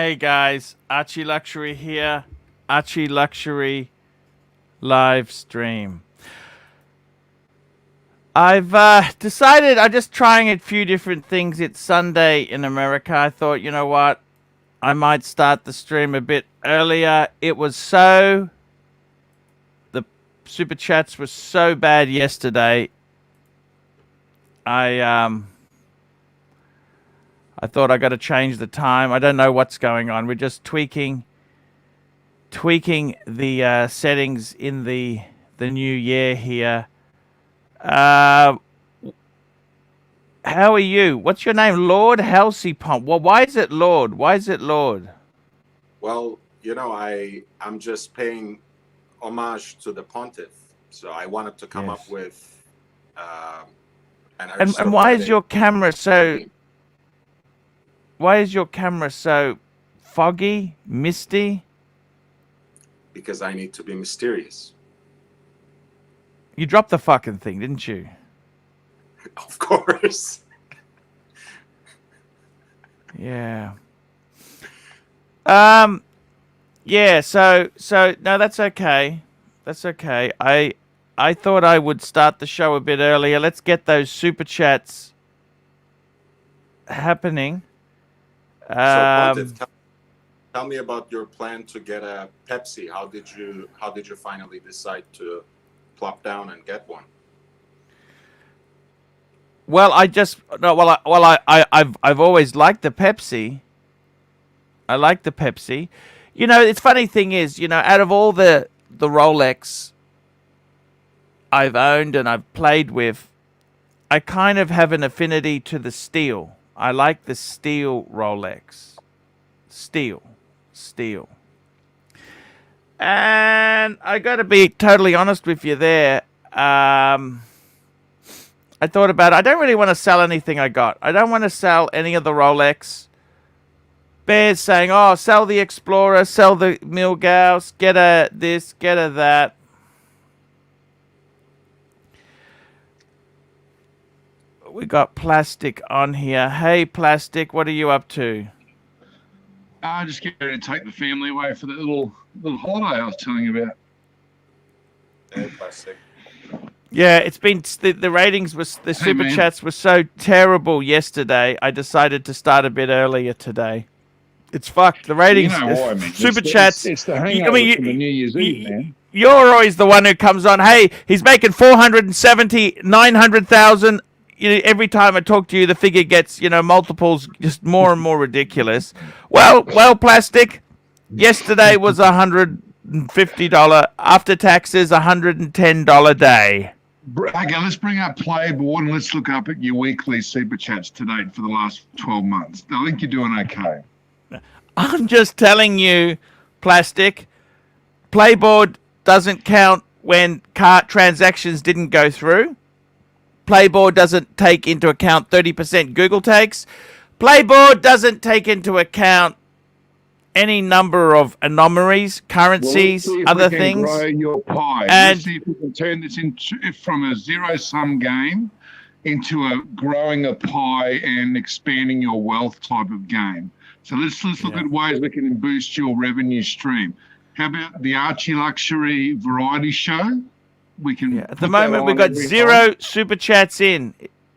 Hey guys, ArchieLuxury here. ArchieLuxury live stream. I've decided I'm just trying a few different things. It's Sunday in America. I thought, you know what? I might start the stream a bit earlier. The super chats were so bad yesterday. I thought I got to change the time. I don't know what's going on. We're just tweaking the settings in the new year here. How are you? What's your name? Lord Halsey Pump. Well, why is it Lord? Why is it Lord? Well, you know, I'm just paying homage to the pontiff. So I wanted to come up with and why is your camera so... Why is your camera so foggy, misty? Because I need to be mysterious. You dropped the fucking thing, didn't you? Of course. Yeah. Yeah, so no, that's okay. That's okay. I thought I would start the show a bit earlier. Let's get those super chats happening. So, Pontiff, tell me about your plan to get a Pepsi. How did you finally decide to plop down and get one? Well, I've always liked the Pepsi. I like the Pepsi. You know, it's funny thing is, you know, out of all the Rolex I've owned and I've played with, I kind of have an affinity to the steel. I like the steel Rolex. Steel. And I got to be totally honest with you there. I I thought about it. I don't really want to sell anything I got. I don't want to sell any of the Rolex. Bear's saying, oh, sell the Explorer, sell the Milgauss, get a this, get a that. We got Plastic on here. Hey, Plastic, what are you up to? Just get ready to take the family away for that little holiday I was telling you about. Hey, Plastic. Yeah, it's been the ratings was the super chats were so terrible yesterday. I decided to start a bit earlier today. It's fucked. The ratings, You know why, man. super chats. It's the hangover from the New Year's Eve, man. You're always the one who comes on. Hey, he's making 470, 900,000. Every time I talk to you, the figure gets multiples just more and more ridiculous. Well, Plastic. Yesterday was $150 after taxes, $110 day. Okay, let's bring up Playboard and let's look up at your weekly super chats to date for the last 12 months. I think you're doing okay. I'm just telling you, Plastic. Playboard doesn't count when cart transactions didn't go through. Playboard doesn't take into account 30% Google takes. Playboard doesn't take into account any number of anomalies, currencies, other things. Grow your pie. And let's see if we can turn this from a zero-sum game into a growing a pie and expanding your wealth type of game. So let's look at ways we can boost your revenue stream. How about the ArchieLuxury variety show? We can. At the moment, we've got zero super chats in.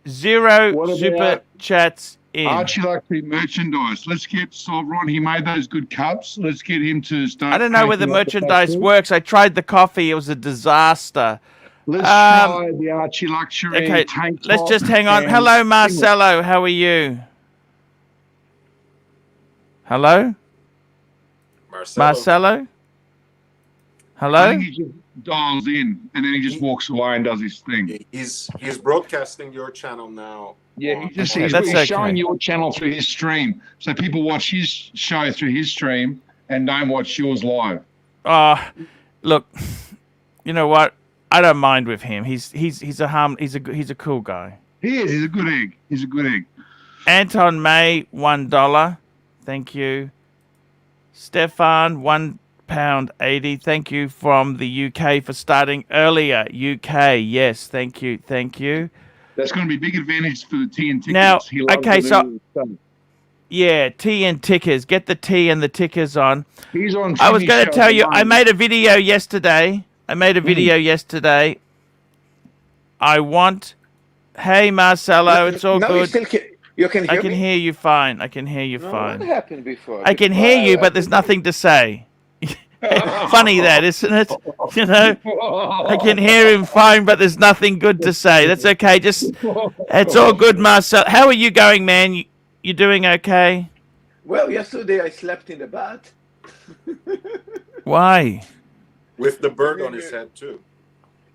Zero super chats in. ArchieLuxury merchandise. Let's get Sovereign. He made those good cups. Let's get him to start. I don't know whether merchandise works. I tried the coffee. It was a disaster. Let's try the ArchieLuxury tank top. Let's just hang on. Hello, Marcelo. How are you? Hello? Marcelo? Hello? I think he just dials in and then he just walks away and does his thing. He's broadcasting your channel now. Yeah, he's showing your channel through his stream. So people watch his show through his stream and don't watch yours live. Look, you know what? I don't mind with him. He's a cool guy. He is. He's a good egg. He's a good egg. Anton May, $1. Thank you. Stefan, £1.80. Thank you from the UK for starting earlier. UK, yes. Thank you. Thank you. That's going to be big advantage for the tea and tickers. Now, okay, so yeah, tea and tickers. Get the tea and the tickers on. He's on. I was going to tell you, I made a video yesterday. I want. Hey, Marcelo, it's all good. You can hear I can me? hear you fine. I can hear you fine. What happened before? I can hear you, but there's nothing to say. Funny that, isn't it? You know, I can hear him fine, but there's nothing good to say. That's okay. It's all good, Marcel. How are you going, man? You doing okay? Well, yesterday I slept in the bath. Why? With the bird on his head too.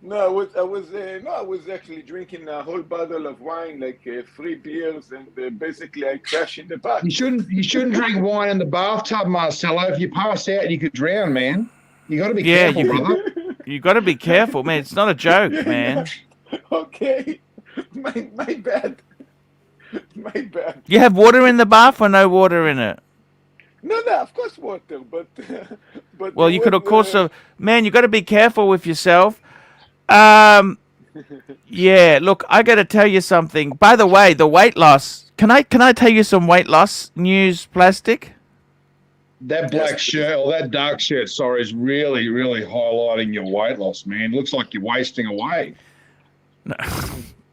No, I was actually drinking a whole bottle of wine, like 3 beers, and basically I crashed in the bath. You shouldn't drink wine in the bathtub, Marcelo. If you pass out, you could drown, man. You got to be careful, brother. You got to be careful, man. It's not a joke, man. Okay, my bad. My bad. You have water in the bath or no water in it? No, of course water, but well, you could of course man, you got to be careful with yourself. Yeah, look, I got to tell you something. By the way, the weight loss. Can I tell you some weight loss news, Plastic? That black shirt or that dark shirt, sorry, is really, really highlighting your weight loss, man. Looks like you're wasting away. No.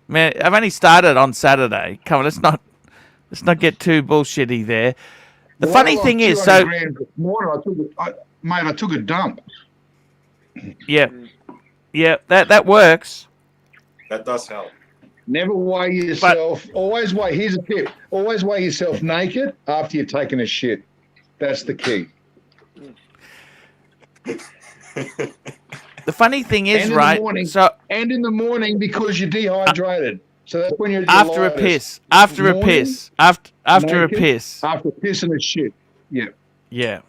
Man, I've only started on Saturday. Come on, let's not get too bullshitty there. The funny thing is, so I took a dump. Yeah, that works. That does help. Never weigh yourself. Always weigh. Here's a tip: always weigh yourself naked after you've taken a shit. That's the key. The funny thing is, right? And in the morning because you're dehydrated. So that's when you're after a piss. After a piss and a shit. Yeah.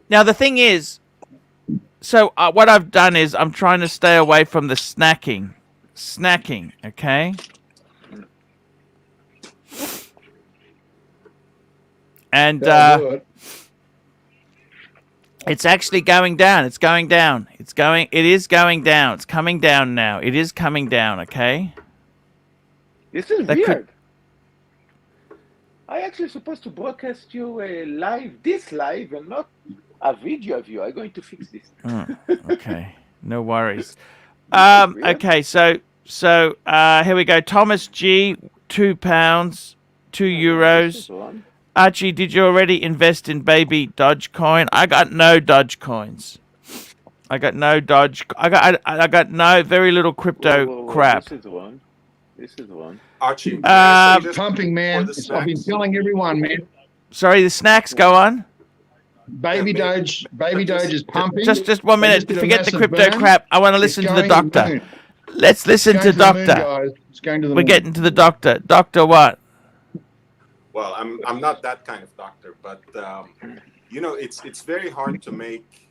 Now the thing is, so what I've done is I'm trying to stay away from the snacking. snacking, okay? And Do it. it's actually going down. It's going down. It is going down. It's coming down now. It is coming down, okay? This is That weird. I actually supposed to broadcast you this live, and not a video of you. I'm going to fix this. Okay. No worries. Weird. Okay, so here we go. Thomas G, £2, €2. This is one. Archie, did you already invest in baby Dogecoin? I got no Dogecoins. I got no I got no very little crypto Whoa, crap. This is one. This is one. Archie, can I say this Pumping, man. before the I've been snacks? telling everyone, man. Sorry, the snacks go on. Baby Doge is pumping. Just 1 minute. did a Forget the massive crypto burn. crap. I want to It's listen to the going doctor. moon. Let's listen It's to going the moon, doctor. guys. It's going to the We're moon. getting to the doctor. Doctor what? Well, I'm not that kind of doctor, but it's very hard to make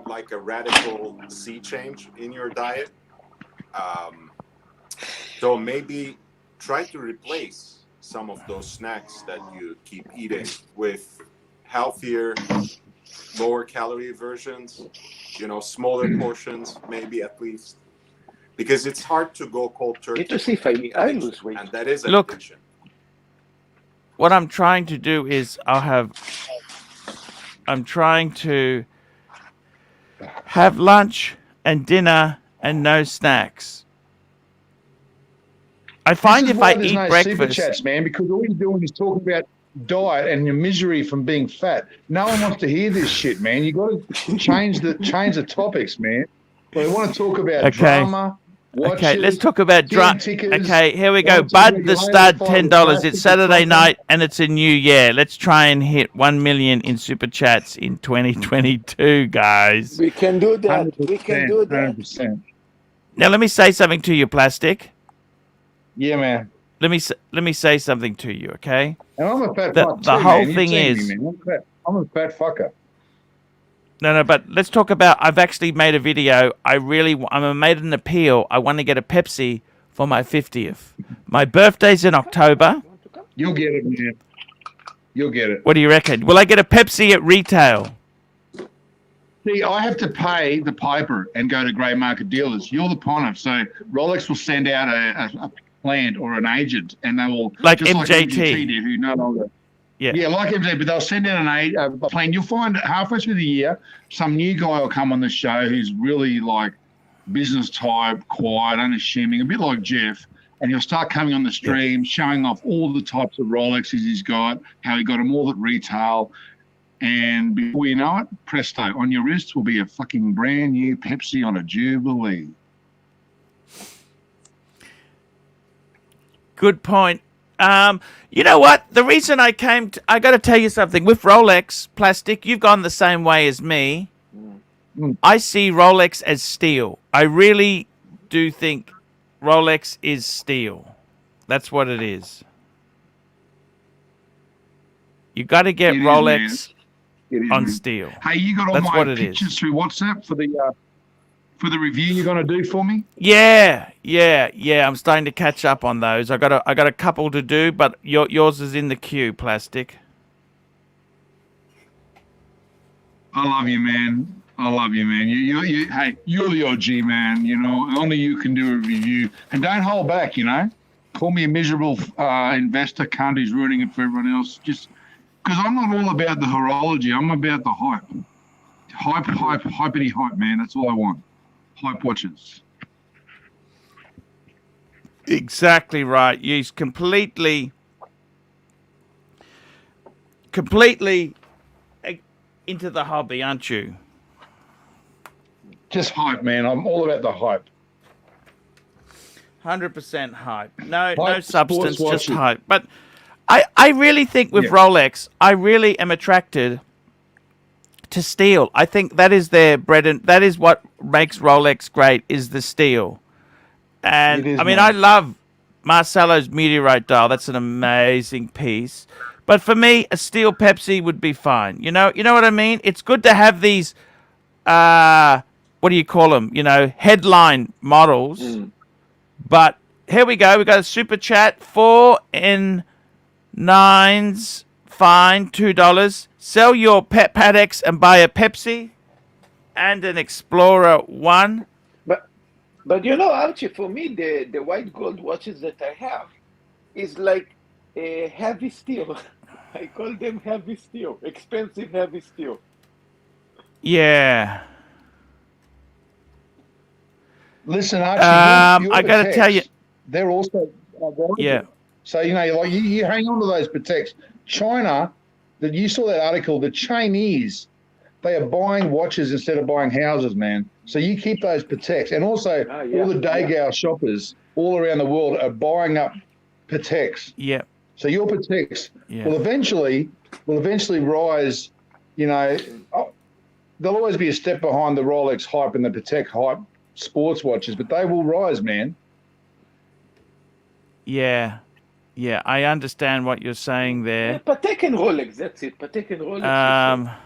like a radical sea change in your diet. So maybe try to replace some of those snacks that you keep eating with healthier, lower calorie versions, smaller portions, maybe at least, because it's hard to go cold turkey. Need to see if I lose weight. And that is an Look. addiction. What I'm trying to do is I'm trying to have lunch and dinner and no snacks. I find This is if why I there's eat no super breakfast, chats, man, because all you're doing is talking about diet and your misery from being fat. No one wants to hear this shit, man. You got to change the topics, man. They want to talk about Okay. drama. okay, let's watches, talk about tin tickers, Okay, here we go. watches, Bud the regulators, Stud, five $10. plastic It's Saturday content. night and it's a new year. Let's try and hit 1 million in super chats in 2022, guys. We can do that. We can do that. 100%. Now let me say something to you, Plastic. Yeah, man. Let me say something to you, okay? And I'm a fat The- fuck the too, whole man. You've thing seen is- me, man. I'm a fat fucker. No, but let's talk about. I've actually made a video. I made an appeal. I want to get a Pepsi for my 50th. My birthday's in October. You'll get it, man. You'll get it. What do you reckon? Will I get a Pepsi at retail? See, I have to pay the piper and go to grey market dealers. You're the pontiff, so Rolex will send out a plant or an agent, and they will Like just MJT. like MJT did, who no longer. Yeah. Like MJT, but they'll send out a plan. You'll find halfway through the year, some new guy will come on the show who's really like business type, quiet, unassuming, a bit like Jeff, and he'll start coming on the stream, showing off all the types of Rolexes he's got, how he got them all at retail. And before you know it, presto, on your wrist will be a fucking brand new Pepsi on a Jubilee. Good point. You know what? The reason I got to tell you something. With Rolex, Plastic, you've gone the same way as me. I see Rolex as steel. I really do think Rolex is steel. That's what it is. You got to get It is, Rolex It is, on man. steel. Hey, you got all That's my what it pictures is. through WhatsApp for the review you're going to do for me? Yeah. I'm starting to catch up on those. I got a couple to do, but yours is in the queue, Plastic. I love you, man. Hey, you're the OG, man. Only you can do a review. And don't hold back, Call me a miserable investor cunt who's ruining it for everyone else. Just because I'm not all about the horology. I'm about the hype. Hypity hype, man. That's all I want. Hype watches. Exactly right. You're completely into the hobby, aren't you? Just hype, man. I'm all about the hype. 100% hype. No Hype, substance, sports just watches. hype. But I really think with Rolex, I really am attracted to steel. I think that is their bread and that is what makes Rolex great is the steel. And It is, I mean, man. I love Marcello's meteorite dial. That's an amazing piece. But for me, a steel Pepsi would be fine. You know what I mean? It's good to have these, what do you call them? Headline models. But here we go. We got a super chat. 4N9s fine, $2. Sell your pet Patex and buy a Pepsi and an Explorer 1. But you know, Archie, for me, the white gold watches that I have is like a heavy steel. I call them heavy steel, expensive heavy steel. Yeah. Listen, Archie, I got to tell you. they're also Yeah. So you hang on to those Pateks. China, that you saw that article. The Chinese, they are buying watches instead of buying houses, man. So you keep those Pateks, and also all the Dagao shoppers all around the world are buying up Pateks. Yeah. So your Pateks will eventually rise. You know, there'll always be a step behind the Rolex hype and the Patek hype sports watches, but they will rise, man. Yeah. Yeah, I understand what you're saying there. Yeah, Patek and Rolex, that's it. Patek and Rolex.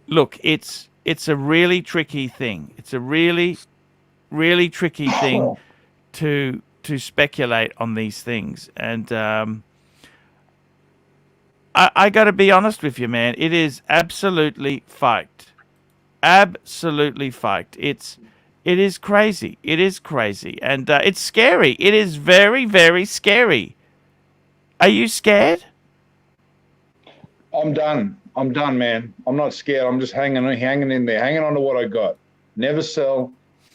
Look, it's a really tricky thing. It's a really, really tricky thing to speculate on these things. And I got to be honest with you, man. It is absolutely faked. Absolutely faked. It is crazy. It is crazy. And it's scary. It is very, very scary. Are you scared? I'm done. I'm done, man. I'm not scared. I'm just hanging in there, hanging on to what I got. Never sell.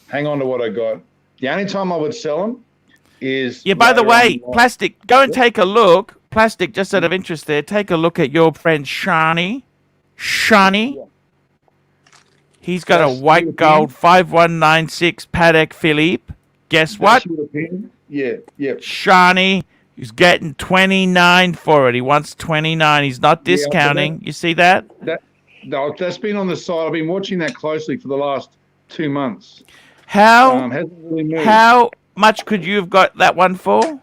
Hang on to what I got. The only time I would sell them is... Yeah, by the way, Plastic, go and take a look. Plastic, just out of interest there, take a look at your friend Shani. Shani. He's got a white gold 5196 Patek Philippe. Guess what? Yeah. Shani is getting 29 for it. He wants 29. He's not discounting. You see that? That's been on the side. I've been watching that closely for the last 2 months. How much could you have got that one for?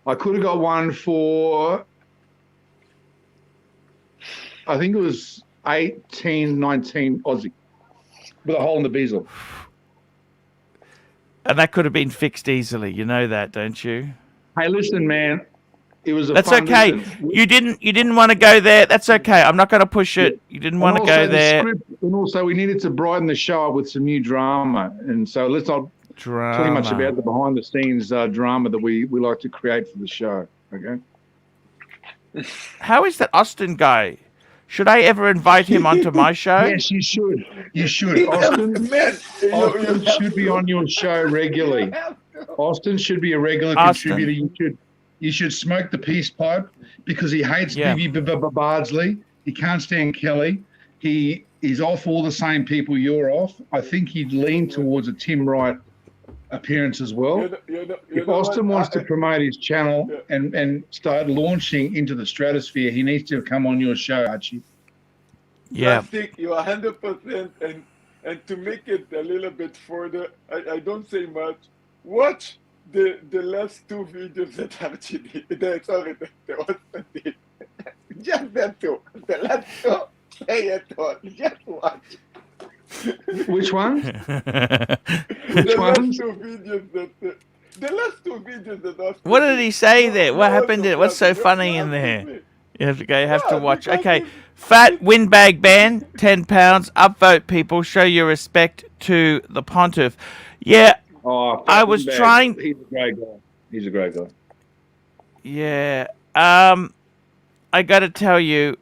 I could have got one for, I think it was 18, 19 Aussie with a hole in the bezel. And that could have been fixed easily. You know that, don't you? Hey, listen, man. It was That's okay. You didn't want to go there. That's okay. I'm not going to push it. You didn't want to go there. And also, we needed to brighten the show up with some new drama. And so let's not tell you much about the behind-the-scenes drama that we like to create for the show. Okay. How is that Austin guy? Should I ever invite him onto my show? Yes, you should. You should. Austin should be on your show regularly. Austin should be a regular contributor. You should smoke the peace pipe because he hates Bibi Bardsley. He can't stand Kelly. He's off all the same people you're off. I think he'd lean towards a Tim Wright appearance as well. If Austin wants to promote his channel and start launching into the stratosphere, he needs to come on your show, Archie. Yeah. Plastic, you're 100%. And to make it a little bit further, I don't say much. Watch the last 2 videos that Archie did. The Austin did. Just that 2. The last 2. Say it all. Just watch. Which ones? The last 2 videos that Austin What did he say there? What happened? What's so funny in there? You have to watch. Okay. Fat Windbag Band, £10. Upvote, people. Show your respect to the pontiff. Yeah. I was trying. He's a great guy. Yeah. I got to tell you,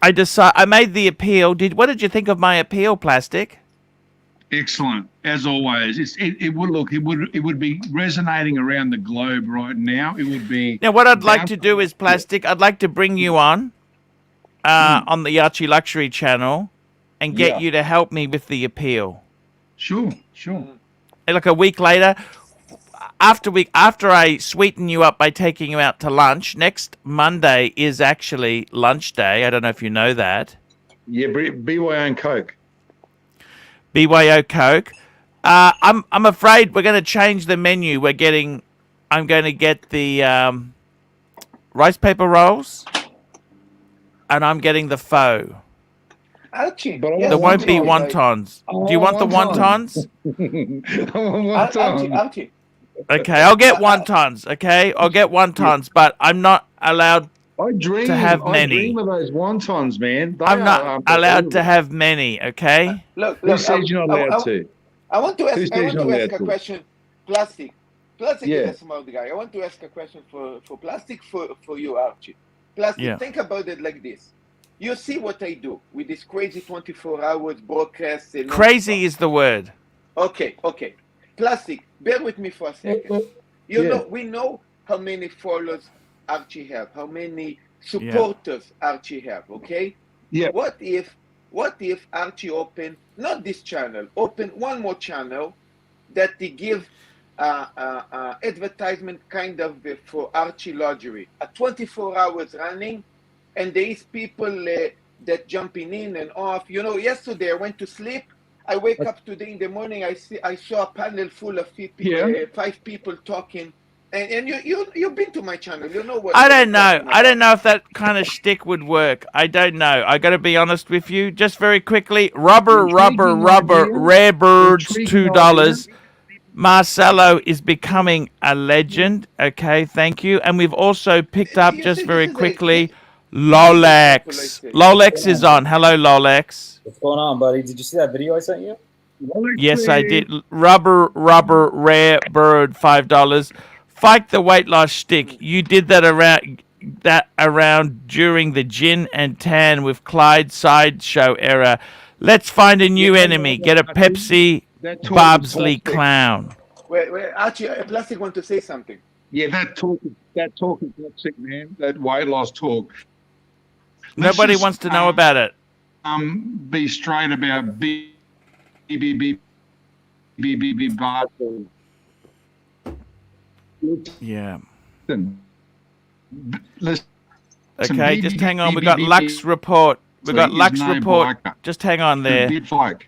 I made the appeal. What did you think of my appeal, Plastic? Excellent, as always. It would be resonating around the globe right now. It would be. Now, what I'd like to do is, Plastic. I'd like to bring you on the ArchieLuxury channel and get you to help me with the appeal. Sure. Like a week later, after I sweeten you up by taking you out to lunch. Next Monday is actually lunch day. I don't know if you know that. Yeah, BYO and Coke. BYO Coke. I'm afraid we're going to change the menu. I'm going to get the rice paper rolls, and I'm getting the pho. Archie, But I yes, There won't be want wontons. I Do you want the want wontons? I want Archie, wontons. Archie. Okay, I'll get wontons. Okay, I'll get wontons, but I'm not allowed I to have dream many. of those wontons, man. They I'm not are allowed to unbelievable. have many. Okay. Look, Who look. says you're not allowed to? I want to Who ask. I says want you're to not ask allowed a to? question. Plastic. Plastic Yeah. is a smart guy. I want to ask a question for Plastic for you, Archie. Plastic. Yeah. Think about it like this. You see what I do with this crazy 24 hours broadcast. Crazy is the word. Okay. Plastic. Bear with me for a second. We know how many followers Archie have, how many supporters Archie have. Okay. Yeah. What if Archie open not this channel, open one more channel that they give advertisement kind of for ArchieLuxury, 24 hours running, and there is people that jumping in and off. Yesterday I went to sleep. I wake up today in the morning. I saw a panel full of 5 people talking. And you've been to my channel. You know what I don't know. I'm I don't talking know if that kind of shtick would work. I don't know. I got to be honest with you. Just very quickly. Rubber, rare birds, $2. Marcelo is becoming a legend. Okay, thank you. And we've also picked up, just very quickly, Lolex. Lolex is on. Hello, Lolex. What's going on, buddy? Did you see that video I sent you? Yes, I did. Rubber, rare bird, $5. Fight the weight loss shtick. You did that around during the gin and tan with Clyde sideshow era. Let's find a new enemy. Get a Pepsi Bobsley clown. Wait, Archie, Plastic want to say something. Yeah, that talk is toxic, man. That weight loss talk. Nobody wants to know about it. Be straight about B. Yeah. Listen, Okay, just hang on. We got Lux report. We got Lux report. Just hang on there. Okay,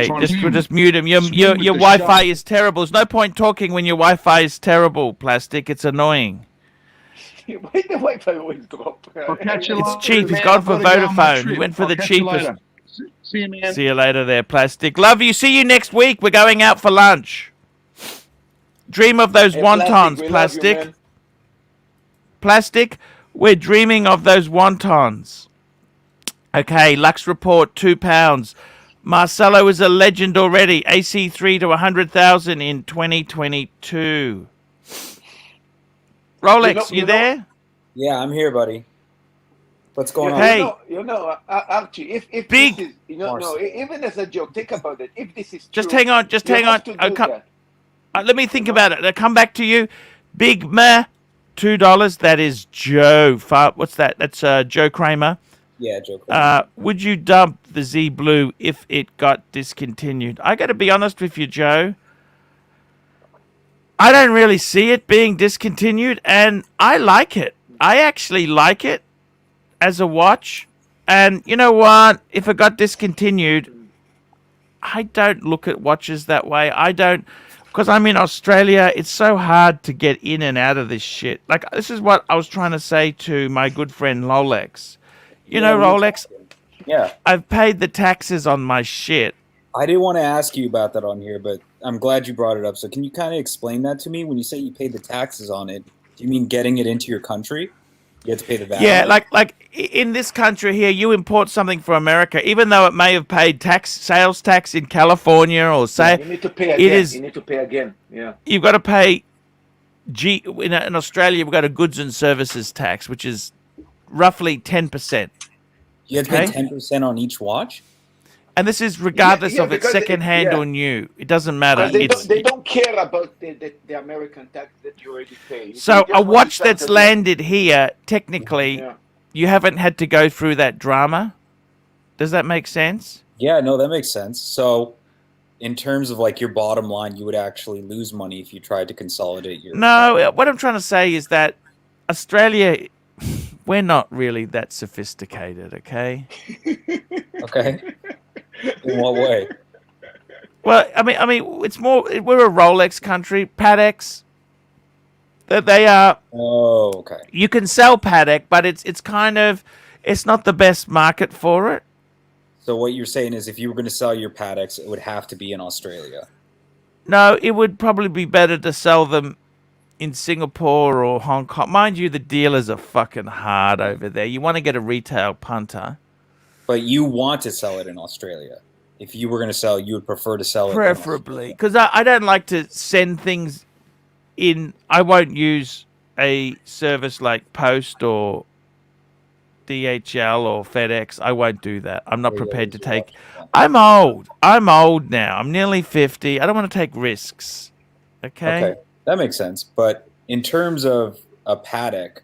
we'll just mute him. Your Wi-Fi is terrible. There's no point talking when your Wi-Fi is terrible, Plastic. It's annoying. Why the Wi-Fi always drop? It's cheap. He's gone for Vodafone. He went for the cheapest. See you, man. See you later there, Plastic. Love you. See you next week. We're going out for lunch. Dream of those wontons, Plastic. Plastic, we're dreaming of those wontons. Okay, Lux report, £2. Marcelo is a legend already. AC3 to 100,000 in 2022. Rolex, you there? Yeah, I'm here, buddy. What's going on? Hey, Archie, if big, this is, even as a joke, think about it. If this is true, just hang on. Let me think about it. I'll come back to you. Big meh, $2. That is Joe. What's that? That's Joe Kramer. Yeah, Joe Kramer. Would you dump the Z Blue if it got discontinued? I got to be honest with you, Joe. I don't really see it being discontinued, and I like it. I actually like it as a watch. And you know what? If it got discontinued, I don't look at watches that way. I don't, because I'm in Australia. It's so hard to get in and out of this shit. Like, this is what I was trying to say to my good friend Rolex. You know, Rolex? Yeah. I've paid the taxes on my shit. I didn't want to ask you about that on here, but I'm glad you brought it up. So can you kind of explain that to me? When you say you paid the taxes on it, do you mean getting it into your country? You have to pay the VAT? Yeah, like in this country here, you import something from America, even though it may have paid sales tax in California or say you need to pay again. You need to pay again. Yeah. You've got to pay in Australia, we've got a goods and services tax, which is roughly 10%. You have to pay 10% on each watch? And this is regardless of it's secondhand or new. It doesn't matter. They don't care about the American tax that you already pay. So a watch that's landed here, technically, you haven't had to go through that drama. Does that make sense? Yeah, no, that makes sense. So in terms of like your bottom line, you would actually lose money if you tried to consolidate your... No, what I'm trying to say is that Australia, we're not really that sophisticated, okay? Okay. In what way? Well, I mean, it's more. We're a Rolex country. Pateks. They are. Oh, okay. You can sell Patek, but it's kind of, it's not the best market for it. So what you're saying is if you were going to sell your Pateks, it would have to be in Australia. No, it would probably be better to sell them in Singapore or Hong Kong. Mind you, the dealers are fucking hard over there. You want to get a retail punter. But you want to sell it in Australia. If you were going to sell, you would prefer to sell Preferably. it Because I don't like to send things in. I won't use a service like Post or DHL or FedEx. I won't do that. I'm not prepared to take. I'm old. I'm old now. I'm nearly 50. I don't want to take risks. Okay. That makes sense. But in terms of a Patek,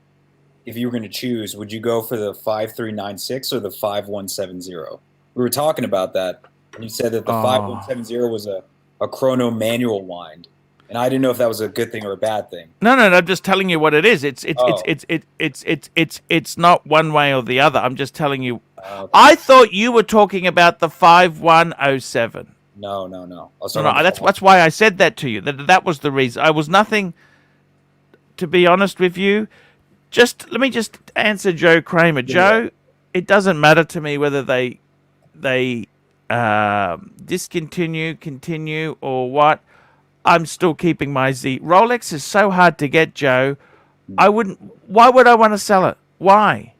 if you were going to choose, would you go for the 5396 or the 5170? We were talking about that, and you said that the 5170 was a chrono manual wind, and I didn't know if that was a good thing or a bad thing. No. I'm just telling you what it is. It's not one way or the other. I'm just telling you. I thought you were talking about the 5107. No. No, that's why I said that to you. That was the reason. I was nothing. To be honest with you, let me just answer Joe Kramer. Joe, it doesn't matter to me whether they discontinue, continue, or what. I'm still keeping my Z. Rolex is so hard to get, Joe. Why would I want to sell it? Why?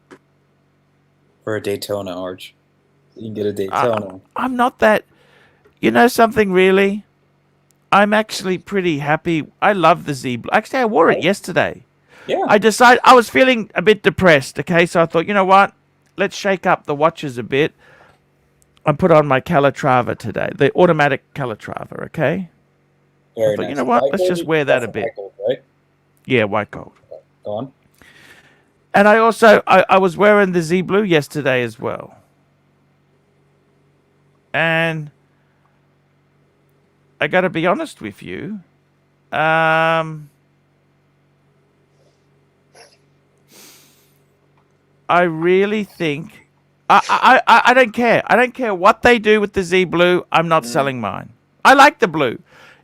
For a Daytona, Arch. You can get a Daytona. I'm not that. You know something, really? I'm actually pretty happy. I love the Z. Actually, I wore it yesterday. Yeah. I was feeling a bit depressed, okay? So I thought, you know what? Let's shake up the watches a bit. I put on my Calatrava today, the automatic Calatrava, okay? Very But nice. you know what? Let's just wear that a bit. White gold, right? Yeah, white gold. Go on. And I also, I was wearing the Z Blue yesterday as well. And I got to be honest with you. I really think I don't care. I don't care what they do with the Z Blue. I'm not selling mine. I like the blue.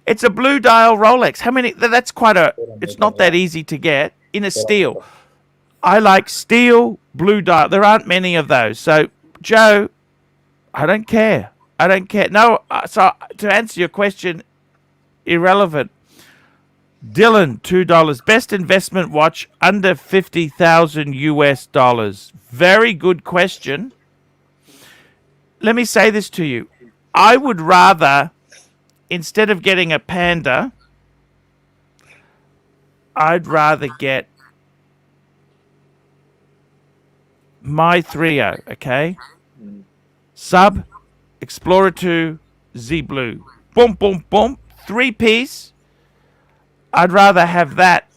It's a blue dial Rolex. How many? That's quite a. It's not that easy to get in a steel. I like steel blue dial. There aren't many of those. So, Joe, I don't care. I don't care. No. So to answer your question, irrelevant. Dylan, $2. Best investment watch under 50,000 US dollars. Very good question. Let me say this to you. I would rather, instead of getting a Panda, I'd rather get my 30, okay? Sub, Explorer 2, Z Blue. Boom, boom, boom. 3-piece. I'd rather have that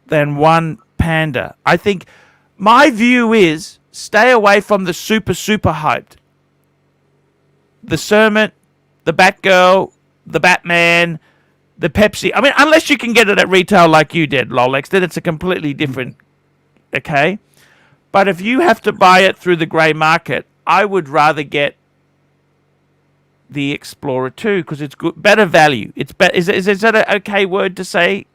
than one Panda. I think my view is stay away from the super hyped. The Sermon, the Batgirl, the Batman, the Pepsi. I mean, unless you can get it at retail like you did, Rolex, then it's a completely different, okay? But if you have to buy it through the grey market, I would rather get the Explorer 2 because it's good, better value. It's is that an okay word to say?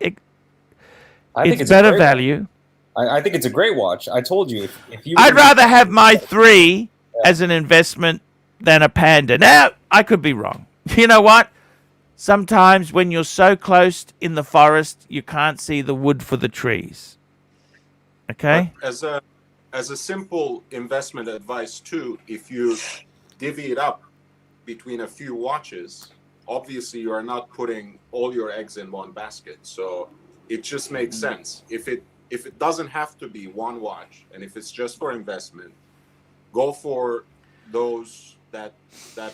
I think it's better value. I think it's a great watch. I told you if you. I'd rather have my 3 as an investment than a Panda. Now I could be wrong. You know what? Sometimes when you're so close in the forest, you can't see the wood for the trees. Okay. But as a simple investment advice too, if you divvy it up between a few watches, obviously you are not putting all your eggs in one basket. So it just makes sense. If it doesn't have to be one watch, and if it's just for investment, go for those that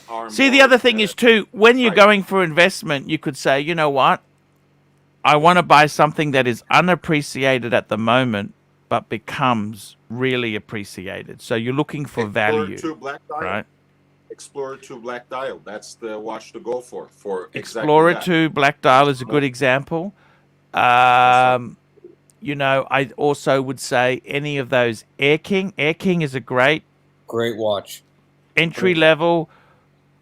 are. See, the other thing is too, when you're going for investment, you could say, you know what? I want to buy something that is unappreciated at the moment, but becomes really appreciated. So you're looking for value, right? Explorer 2 Black Dial. That's the watch to go for. Explorer 2 Black Dial is a good example. You know, I also would say any of those Air King. Air King is a great watch. Entry level,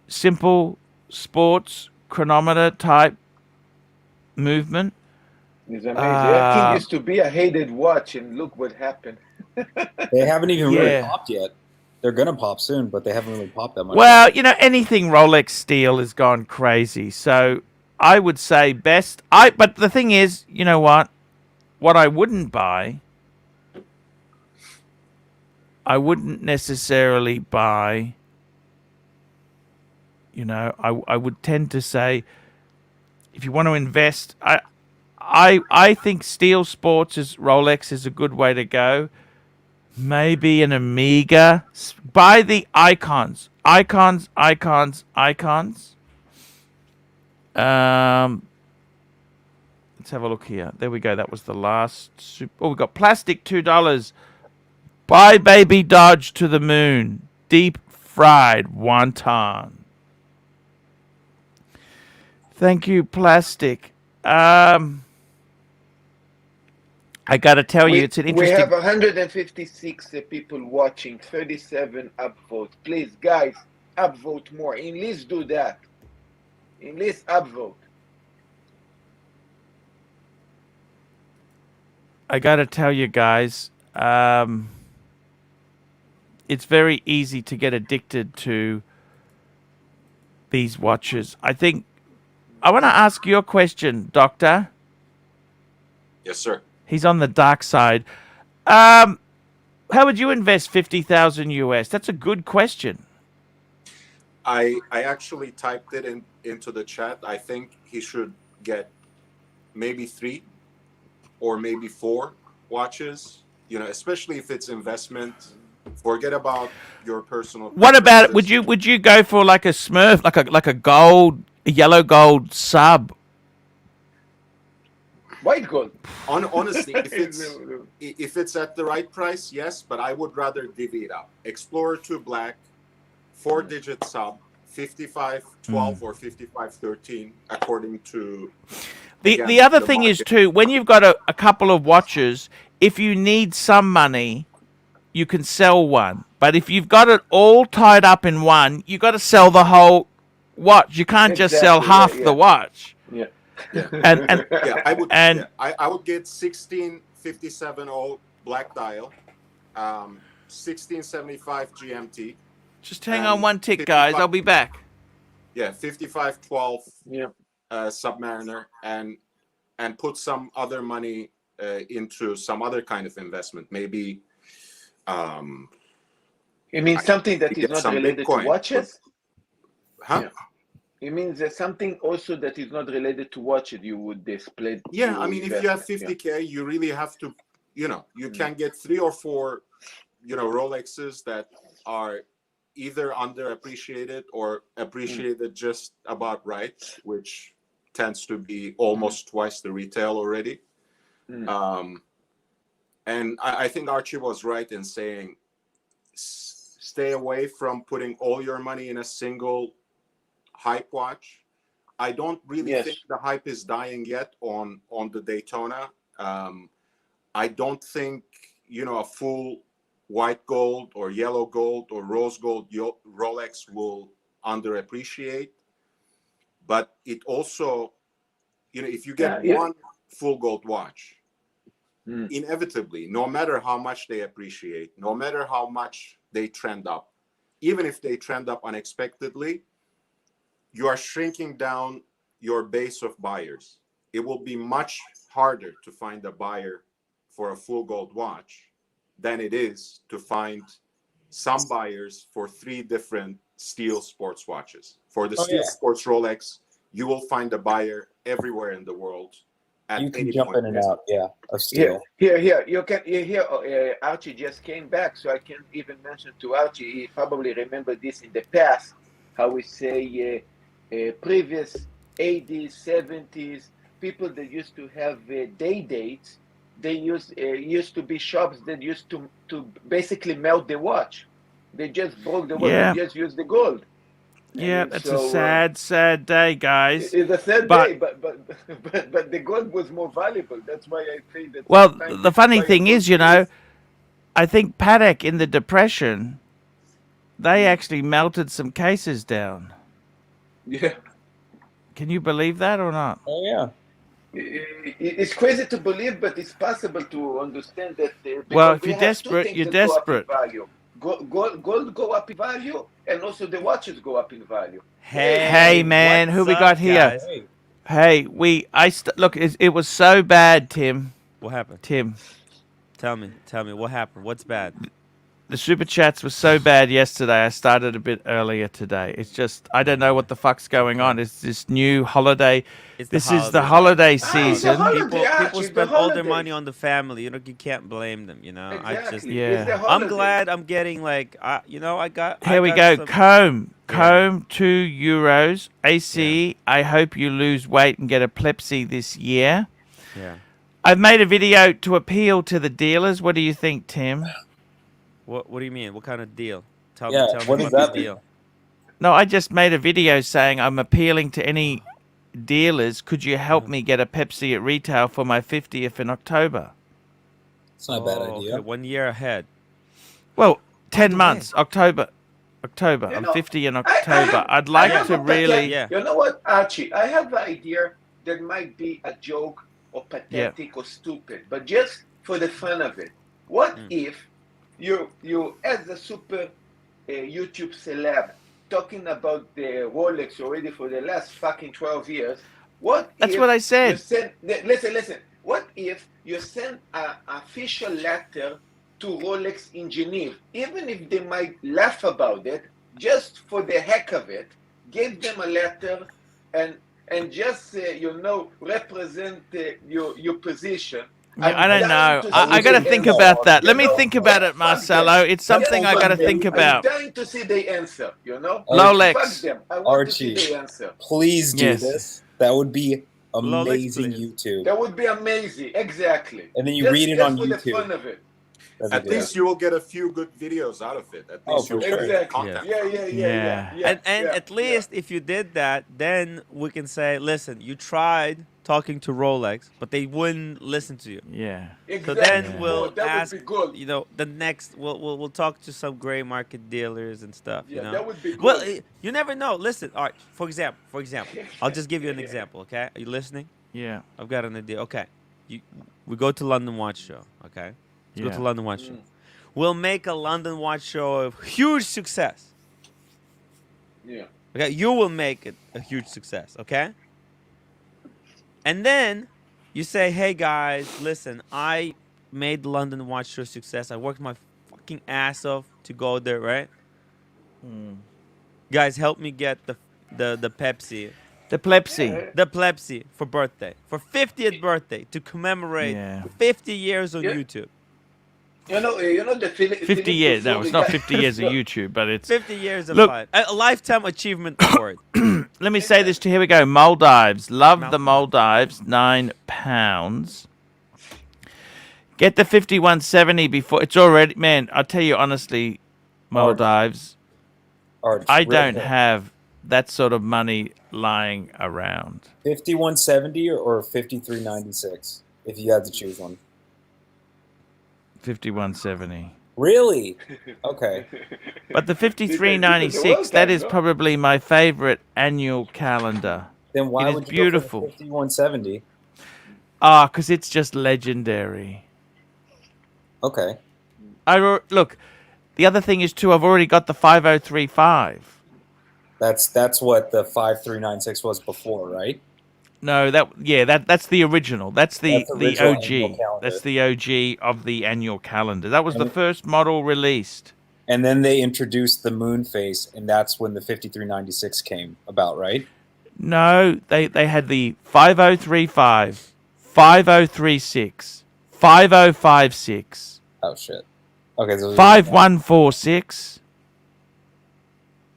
simple sports chronometer type movement. It's amazing. Air King used to be a hated watch, and look what happened. They haven't even really popped yet. they're gonna pop soon, but they haven't really popped that much. Well, you know, anything Rolex steel has gone crazy. So I would say best. But the thing is, you know what? What I wouldn't buy, I wouldn't necessarily buy. You know, I would tend to say, if you want to invest, I think Steel Sports is Rolex is a good way to go. Maybe an Omega. Buy the icons. Icons. Let's have a look here. There we go. That was the last. Oh, we got plastic $2. Buy baby Dodge to the moon. Deep fried wonton. Thank you, plastic. I gotta tell you, it's an interesting. We have 156 people watching, 37 upvote. Please, guys, upvote more. Enlist do that. Enlist upvote. I gotta tell you guys, it's very easy to get addicted to these watches. I think I want to ask you a question, Doctor. Yes, sir. He's on the dark side. How would you invest 50,000 US? That's a good question. I actually typed it into the chat. I think he should get maybe 3 or maybe 4 watches. You know, especially if it's investment. Forget about your personal. What about would you go for like a Smurf, like a yellow gold sub? White gold. Honestly, if it's at the right price, yes, but I would rather divvy it up. Explorer 2 Black, 4-digit sub, 5512 or 5513, according to. The other thing is too, when you've got a couple of watches, if you need some money, you can sell one. But if you've got it all tied up in one, you got to sell the whole watch. You can't just sell half the watch. Yeah. And yeah, I would. And I would get 16570 black dial, 1675 GMT. Just hang on one tick, guys. I'll be back. Yeah, 5512. Yeah. Submariner, and put some other money into some other kind of investment. Maybe. You mean something that is not related Bitcoin, to watches? Huh? Yeah. You mean there's something also that is not related to watches you would display? Yeah, I mean, if you have 50K, you really have to, you know, you can get 3 or 4, you know, Rolexes that are either underappreciated or appreciated just about right, which tends to be almost twice the retail already. And I think Archie was right in saying, stay away from putting all your money in a single hype watch. I don't really think the hype is dying yet on the Daytona. I don't think, you know, a full white gold or yellow gold or rose gold Rolex will underappreciate. But it also, you know, if you get one full gold watch, inevitably, no matter how much they appreciate, no matter how much they trend up, even if they trend up unexpectedly, you are shrinking down your base of buyers. It will be much harder to find a buyer for a full gold watch than it is to find some buyers for 3 different steel sports watches. For the steel sports Rolex, you will find a buyer everywhere in the world. You can jump in and out, of steel. Here. You can hear Archie just came back, so I can even mention to Archie. He probably remember this in the past. How we say previous 80s, 70s people that used to have day dates. They used to be shops that used to basically melt the watch. They just broke the watch. They just used the gold. Yeah, that's a sad day, guys. It's a sad day, but the gold was more valuable. That's why I say that. Well, the funny thing is, you know, I think Patek in the Depression, they actually melted some cases down. Yeah. Can you believe that or not? Oh yeah. It's crazy to believe, but it's possible to understand that. Well, if you're desperate, you're desperate. gold go up in value, and also the watches go up in value. Hey, man, who what's we up, got here? guys? Hey, look, it was so bad, Tim. What happened? Tim, Tell me what happened. What's bad? the super chats were so bad yesterday. I started a bit earlier today. It's just I don't know what the fuck's going on. It's this new holiday. It's This the is the holiday. holiday It's the season. holiday, People Archie, the spend all their holidays. money on the family. You know, you can't blame them. You know, Exactly. Yeah. It's the I'm holiday. glad I'm getting like, you know, I got. Here we go. some- Comb, €2. AC, I hope you lose weight and get epilepsy this year. Yeah. I've made a video to appeal to the dealers. What do you think, Tim? What do you mean? What kind of deal? Tell Yeah, me what does about that the mean? deal. No, I just made a video saying I'm appealing to any dealers. Could you help me get a Pepsi at retail for my 50th in October? It's not a bad idea. Okay, 1 year ahead. Well, the 10 way- months. October. You I'm know, 50 in I October. have- I'd I like have to a really... Yeah. You know what, Archie? I have an idea that might be a joke or pathetic or stupid, but just for the fun of it. What if you as a super YouTube celeb talking about the Rolex already for the last fucking 12 years? That's what I said. You send, listen. What if you send an official letter to Rolex in Geneva, even if they might laugh about it, just for the heck of it, give them a letter and just represent your position. Yeah, I don't know. dying to I see got to the think answer. about that. Let You me know, think about it, fuck Marcelo. them. It's something Yes, I got to fuck them. think about. I'm dying to see the answer, you know? Rolex. Fuck them. I want to Archie. see the answer. Please do Yes. this. That would be Rolex, amazing please. YouTube. That would be amazing. Exactly. And then you Just- read it just on for YouTube. the fun of it. That's a At good least you will get a few good videos out of it. At Oh, least for you'll sure. get Exactly. content. Yeah. And at least if you did that, then we can say, listen, you tried talking to Rolex, but they wouldn't listen to you. Yeah. Exactly. So then Yeah. we'll that ask, would be good. you know, the next we'll talk to some gray market dealers and stuff. Yeah, you know, that would be good. well, you never know. Listen, all right. For example, I'll just give you an example. Okay, are you listening? Yeah. I've got an idea. Okay, we go to London Watch Show. Okay, let's go Yeah. to London Watch Show. We'll make a London Watch Show a huge success. Yeah. Okay, you will make it a huge success. Okay, and then you say, hey guys, listen, I made the London Watch Show a success. I worked my fucking ass off to go there, right? Guys, help me get the Pepsi. The Pepsi. The Pepsi for birthday. For 50th birthday to commemorate Yeah. 50 years on Yeah. YouTube. You know the 50 years. No, it's not 50 years of YouTube, but it's... 50 years of Look- life. A lifetime achievement award. Let me say this to here we go. Maldives. Love the Maldives. Maldives. £9. Get the 5170 before it's already... Man, I'll tell you honestly, Maldives, Arch, I real don't quick. have that sort of money lying around. 5170 or 5396 if you had to choose one. 5170. Really? Okay. But the 5396, that is probably my favorite annual calendar. Then why It is would you beautiful. go for the 5170? Ah, because it's just legendary. Okay. Look, the other thing is too, I've already got the 5035. That's what the 5396 was before, right? No, that's the original. That's the original annual OG. calendar. That's the OG of the annual calendar. That was the And- first model released. And then they introduced the moon phase, and that's when the 5396 came about, right? No, they had the 5035, 5036, 5056, Oh shit. Okay, so 5146.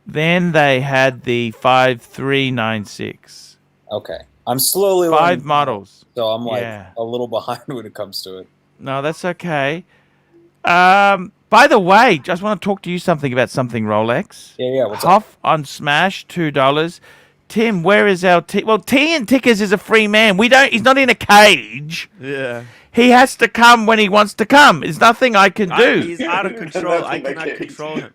Then they had the 5396. Okay. I'm slowly Five learning, models. so I'm like Yeah. a little behind when it comes to it. No, that's okay. By the way, just want to talk to you about something, Rolex. Yeah, what's up? Hoff on Smash, $2. Tim, where is our Well, TINT is a free man. He's not in a cage. Yeah. He has to come when he wants to come. There's nothing I can do. He's out of control. I Nothing cannot like control him.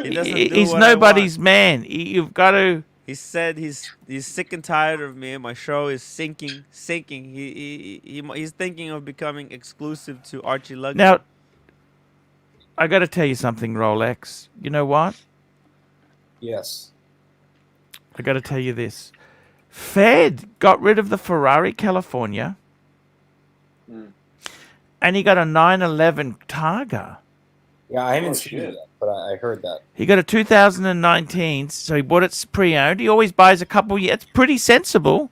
He doesn't do He's what I nobody's want. man. You've got to... He said he's sick and tired of me. My show is sinking. He's thinking of becoming exclusive to ArchieLuxury. Now, I got to tell you something, Rolex. You know what? Yes. I got to tell you this. Fed got rid of the Ferrari California, and he got a 911 Targa. Yeah, I haven't seen it yet, but I heard that. He got a 2019, so he bought it pre-owned. He always buys a couple. It's pretty sensible.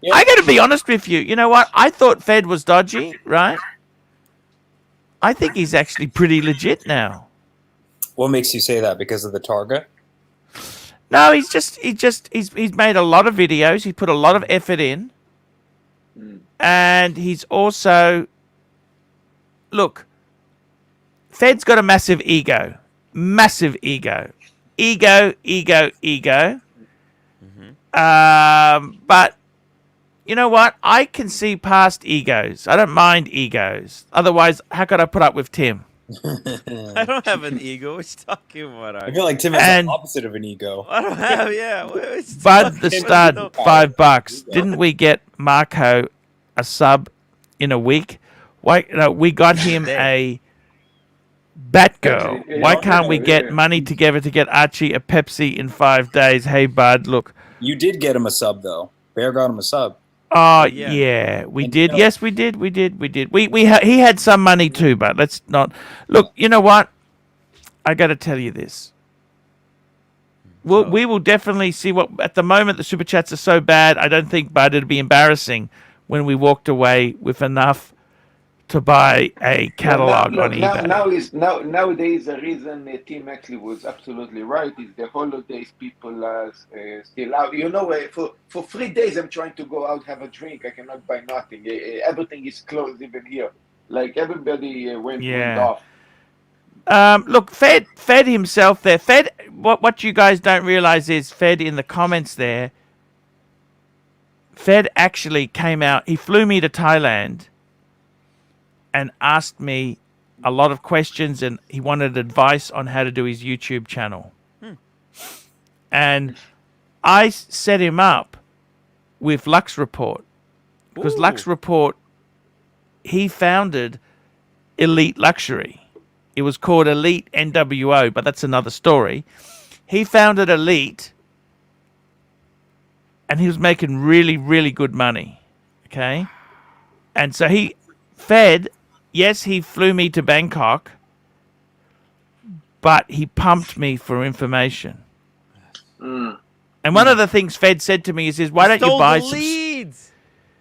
Yeah. I got to be honest with you. You know what? I thought Fed was dodgy, right? I think he's actually pretty legit now. What makes you say that? Because of the Targa? No, he's made a lot of videos. He put a lot of effort in, and he's also look. Fed's got a massive ego. But you know what? I can see past egos. I don't mind egos. Otherwise, how could I put up with Tim? I don't have an ego. What you talking about? I feel like Tim has the opposite of an ego. I don't have, Bud the Stud, $5. Didn't we get Marco a sub in a week? Why? No, we got him a Batgirl. Why can't we get money together to get Archie a Pepsi in 5 days? Hey, Bud, look. You did get him a sub, though. Bear got him a sub. Oh, yeah, we did. Yes, we did. He had some money too, but let's not. Look, you know what? I got to tell you this. We will definitely see what. At the moment, the super chats are so bad. I don't think, Bud, it'd be embarrassing when we walked away with enough to buy a catalog on eBay. Nowadays, the reason Tim actually was absolutely right is the holidays. People are still out. You know, for 3 days, I'm trying to go out, have a drink. I cannot buy nothing. Everything is closed, even here. Like everybody went off. Look, Fed himself there. Fed. What you guys don't realize is Fed in the comments there. Fed actually came out. He flew me to Thailand and asked me a lot of questions, and he wanted advice on how to do his YouTube channel. And I set him up with Lux Report, because Lux Report, he founded Elite Luxury. It was called Elite NWO, but that's another story. He founded Elite, and he was making really, really good money. Okay? And so Yes, he flew me to Bangkok, but he pumped me for information. And one of the things Fed said to me is why don't you buy some leads?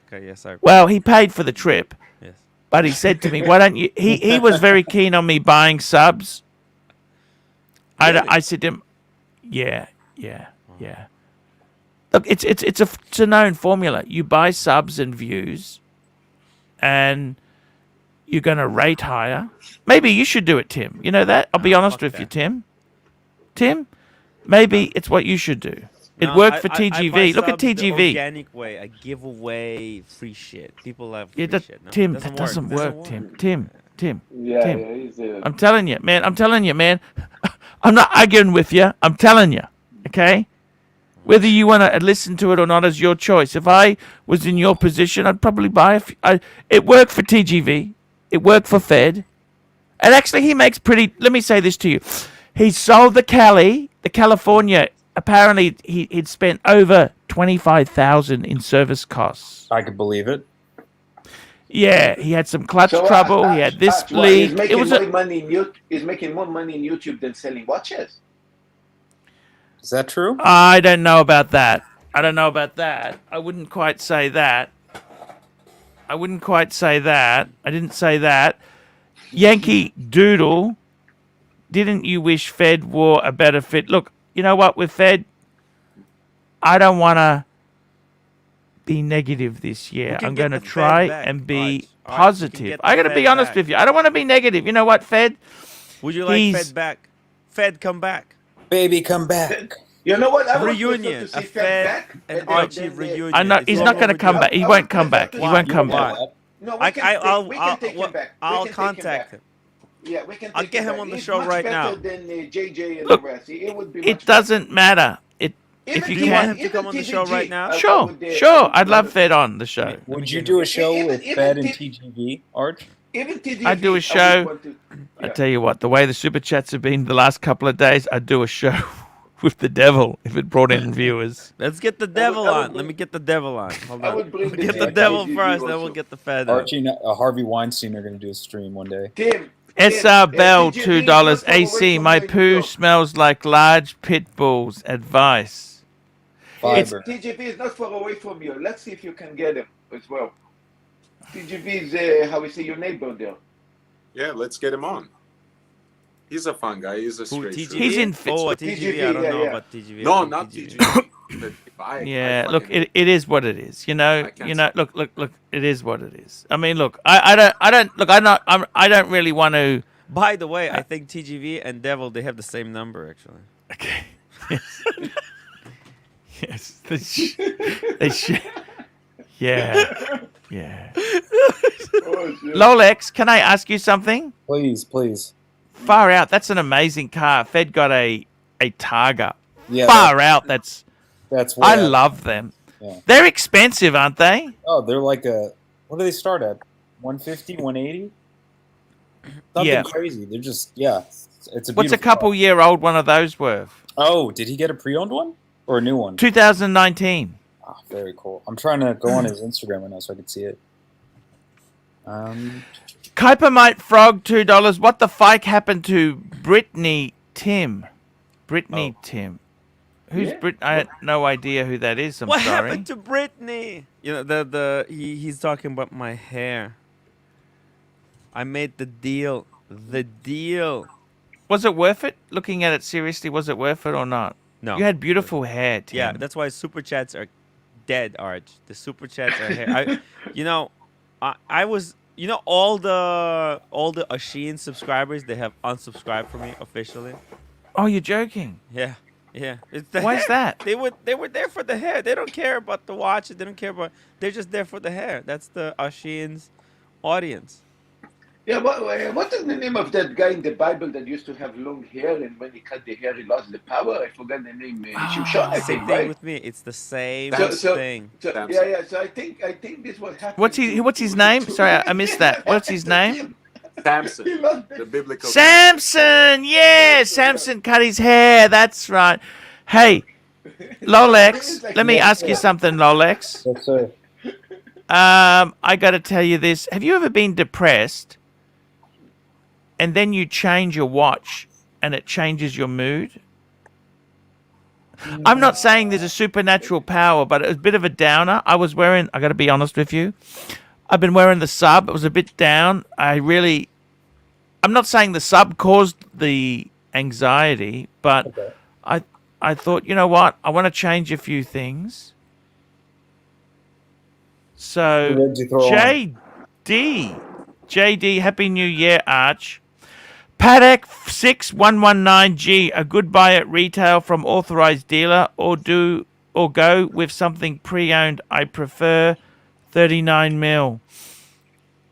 Okay, yes, sir. Well, he paid for the trip. Yes. But he said to me, why don't you... He was very keen on me buying subs. Really? I said to him, yeah. Look, it's a known formula. You buy subs and views, and you're going to rate higher. Maybe you should do it, Tim. You know that? I'll be honest with you, Tim. Tim, maybe it's what you should do. It worked for TGV. Look at TGV. The organic way. I give away free shit. People have free shit. No, Tim, that doesn't work, Tim. Tim. Yeah. I'm telling you, man. I'm not arguing with you. I'm telling you, okay? Whether you want to listen to it or not is your choice. If I was in your position, I'd probably buy a few. It worked for TGV. It worked for Fed. And actually, he makes pretty... Let me say this to you. He sold the California. Apparently, he'd spent over $25,000 in service costs. I could believe it. Yeah, he had some clutch trouble. He had this leak. He's making more money in YouTube than selling watches. Is that true? I don't know about that. I wouldn't quite say that. I didn't say that. Yankee Doodle, didn't you wish Fed wore a better fit? Look, you know what? With Fed, I don't want to be negative this year. I'm going to try and be positive. I got to be honest with you. I don't want to be negative. You know what, Fed? Would you like Fed back? Fed, come back. Baby, come back. You know what? Reunion. A Fed and Archie reunion. He's not going to come back. He won't come back. No, we can take him back. I'll contact him. Yeah, we can. I'll get him on the show right now. Than JJ and Look, the rest. It would be. It doesn't matter. If you want can. him to come on the show right now? Sure. I'd love Fed on the show. Would you do a show with Fed and TGV, Arch? even TGV, I do a would show. want to- I yeah. tell you what, the way the super chats have been the last couple of days, I'd do a show with the devil if it brought in viewers. Let's get the devil on. Let me get the devil on. Hold I on. would bring the Get the TGV devil first, then also. we'll get the Fed on. Archie and Harvey Weinstein are going to do a stream one day. Tim, SR Bell, TGV is $2. not far away AC, from my where you poo go. smells like large pit bulls. Advice. Fiber. TGV is not far away from you. Let's see if you can get him as well. TGV is, how we say, your neighbor there. Yeah, let's get him on. He's a fun guy. He's a Who, straight TGV? shooter. He's in Oh, Fitz- TGV. I don't yeah, know yeah. about TGV. No, Okay, not TGV. But I Yeah, fucking- look, it is what it is. You know, I can't you know. say. Look. It is what it is. I mean, look, I don't. Look, I don't really want to. By the way, I think TGV and Devil, they have the same number, actually. Okay. Yes. They should. Yeah. Yeah. Oh, shit. Lolex, can I ask you something? Please, please. Far out. That's an amazing car. Fed got a Targa. Yeah. Far out. That's. That's I what love them. Yeah. They're expensive, aren't they? Oh, they're like what do they start at? 150, 180? Nothing Yeah. crazy. They're just, yeah. It's a What's a beautiful car. couple-year-old one of those worth? Oh, did he get a pre-owned one? Or a new one? 2019. Ah, very cool. I'm trying to go on his Instagram right now so I can see it. Kuipermite Frog, $2. What the fuck happened to Brittany Tim? Brittany Tim. Who's Yeah. Brit? I had no idea who that is. I'm What sorry. happened to Britney? You know, he's talking about my hair. I made the deal. The deal. Was it worth it? Looking at it seriously, was it worth it or not? No. You had beautiful hair, Tim. Yeah, that's why super chats are dead, Arch. The super chats are here. I was, all the Ashin subscribers, they have unsubscribed from me officially. Oh, you're joking. Yeah. It's the Why is hair. that? They were there for the hair. They don't care about the watches. They don't care about. They're just there for the hair. That's the Ashin's audience. Yeah, what is the name of that guy in the Bible that used to have long hair and when he cut the hair he lost the power? I forgot the name. Shimshon, I Same think, thing right? with me. It's the same So- thing. So, Samson. yeah. So I think this was happening. What's his name? Sorry, I missed that. What's his name? Samson, He lost the biblical. Samson. Yeah, Samson cut his hair. That's right. Hey, Lolex, let me ask you something, Lolex. Yes, sir. I got to tell you this. Have you ever been depressed and then you change your watch and it changes your mood? I'm not saying there's a supernatural power, but it was a bit of a downer. I got to be honest with you. I've been wearing the sub. It was a bit down. I'm not saying the sub caused the anxiety, but Okay. I thought, you know what? I want to change a few things. So, What did you throw on? JD, Happy New Year, Arch. Paddock 6119G, a good buy at retail from authorized dealer, or go with something pre-owned. I prefer 39 mil.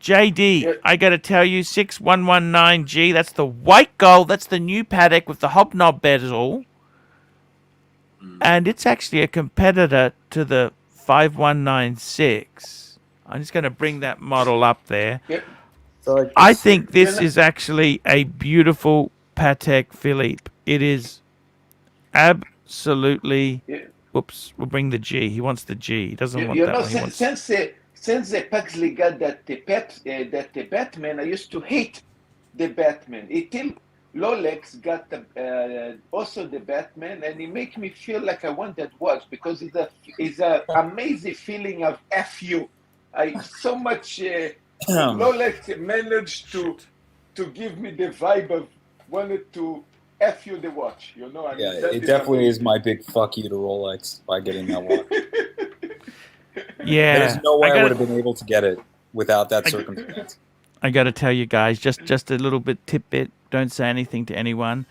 JD, Yeah. I got to tell you, 6119G, that's the white gold. That's the new Paddock with the hobnob bezel. And it's actually a competitor to the 5196. I'm just going to bring that model up there. Yep. So I think this Yeah. is actually a beautiful Patek Philippe. It is absolutely. Yeah. Whoops, we'll bring the G. He wants the G. He doesn't want You that know, one. He wants... since the Pugsley got that the Batman, I used to hate the Batman. Until Lolex got also the Batman, and it makes me feel like I want that watch because it's a amazing feeling of fu. I so much Lolex managed to give me the vibe of wanted to fu the watch. You know, I mean, yeah, that it definitely is amazing. my big fuck you to Rolex by getting that watch. Yeah. There's no way I, I would gotta, have been able to get it without that circumstance. I got to tell you guys, just a little bit tidbit. Don't say anything to anyone.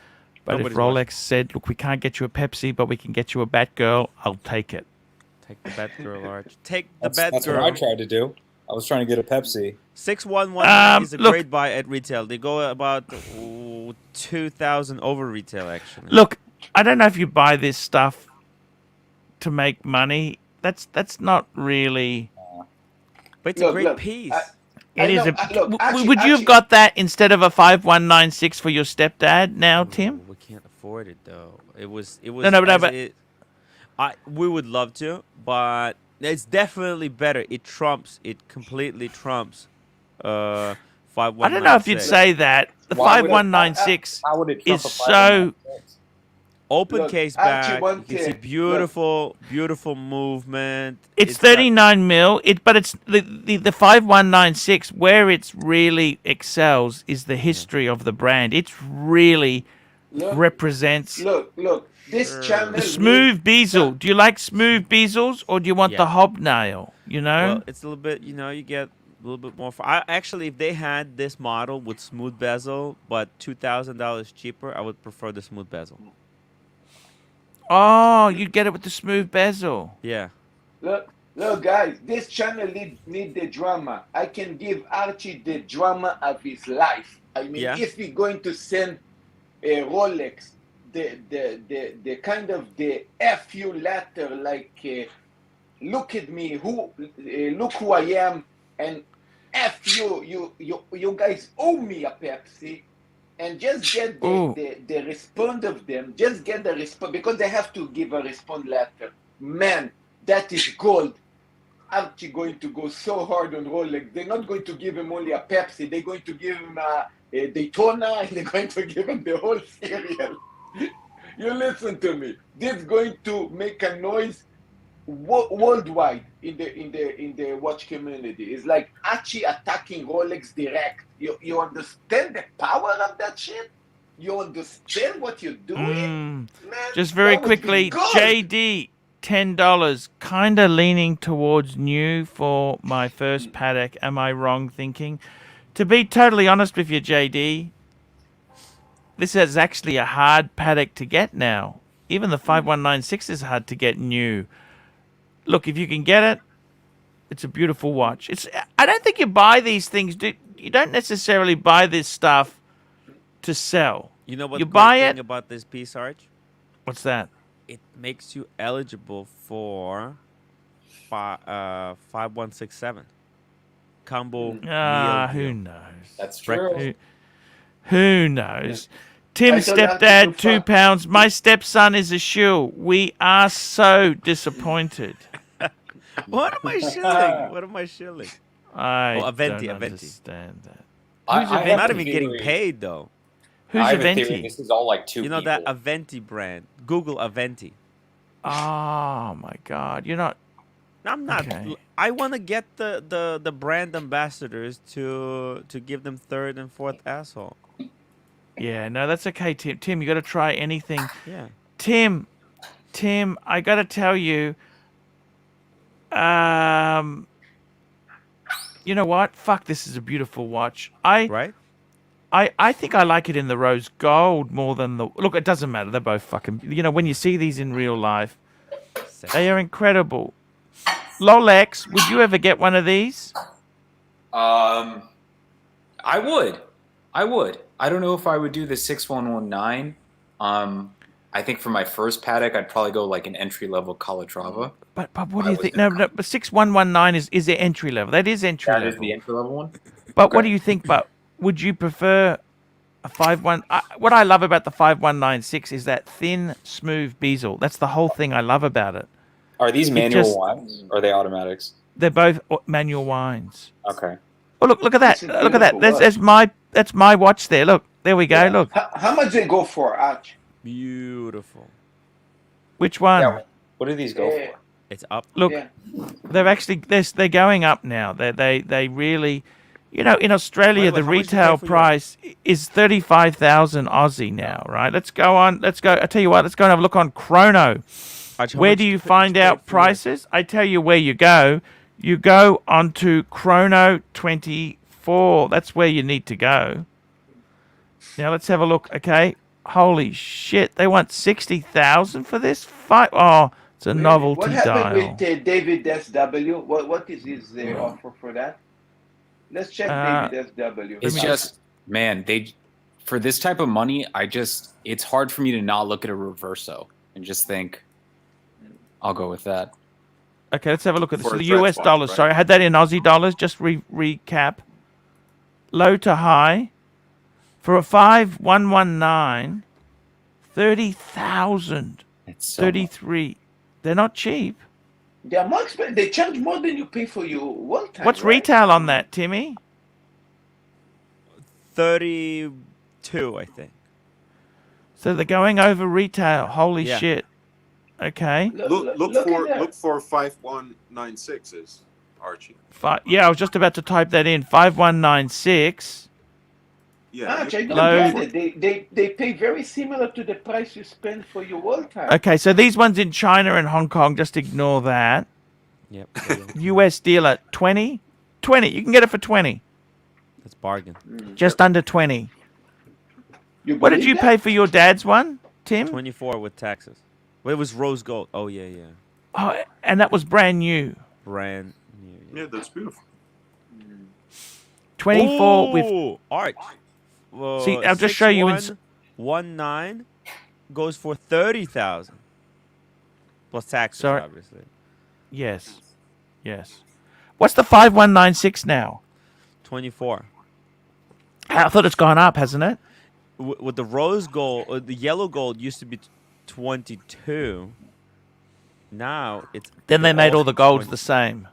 But Nobody's if Rolex said, look, we can't get you a Pepsi, but we can get you a Batgirl, I'll take it. Take the Batgirl, Arch. Take the That's what I Batgirl. tried to do. I was trying to get a Pepsi. 6119 is a look- great buy at retail. They go about 2,000 over retail, actually. Look, I don't know if you buy this stuff to make money. That's not really. But it's a Look, great look, piece. It is know, a. look, Would you have got that instead of a 5196 for your stepdad now, Tim? We can't afford it though. It was No, but we would love to, but it's definitely better. It completely trumps I 5196. don't know if you'd say that. The Why would it- 5196 How would it trump is a so. 5196? Open Look, case Archie, back. one You can see thing. beautiful movement. It's got- 39 mil. But it's the 5196 where it's really excels is the history of the brand. It's really represents Look. This channel. the smooth bezel. Do you like smooth bezels or do you want Yeah. the hobnail? You know. Well, it's a little bit. You get a little bit more. Actually, if they had this model with smooth bezel, but $2,000 cheaper, I would prefer the smooth bezel. Oh, you'd get it with the smooth bezel. Yeah. Look, guys, this channel need the drama. I can give Archie the drama of his life. I mean, Yeah. if we're going to send a Rolex, the kind of the FU letter, like, look at me, look who I am, and F you guys owe me a Pepsi. And just get the response of them. Just get the response, because they have to give a response letter. Man, that is gold. Archie going to go so hard on Rolex. They're not going to give him only a Pepsi. They're going to give him a Daytona, and they're going to give him the whole cereal. You listen to me. This is going to make a noise worldwide in the watch community. It's like Archie attacking Rolex direct. You understand the power of that shit? You understand what you're doing? Man, just very that would be quickly, gold. JD, $10. Kind of leaning towards new for my first paddock. Am I wrong thinking? To be totally honest with you, JD, this is actually a hard paddock to get now. Even the 5196 is hard to get new. Look, if you can get it, it's a beautiful watch. I don't think you buy these things. You don't necessarily buy this stuff to sell. You know what You the buy great thing it- about this piece, Arch? What's that? It makes you eligible for 5167 combo. meal Who deal. knows? That's Breakfast. true. Who knows? Tim's I thought that stepdad, was so £2. My stepson is a shill. We are so disappointed. What am I shilling? What am I shilling? I Aventi, don't Aventi. understand that. I Who's have Aventi? I'm not a even getting theory- paid though. Who's I have a theory Aventi? This is all like two You know people. that Aventi brand? Google Aventi. Oh my God! You're not. I'm not. Okay. I want to get the brand ambassadors to give them third and fourth asshole. Yeah, no, that's okay, Tim. Tim, you got to try anything. Yeah. Tim, I got to tell you. You know what? Fuck, this is a beautiful watch. Right? I think I like it in the rose gold more than the... Look, it doesn't matter. They're both fucking... You know, when you see these in real life, they are incredible. Lolex, would you ever get one of these? I would. I don't know if I would do the 6119. I think for my first paddock, I'd probably go like an entry level Calatrava. But what do you think? No, but 6119 is the entry level. That is entry That level. is the entry level one. But what do you think? But would you prefer a 51? What I love about the 5196 is that thin, smooth bezel. That's the whole thing I love about it. Are these manual just- ones? Or are they automatics? They're both manual wines. Okay. Oh, look at that! It's a Look at that! beautiful That's my watch there. Look, there we go. Yeah. Look, How much they go for, Arch? Beautiful. which one? Yeah. What do these go Yeah. for? It's up. Look, Yeah. they're actually they're going up now. They really, you know, in Australia Wait, the how much did you pay retail for yours? price is 35,000 Aussie now. Right? Let's go on. Let's go. I tell you what. Let's go and have a look on Chrono. Arch, how Where much do you did find pay out for yours? prices? I tell you where you go. You go onto Chrono 24. That's where you need to go. Now let's have a look. Okay. Holy shit! They want 60,000 for this fight. Oh, it's a novelty What happened dial. with David SW? What is his offer for that? Let's check David SW. It's just, man, for this type of money, it's hard for me to not look at a reverso and just think, I'll go with that. Okay, let's have a look at this. For So a the stretch US watch, dollars. right? Sorry, I had that in Aussie dollars. Just recap. low to high, for a 5119, 30,000, It's so 33. They're not cheap. They are more expensive. They charge more than you pay for your wall time. What's right? retail on that, Timmy? 32, I think. So they're going over retail. Holy Yeah. shit. Okay. Look for 5196s, Archie. Yeah, I was just about to type that in. 5196. Yeah. Archie, I don't Low- get it. They pay very similar to the price you spend for your wall time. Okay, so these ones in China and Hong Kong, just ignore that. Yep. US dealer, 20? 20. You can get it for 20. That's bargain. Just under 20. You What did believe you that? pay for your dad's one, Tim? 24 with taxes. Well, it was rose gold. Oh yeah. Oh, and that was brand new. Brand new. Yeah, that's beautiful. 24 with... Ooh, Arch. See, I'll just show you in... 6119 goes for 30,000 plus taxes, Sorry. obviously. Yes. Yes. What's the 5196 now? 24. I thought it's gone up, hasn't it? With the rose gold, the yellow gold used to be 22. Now it's. Then they they're made all the golds 20. the same.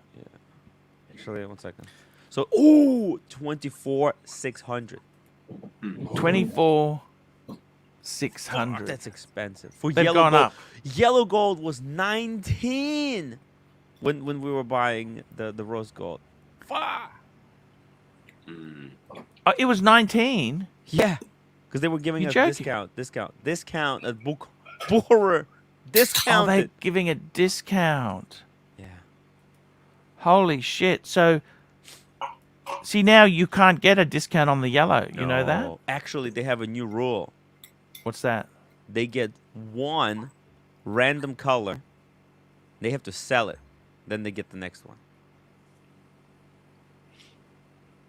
Actually, 1 second. So, ooh, 24,600. 24,600. That's expensive. For They've yellow gone gold. up. Yellow gold was 19 when we were buying the rose gold. Fuck. Oh, it was 19. Yeah, because they were giving You us joking? discount at Boorer. Oh, Discounted. they're giving a discount. Yeah. Holy shit. So, see, now you can't get a discount on the yellow. You know that? No. Actually, they have a new rule. What's that? They get one random color. They have to sell it. Then they get the next one.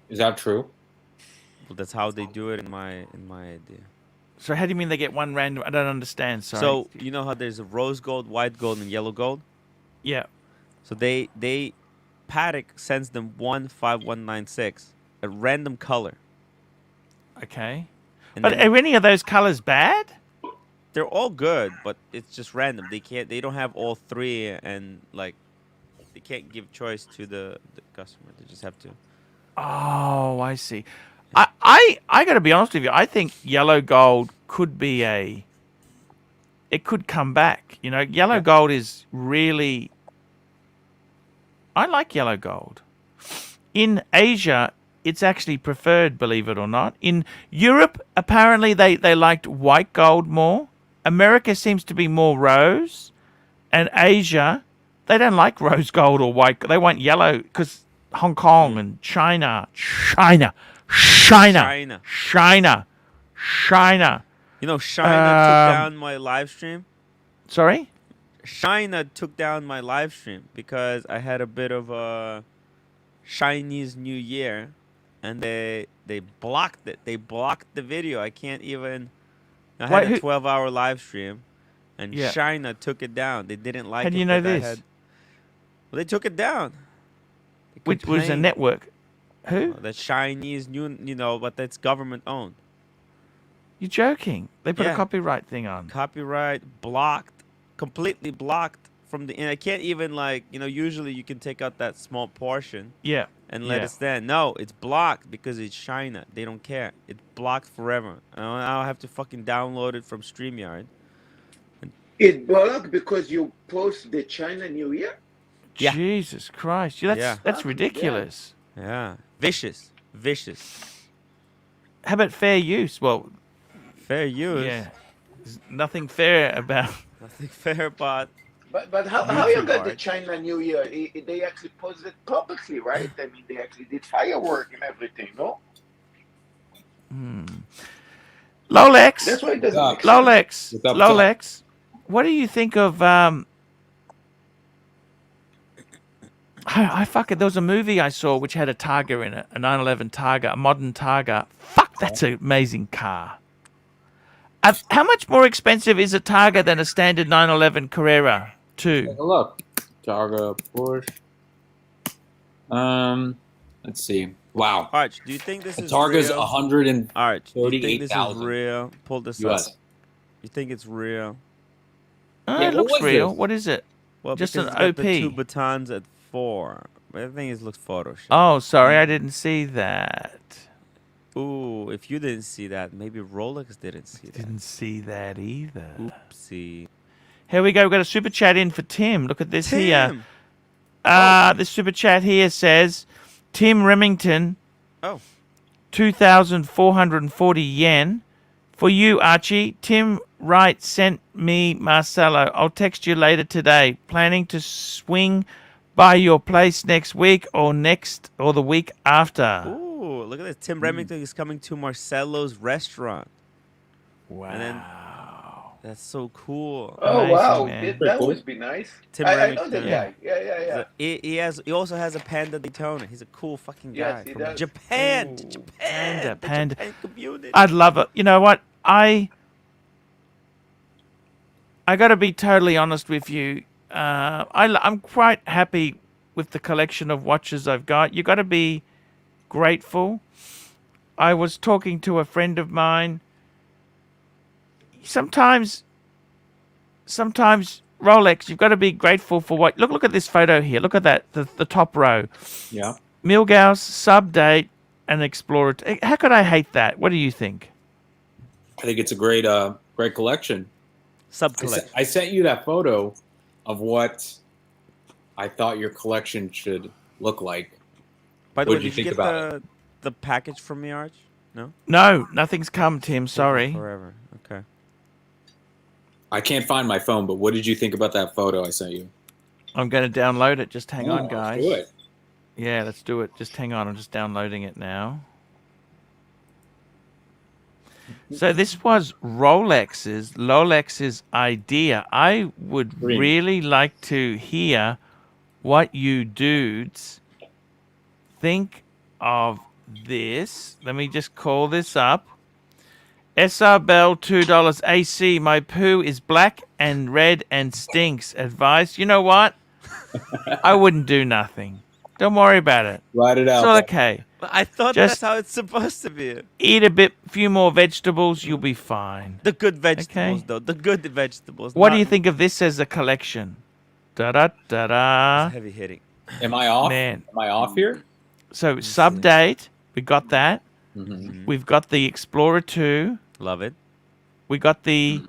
Is that true? Well, that's how they do it in my idea. So how do you mean they get one random? I don't understand. Sorry. So you know how there's a rose gold, white gold, and yellow gold. yeah. So they Paddock sends them 5196, a random color. Okay. And But then are any of those colors bad? they're all good, but it's just random. They don't have all three, and like they can't give choice to the customer. They just have to. Oh, I see. I got to be honest with you. I think yellow gold could be it could come back. You know, yellow gold is really. I like yellow gold. In Asia, it's actually preferred, believe it or not. In Europe, apparently they liked white gold more. America seems to be more rose, and Asia, they don't like rose gold or white. They want yellow because Hong Kong and China. You know, China took down my live stream. Sorry? China took down my live stream because I had a bit of a Chinese New Year, and they blocked it. They blocked the video. I can't even. I had a 12-hour live stream, and China took it down. They didn't like it. How do you know that I this? Well, they took it down. They Which was a complained. network? Who? The Chinese, but that's government owned. You're joking. They put a Yeah. copyright thing on. Copyright blocked, completely blocked from the. And I can't even usually you can take out that small portion Yeah. and let it stand. No, it's blocked because it's China. They don't care. It's blocked forever. I'll have to fucking download it from StreamYard. It blocked because you post the China New Year? Yeah. Jesus Christ. That's Fucking ridiculous. Yeah, vicious. How about fair use? Well, Fair use. yeah. There's nothing fair about. Nothing fair about. But how you YouTube got the art. China New Year? They actually posted publicly, right? I mean, they actually did firework and everything, no? Lolex. That's why it doesn't make sense. Lolex. What's up, Lolex. What do you think of I fuck it. There was a movie I saw which had a Targa in it, a 911 Targa, a modern Targa. Fuck, that's an amazing car. How much more expensive is a Targa than a standard 911 Carrera 2? Take a look. Targa Porsche. Let's see. Wow. Arch, do you think this is Targa's real? 138,000 Arch, do you think this is real? Pull this up. US. You think it's real? Yeah, It looks what was real. this? What is it? Well, Just because an it's got OP. the 2 batons at 4. But I think it looks Photoshop. Oh, sorry, I didn't see that. Ooh, if you didn't see that, maybe Rolex didn't see that. Didn't see that either. Oopsie. Here we go. We've got a super chat in for Tim. Look at this here. Tim! This super chat here says, Tim Remington, Oh. 2,440 yen. For you, Archie. Tim Wright sent me Marcelo. I'll text you later today. Planning to swing by your place next week or the week after. Ooh, look at this. Tim Remington is coming to Marcelo's restaurant. Wow. And then that's so cool. Oh Amazing, wow, man. that would be nice. Tim I know Remington. that guy. Yeah. He also has a Panda Daytona. He's a cool fucking guy Yes, he from does. Japan. Ooh. Japan. The Panda. Japan community. I'd love it. You know what? I got to be totally honest with you. I'm quite happy with the collection of watches I've got. You got to be grateful. I was talking to a friend of mine. Sometimes Rolex, you've got to be grateful for what. Look at this photo here. Look at that, the top row. Yeah. Milgauss, Subdate, and Explorer. How could I hate that? What do you think? I think it's a great collection. Sub-collection. I sent you that photo of what I thought your collection should look like. By the What way, did you did you think get about the package from me, Arch? No? No, nothing's come, Tim. Sorry. Forever. Okay. I can't find my phone, but what did you think about that photo I sent you? I'm going to download it. Just hang on, guys. Let's do it. Yeah, let's do it. Just hang on. I'm just downloading it now. So this was Rolex's idea. I would Green. really like to hear what you dudes think of this. Let me just call this up. SR Bell, $2 AC. My poo is black and red and stinks. Advice. You know what? I wouldn't do nothing. Don't worry about it. Write it out. It's all okay. I thought Just- that's how it's supposed to be. Eat a few more vegetables, you'll be fine. The good vegetables, Okay. though. The good vegetables. What not do you think of this as a collection? Da da da da. heavy hitting? Am I off? Man. Am I off here? So Subdate, we got that. Mm-hmm. We've got the Explorer 2. Love it. We got the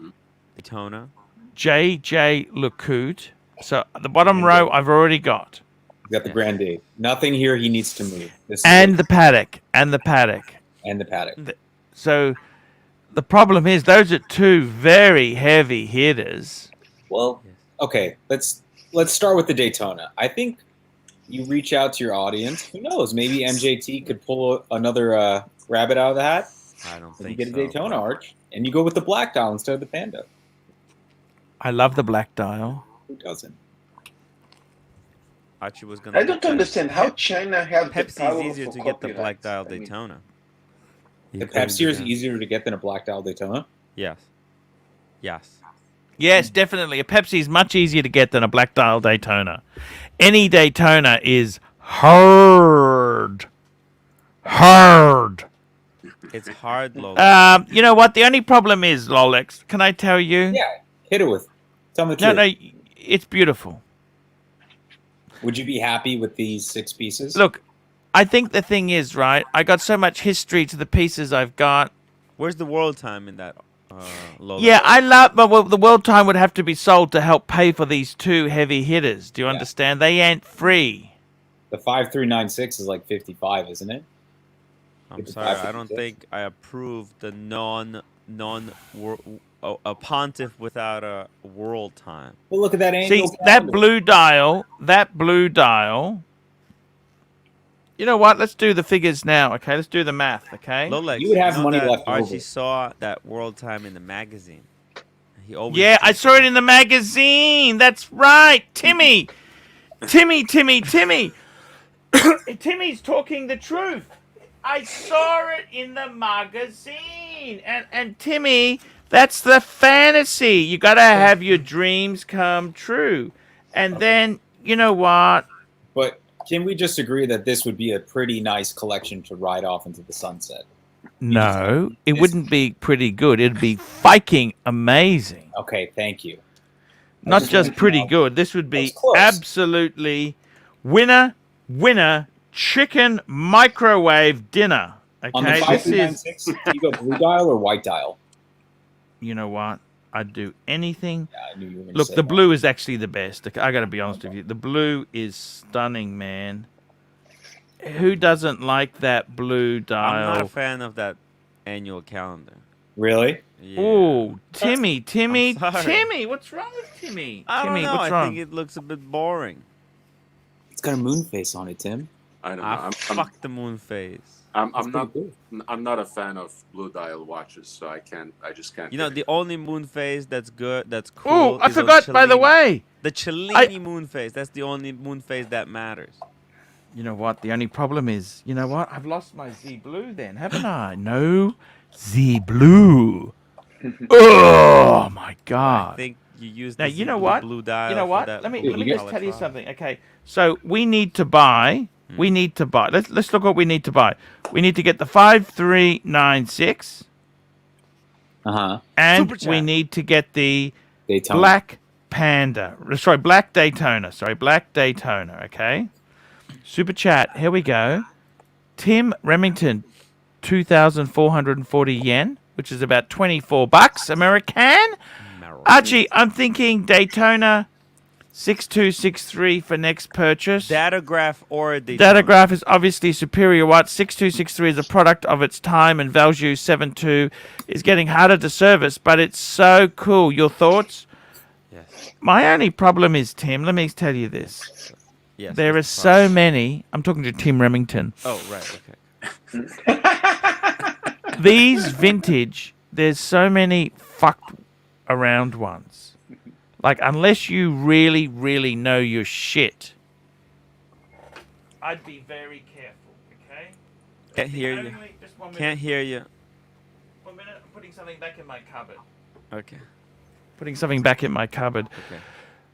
Daytona. JJ LeCoute. So the bottom row I've already got. We got the Grande. Nothing here he needs to move. This is And it. the Paddock. And the Paddock. And the paddock. So the problem is those are two very heavy hitters. Well, okay. Let's start with the Daytona. I think you reach out to your audience. Who knows? Maybe MJT could pull another rabbit out of the hat. I don't And think you get a so. Daytona Arch, and you go with the black dial instead of the Panda. I love the black dial. Who doesn't? Archie was gonna. I don't understand how China have the Pepsi power is easier for to get the copyrights. black dial I mean, Daytona. The Pepsi is easier to get than a black dial Daytona. Yes. Yes. Yes, definitely. A Pepsi is much easier to get than a black dial Daytona. Any Daytona is hard. Hard. It's hard, Lola. You know what? The only problem is, Lolex, can I tell you? Yeah, hit it with. Tell me the No, truth. no, it's beautiful. Would you be happy with these 6 pieces? Look, I think the thing is, right, I got so much history to the pieces I've got. Where's the world time in that, Lola? Yeah, I love, but well, the world time would have to be sold to help pay for these two heavy hitters. Do you understand? They ain't free. The 5396 is like 55, isn't it? I'm sorry, I don't think I approve the a pontiff without a world time. Well, look at that See, angle. that blue dial. You know what? Let's do the figures now, okay? Let's do the math, okay? Lolex, You would have know money that left Archie over. saw that world time in the magazine. He always Yeah, I saw it in the magazine. That's right. Timmy. Timmy's talking the truth. I saw it in the magazine. And Timmy, that's the fantasy. You got to have your dreams come true. And then, you know what? But can we just agree that this would be a pretty nice collection to ride off into the sunset? No, it wouldn't be pretty good. It'd be fucking amazing. Okay, thank you. Not just pretty good. This would be absolutely winner, chicken microwave dinner. On the Okay, this is. 5396, do you go blue dial or white dial? You know what? I'd do anything. Yeah, I knew you were gonna Look, say the that. blue is actually the best. I got to be honest with you. The blue is stunning, man. Who doesn't like that blue dial? I'm not a fan of that annual calendar. Really? Yeah. Oh, Timmy, I'm sorry. what's wrong with Timmy? I don't Timmy, know. what's I wrong? think it looks a bit boring. It's got a moon face on it, Tim. I don't know. Ah, fuck the moon phase. I'm It's not. pretty I'm not a fan of blue dial watches, so I just can't. You know, pick the only moon phase that's good, that's cool. Oh, I is those forgot, by the Cellini. way. The Cellini moon phase. That's the only moon phase that matters. You know what? The only problem is, you know what? I've lost my Z Blue then, haven't I? No Z Blue. Oh, my I God. think you use Now, the you know the what? blue dial. You know for what? that Let me blue just color tell you file. something. Okay, so we need to buy. Let's look what we need to buy. We need to get the 5396, Uh-huh. and Super we chat. need to get the Daytona. Black Panda. Sorry, Black Daytona. Black Daytona. Okay. Super chat. Here we go. Tim Remington, 2,440 yen, which is about $24 American. Archie, I'm thinking Daytona 6263 for next purchase. Datograph or Daytona. Datograph is obviously superior. What 6263 is a product of its time, and Value 72 is getting harder to service, but it's so cool. Your thoughts? Yes. My only problem is, Tim, let me tell you this. Yes. There are that's the so problem. many. I'm talking to Tim Remington. Oh, right. Okay. These vintage, there's so many fucked around ones. Like, unless you really, really know your shit, I'd be very careful, okay? Can't hear you. Just 1 minute. Can't hear you. 1 minute, I'm putting something back in my cupboard. Okay. Putting something back in my cupboard. Okay.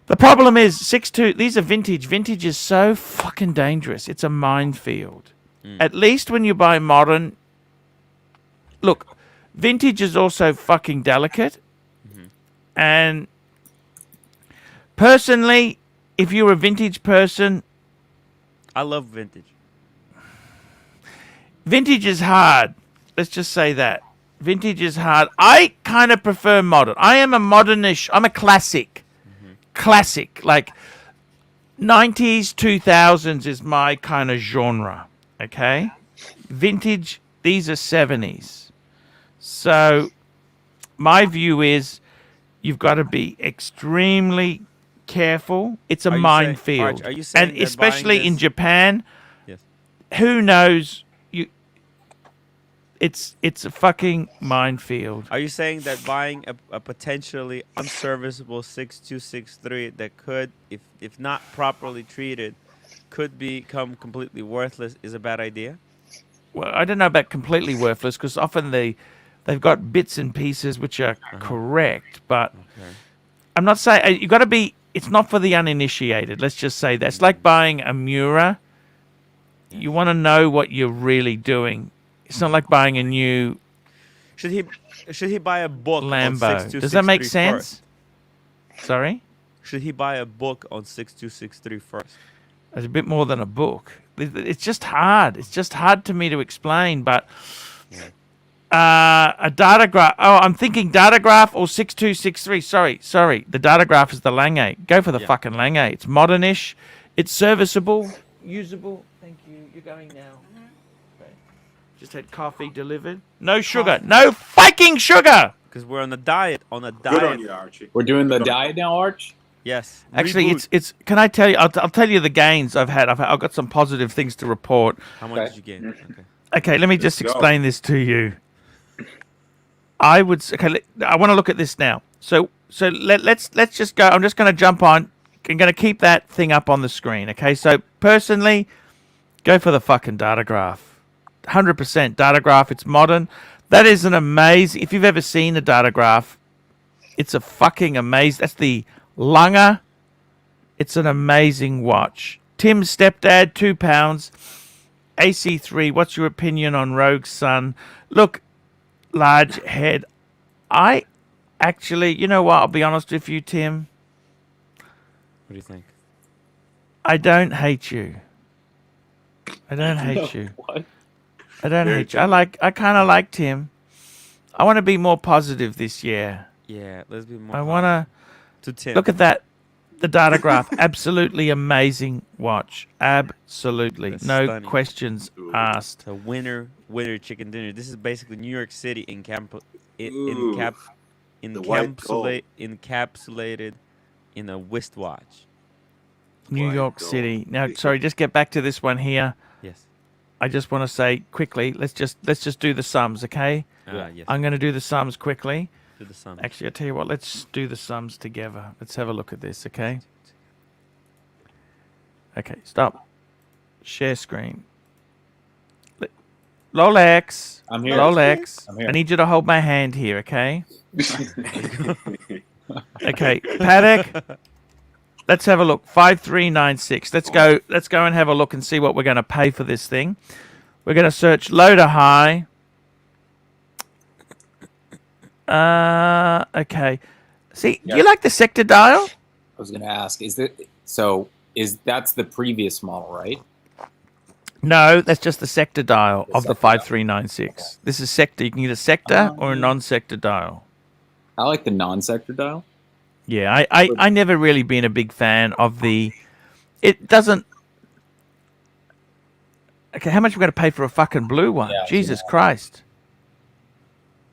The problem is, 6.2, these are vintage. Vintage is so fucking dangerous. It's a minefield. At least when you buy modern... Look, vintage is also fucking delicate. And personally, if you're a vintage person, I love vintage. vintage is hard. Let's just say that. Vintage is hard. I kind of prefer modern. I am a modernish. I'm a classic. Classic. Like 90s, 2000s is my kind of genre. Okay? Vintage, these are 70s. So my view is you've got to be extremely careful. It's a Are you saying- minefield. Arch, are you saying And that especially buying in this- Japan, Yes. who knows? It's a fucking minefield. Are you saying that buying a potentially unserviceable 6263 that could, if not properly treated, could become completely worthless is a bad idea? Well, I don't know about completely worthless, because often they've got bits and pieces which are correct, but I'm not saying you got to be. It's not for the uninitiated. Let's just say that. It's like buying a Miura. You want to know what you're really doing. It's not like buying a new Should he buy a book on Lambo. 6263 Does that make first? sense? Sorry? Should he buy a book on 6263 first? It's a bit more than a book. It's just hard. It's just hard to me to explain, but a Datograph. Oh, I'm thinking Datograph or 6263. Sorry. The Datograph is the Lange. Go for the fucking Lange. It's modernish. It's serviceable. Usable. Thank you. You're going now. Okay. Just had coffee delivered. No sugar. No fucking sugar. Because we're on a diet. Good on you, Archie. We're doing the diet now, Arch? Yes. Actually, Reboot. it's. Can I tell you? I'll tell you the gains I've had. I've got some positive things to report. How much Okay. did you gain? Okay. Okay, let me just go. explain this to you. I want to look at this now. So let's just go. I'm just going to jump on. I'm going to keep that thing up on the screen. Okay. So personally, go for the fucking Datograph. 100% Datograph. It's modern. That is an amazing. If you've ever seen a Datograph, it's a fucking amazing. That's the Lange. It's an amazing watch. Tim's stepdad, £2. AC3, what's your opinion on Rogue Sun? Look, large head. I actually, you know what? I'll be honest with you, Tim. What do you think? I don't hate you. I don't hate you. What? I don't hate you. I kind of like Tim. I want to be more positive this year. Yeah, let's be more. I want to Tim. look at that. The data graph. Absolutely amazing watch. Absolutely. That's No stunning. questions asked. The winner chicken dinner. This is basically New York City Ooh, the white gold. encapsulated in a wristwatch. New White York gold. City. Now, sorry, just get back to this one here. Yes. I just want to say quickly, let's just do the sums, okay? Yes. I'm going to do the sums quickly. Do the sum. Actually, I'll tell you what, let's do the sums together. Let's have a look at this, okay? Okay, stop. Share screen. Lolex. I'm here. Lolex. I'm here. I need you to hold my hand here, okay? Okay, Paddock. Let's have a look. 5396. Let's go and have a look and see what we're going to pay for this thing. We're going to search low to high. Okay. See, Yeah. you like the sector dial? I was going to ask, that's the previous model, right? No, that's just the sector dial The of the sector dial. 5396. Okay. This is sector. You can get a sector or a non-sector dial. I like the non-sector dial. Yeah, I never really been a big fan of the... It doesn't... Okay, how much are we going to pay for a fucking blue one? Yeah, Jesus yeah. Christ.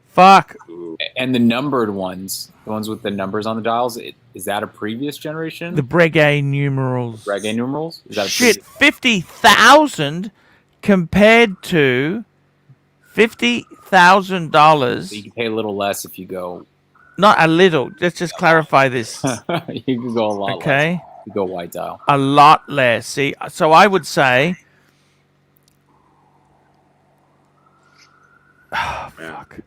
Fuck. Ooh. And the numbered ones, the ones with the numbers on the dials, is that a previous generation? The Breguet numerals. Breguet numerals? Is that a Shit, previous- 50,000 compared to $50,000. So you can pay a little less if you go. Not a little. Let's just clarify this. You can go a lot less. Okay. You go white dial. A lot less. See, so I would say... Oh, fuck.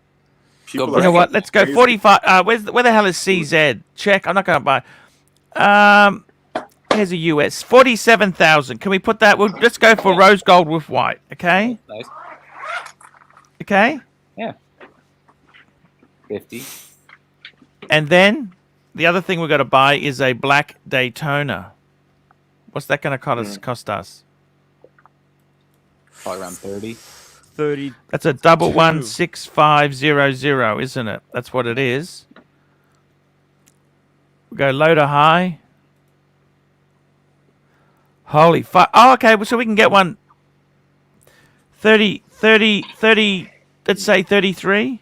People Go are You know what? Let's go crazy. 45. Where the hell is CZ? Check. I'm not going to buy. Here's a US. 47,000. Can we put that? Let's go for rose gold with white. Okay. Nice. Okay. 50. And then the other thing we've got to buy is a black Daytona. What's that going to cost us? Probably around 30. 30. That's a 116500, isn't it? That's what it is. We go low to high. Holy fuck. Oh, okay. So we can get one 30, let's say 33.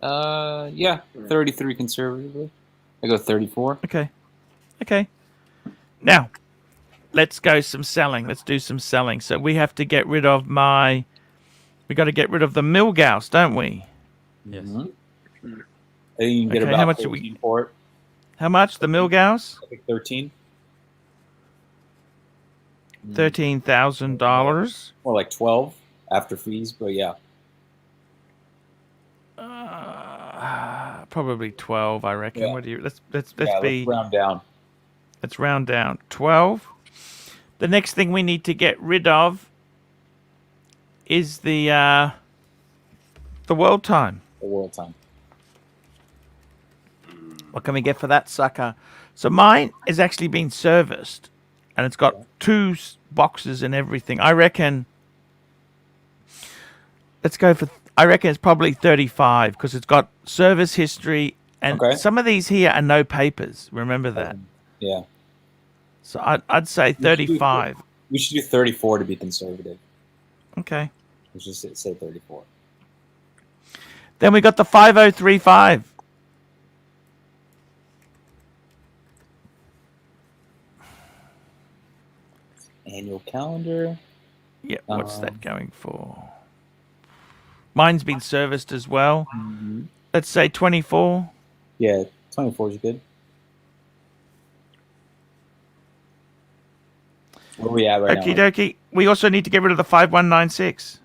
Yeah, 33 conservatively. I go 34. Okay. Now, let's go some selling. Let's do some selling. So we have to get rid of we got to get rid of the Milgauss, don't we? Yes. Mhm. I think you can get Okay, about how much 13 for it. How much? The Milgauss? I think 13. $13,000. Or like 12 after fees, but yeah. Probably 12, I reckon. Yeah. What do you? Let's Let's round down. Let's round down. 12. The next thing we need to get rid of is the world time. The world time. What can we get for that sucker? So mine is actually been serviced, and it's got 2 boxes and everything. I reckon. Let's go for. I reckon it's probably 35 because it's got service history, and Okay. some of these here are no papers. Remember that. Yeah. So I'd say 35. We should do 34 to be conservative. Okay. Let's just say 34. Then we got the 5035. Annual calendar. Yeah, what's that going for? Mine's been serviced as well. Mm-hmm. Let's say 24. Yeah, 24 is good. Where are we at right Okie now? dokie. We also need to get rid of the 5196.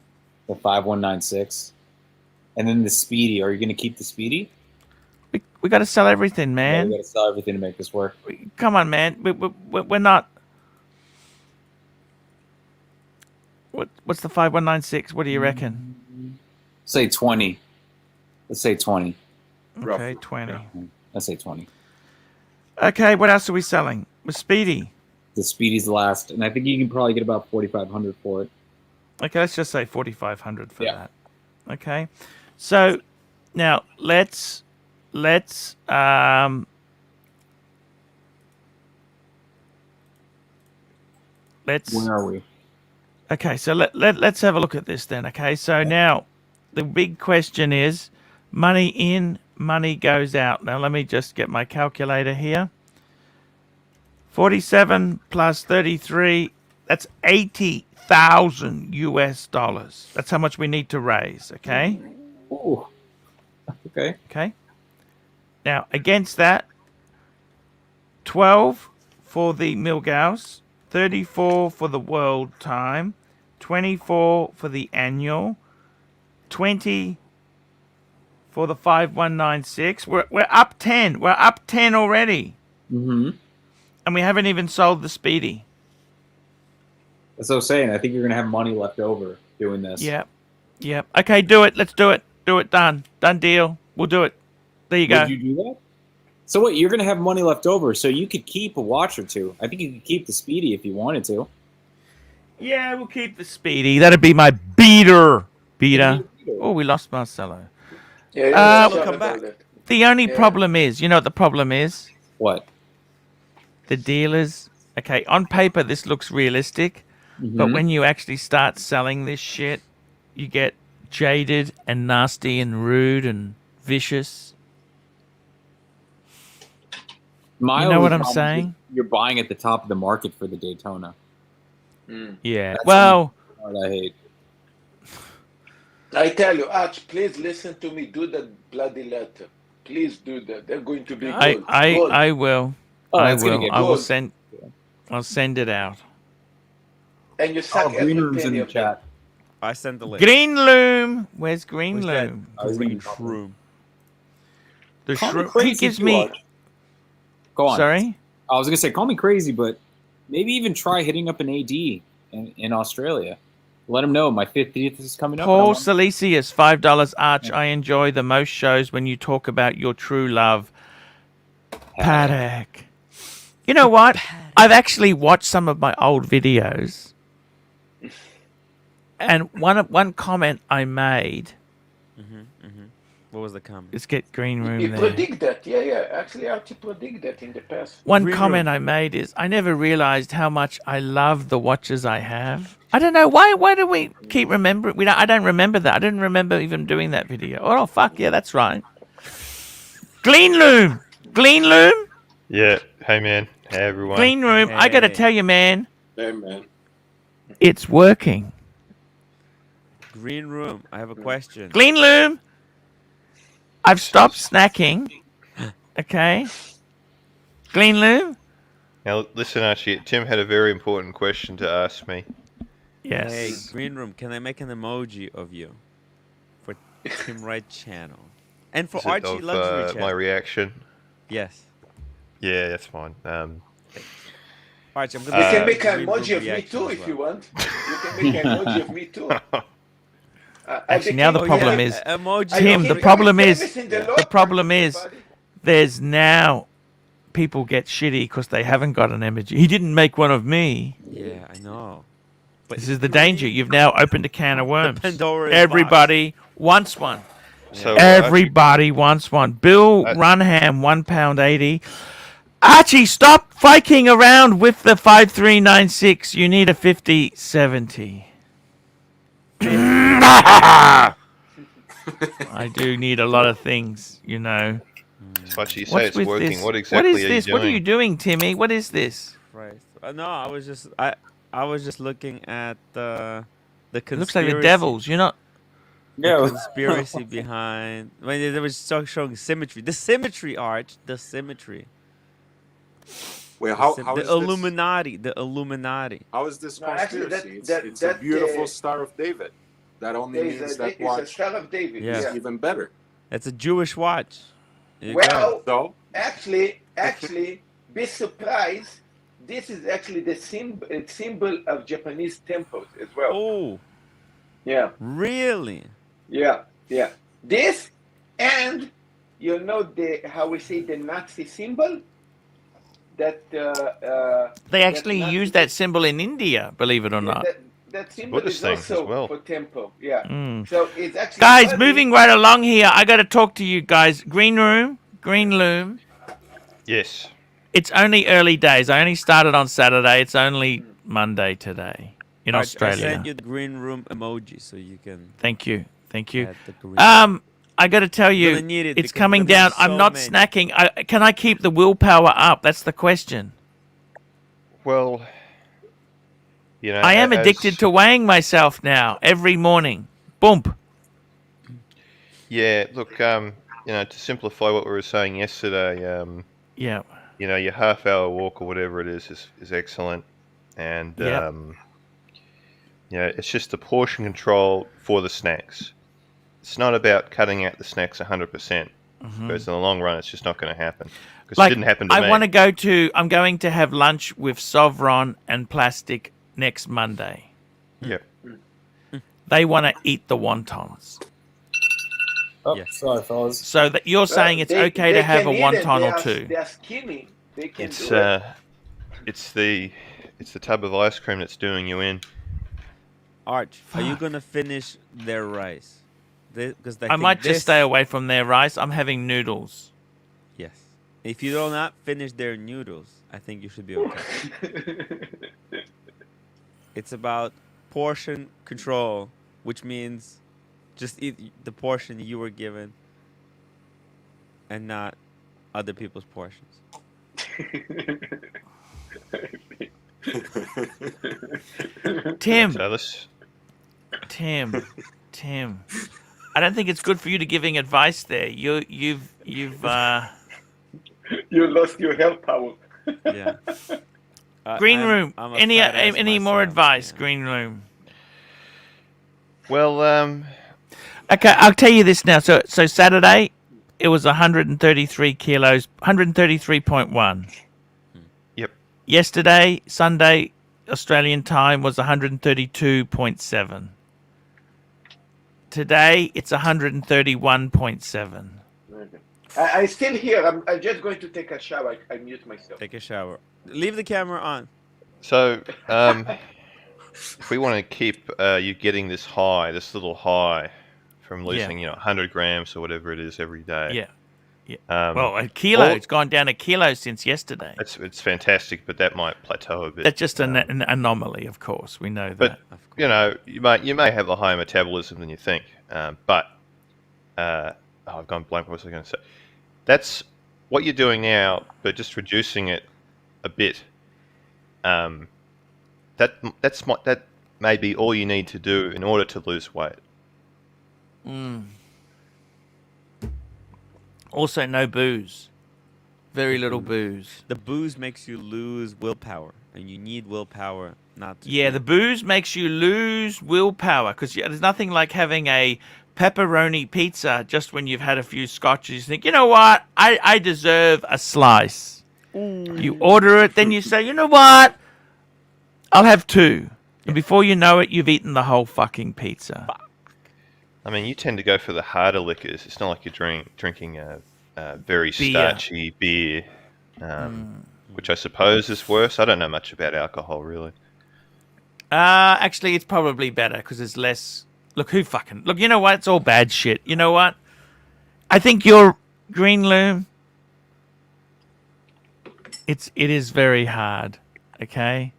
The 5196. And then the Speedy. Are you going to keep the Speedy? We got to sell everything, Yeah, man. we got to sell everything to make this work. Come on, man. We're not. What's the 5196? What do you reckon? Say 20. Let's say 20. Okay, Roughly, 20. yeah. Let's say 20. Okay, what else are we selling? With Speedy. The Speedy's last, and I think you can probably get about 4,500 for it. Okay, let's just say 4,500 for Yeah. that. Okay, so now let's Where are we? Okay, so let's have a look at this then. Okay, so now the big question is money in, money goes out. Now let me just get my calculator here. 47 plus 33, that's 80,000 US dollars. That's how much we need to raise, okay? Ooh. Okay. Okay. Now, against that, 12 for the Milgauss, 34 for the world time, 24 for the annual, 20 for the 5196. We're up 10. We're up 10 already. Mm-hmm. And we haven't even sold the Speedy. That's what I was saying. I think you're going to have money left over doing this. Yep. Yep. Okay, do it. Let's do it. Do it. Done. Done deal. We'll do it. There you go. Would you do that? So what? You're going to have money left over, so you could keep a watch or two. I think you could keep the Speedy if you wanted to. Yeah, we'll keep the Speedy. That'd be my beater. Beater. Oh, we lost Marcelo. Yeah, we'll come back. The only problem is, you know what the problem is? What? The dealers. Okay, on paper this looks realistic, but when you actually start selling this shit, you get jaded and nasty and rude and vicious. You know what I'm saying? You're buying at the top of the market for the Daytona. Yeah. That's Well, the part I hate. I tell you, Arch, please listen to me. Do that bloody letter. Please do that. They're going to be good. I will. Oh, I it's gonna will. get I will good. send. I'll send it out. And you suck Green every Room's in penny the of that. chat. I sent the link. Green Loom. Where's Green Where's that Loom? green shroom? The Call me shroom. He crazy gives too, me. Arch. Go on. Sorry. I was gonna say, call me crazy, but maybe even try hitting up an AD in Australia. Let them know my 50th is coming up. Paul Salesius, $5. Arch. I enjoy the most shows when you talk about your true love. Paddock. You know what? I've actually watched some of my old videos, and one comment I made What was the comment? is get Green Room You there. predict that. Yeah. Actually, Archie predict that in the past. One Green comment Room. I made is I never realized how much I love the watches I have. I don't know why. Why do we keep remembering? I don't remember that. I didn't remember even doing that video. Oh fuck yeah, that's right. Green Loom. Green Loom. Yeah. Hey, man. Hey, everyone. Green Room. I gotta Hey. tell you, man, Hey, man. it's working. Green room. I have a question. Green Loom. I've stopped snacking. Okay. Green Loom. Now, listen, Archie. Tim had a very important question to ask me. Yes. Hey, green room. Can I make an emoji of you for Tim Wright channel and for Is it Archie of, Luxury my channel? reaction? Yes. Yeah, that's fine. Archie, I'm You gonna. can make an green room emoji of me reaction too as if well. you want. You can make an emoji of me too. Actually, now the problem is, emoji. Tim, of the me. problem is- the the problem is- there's now people get shitty because they haven't got an emoji. He didn't make one of me. Yeah, I know. But This is the danger. You've now opened a can of worms. Pandora's Everybody wants one. So, Everybody wants one. Bill Runham, £1.80. Archie, stop faking around with the 5396. You need a 5070. I do need a lot of things, you know. Archie, you say What's it's with working. this? What exactly What is are this? you What are doing? you doing, Timmy? What is this? Christ. No, I was just looking at the It conspiracy. looks like the devils. You're not. The conspiracy behind. When they were showing symmetry, the symmetry, Arch, the symmetry. Wait, how the is Illuminati, the Illuminati. this? How is this No, actually, conspiracy? It's a beautiful Star of David. That only means that it's a watch Star of David. Yeah. is even better. It's a Jewish watch. There you Well, So actually, be surprised this is actually the symbol of Japanese temples as well. Oh, Yeah, really? yeah. This, and you know how we say the Nazi symbol. That They actually Nazi use that symbol in India, believe it or not. that symbol Buddhist is things as also well. for temple. Yeah. Mm. So it's actually Guys, funny. moving right along here. I got to talk to you guys. Green Room, Green Loom. Yes. It's only early days. I only started on Saturday. It's only Monday today in Arch, Australia. I sent you the green room emoji so you can Thank you. add the green. I got to tell you, Gonna need it it's because coming we're gonna down. make I'm so not many. snacking. Can I keep the willpower up? That's the question. Well, you know, I am addicted to weighing myself now every morning. Boom. Yeah, look, you know, to simplify what we were saying yesterday, Yeah. you know, your half-hour walk or whatever it is excellent, and Yep. you know, it's just the portion control for the snacks. It's not about cutting out the snacks 100%, because in the long run, it's just not going to happen. Because Like, it didn't happen to me. I'm going to have lunch with Sovron and Plastic next Monday. Yep. They want to eat the wontons. Oh, Yes. sorry, fellas. So that you're saying it's okay to have a wonton or two. They are skinny. They can It's do it. it's the tub of ice cream that's doing you in. Arch, are you Fuck. gonna finish their rice? Because I might just stay away from their rice. I'm having noodles. Yes. If you do not finish their noodles, I think you should be okay. It's about portion control, which means just eat the portion you were given and not other people's portions. Tim, So this, Tim. I don't think it's good for you to giving advice there. You've You lost your health power. Yeah. Green Room. I'm a Any fat ass more myself, advice? yeah. Green Room. well, Okay, I'll tell you this now. So Saturday, it was 133 kilos, 133.1. yep. Yesterday, Sunday, Australian time was 132.7. Today, it's 131.7. I still here. I'm just going to take a shower. I mute myself. Take a shower. Leave the camera on. So, if we want to keep you getting this high, this little high from losing, you know, 100 grams or whatever it is every day. Yeah. Um, Well, a kilo. or- It's gone down a kilo since yesterday. it's fantastic, but that might plateau a bit. That's just an anomaly, of course. We know that. But you know, you may have a higher metabolism than you think. But I've gone blank. What was I going to say? That's what you're doing now, but just reducing it a bit. That may be all you need to do in order to lose weight. Also, no booze. Very little booze. The booze makes you lose willpower, and you need willpower not to. Yeah, the booze makes you lose willpower because there's nothing like having a pepperoni pizza just when you've had a few scotches. You think, you know what? I deserve a slice. You order it, then you say, you know what? I'll have two. And before you know it, you've eaten the whole fucking pizza. I mean, you tend to go for the harder liquors. It's not like you're drinking a very Beer. starchy beer, which I suppose is worse. I don't know much about alcohol, really. Actually, it's probably better because it's less. Look, you know what? It's all bad shit. You know what? I think your Green Loom. It is very hard. Okay.